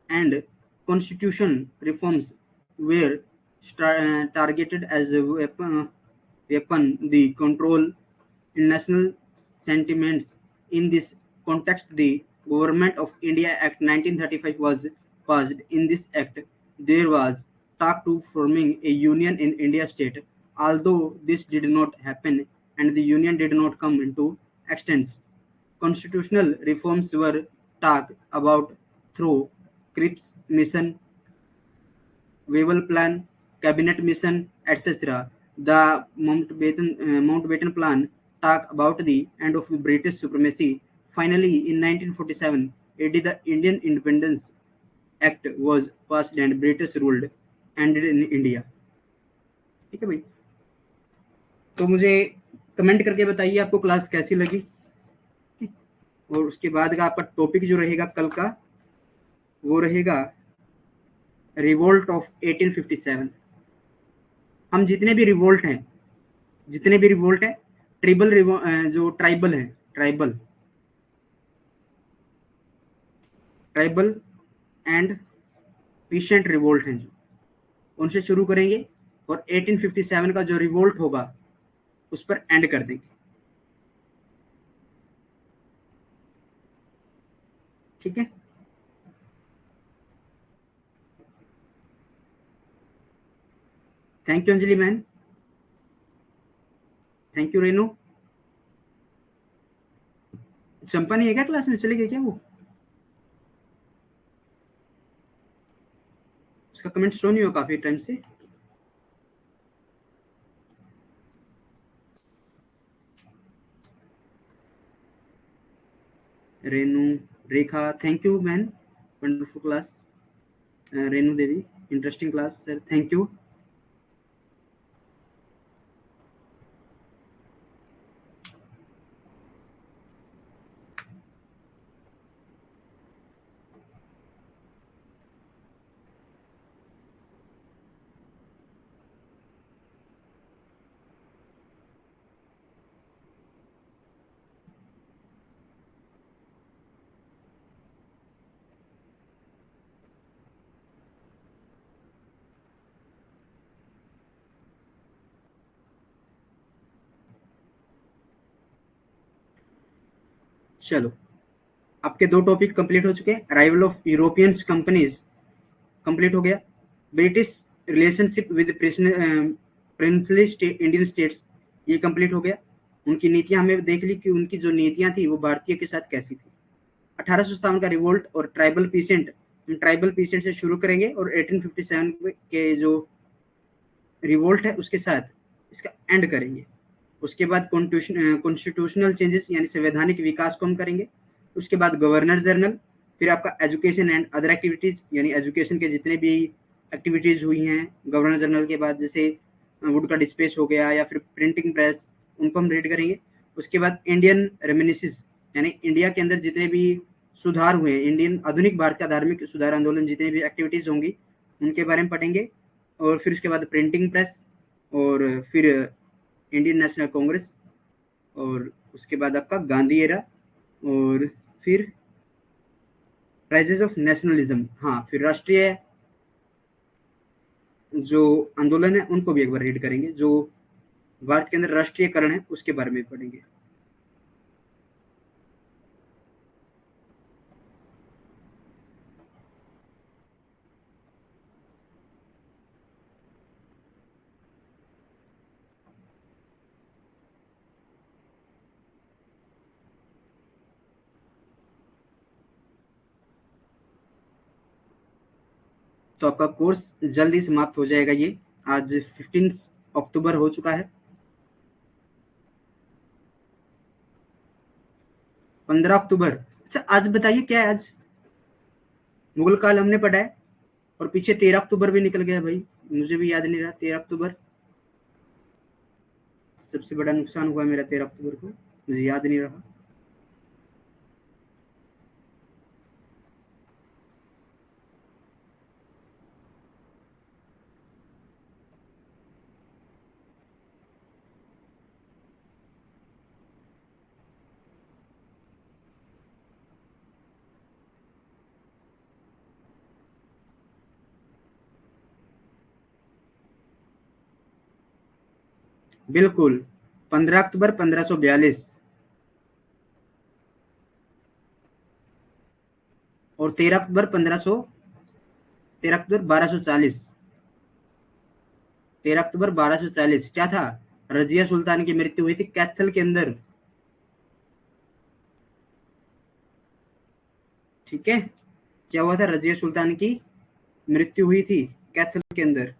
and constitution reforms were targeted as a weapon the control in national sentiments. In this context, the Government of India Act 1935 was passed. In this act, there was talk to forming a union in India state. Although this did not happen and the union did not come into existence, constitutional reforms were talked about through Cripps Mission, Wavell Plan, Cabinet Mission, etc. The Mountbatten Plan talked about the end of British supremacy. Finally, in 1947, the Indian Independence Act was passed and British ruled ended in India. ठीक है भाई, तो मुझे comment करके बताइए आपको class कैसी लगी, और उसके बाद का आपका टॉपिक जो रहेगा कल का वो रहेगा रिवोल्ट ऑफ 1857। हम जितने भी रिवोल्ट हैं जो ट्राइबल हैं, ट्राइबल एंड पीसेंट रिवोल्ट हैं, जो उनसे शुरू करेंगे और 1857 का जो रिवोल्ट होगा उस पर एंड कर देंगे। ठीक है, thank you Anjali man, thank you Renu. Champa नहीं है क्या क्लास में, चले गए क्या वो? उसका कमेंट शो नहीं हो काफी टाइम से। Renu, Rekha, thank you man, wonderful class. Renu Devi, interesting class sir, thank you. चलो, आपके दो टॉपिक कंप्लीट हो चुके हैं। Arrival of Europeans companies complete हो गया। British relationship with princely Indian states ये कंप्लीट हो गया। उनकी नीतियां हमें देख ली कि उनकी जो नीतियां थी वो भारतीय के साथ कैसी थी। 1857 का रिवोल्ट और ट्राइबल पीसेंट से शुरू करेंगे और 1857 के जो रिवोल्ट है उसके साथ इसका एंड करेंगे। उसके बाद कॉन्स्टिट्यूशनल चेंजेस यानी संवैधानिक विकास को हम करेंगे। उसके बाद गवर्नर जनरल, फिर आपका एजुकेशन एंड अदर एक्टिविटीज यानी एजुकेशन के जितने भी एक्टिविटीज हुई हैं गवर्नर जनरल के बाद, जैसे वुड का डिस्पेच हो गया या फिर प्रिंटिंग प्रेस, उनको हम रीड करेंगे। उसके बाद इंडियन रेमिनिसिस यानी इंडिया के अंदर जितने भी सुधार हुए हैं, इंडियन आधुनिक भारत का धार्मिक सुधार आंदोलन, जितने भी एक्टिविटीज होंगी उनके बारे में पढ़ेंगे। और फिर उसके बाद प्रिंटिंग प्रेस, और फिर इंडियन नेशनल कांग्रेस, और उसके बाद आपका गांधी एरा, और फिर राइजेस ऑफ नेशनलिज्म। हाँ, फिर राष्ट्रीय जो आंदोलन है उनको भी एक बार रीड करेंगे। जो भारत के अंदर राष्ट्रीयकरण है उसके बारे में पढ़ेंगे। तो आपका कोर्स जल्दी समाप्त हो जाएगा। ये आज 15 अक्टूबर हो चुका है। 15 अक्टूबर। अच्छा, आज बताइए क्या है आज? मुगल काल हमने पढ़ा है, और पीछे 13 अक्टूबर भी निकल गया भाई, मुझे भी याद नहीं रहा 13 अक्टूबर। सबसे बड़ा नुकसान हुआ मेरा 13 अक्टूबर को, मुझे याद नहीं रहा। बिल्कुल, 15 अक्टूबर 1542 और 13 अक्टूबर 1240। 13 अक्टूबर 1240 क्या था? रजिया सुल्तान की मृत्यु हुई थी कैथल के अंदर। ठीक है, क्या हुआ था? रजिया सुल्तान की मृत्यु हुई थी कैथल के अंदर।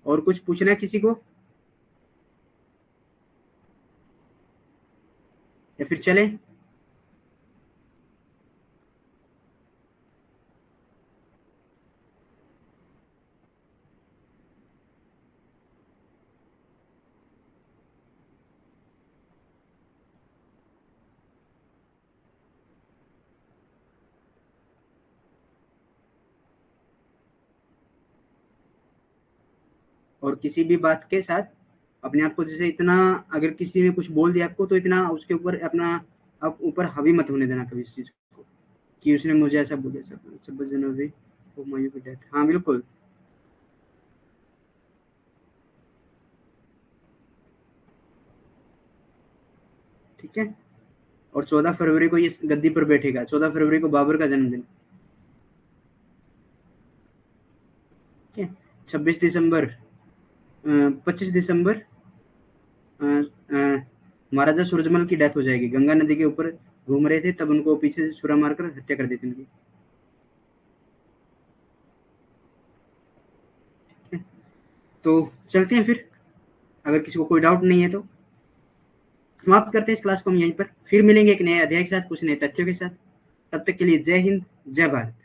और कुछ पूछना है किसी को, या फिर चलें? और किसी भी बात के साथ अपने आप को, जैसे इतना, अगर किसी ने कुछ बोल दिया आपको, तो इतना उसके ऊपर अपना, आप ऊपर हावी मत होने देना कभी इस चीज को, कि उसने मुझे ऐसा बोला। 26 जनवरी हुमायूं की डेथ, हाँ बिल्कुल। ठीक है, और 14 फरवरी को ये गद्दी पर बैठेगा, 14 फरवरी को बाबर का जन्मदिन। ठीक है, 26 दिसंबर, 25 दिसंबर महाराजा सूरजमल की डेथ हो जाएगी, गंगा नदी के ऊपर घूम रहे थे, तब उनको पीछे से छुरा मारकर हत्या कर दी थी उनकी। तो चलते हैं फिर, अगर किसी को कोई डाउट नहीं है तो समाप्त करते हैं इस क्लास को हम यहीं पर, फिर मिलेंगे एक नए अध्याय के साथ, कुछ नए तथ्यों के साथ। तब तक के लिए जय हिंद, जय भारत।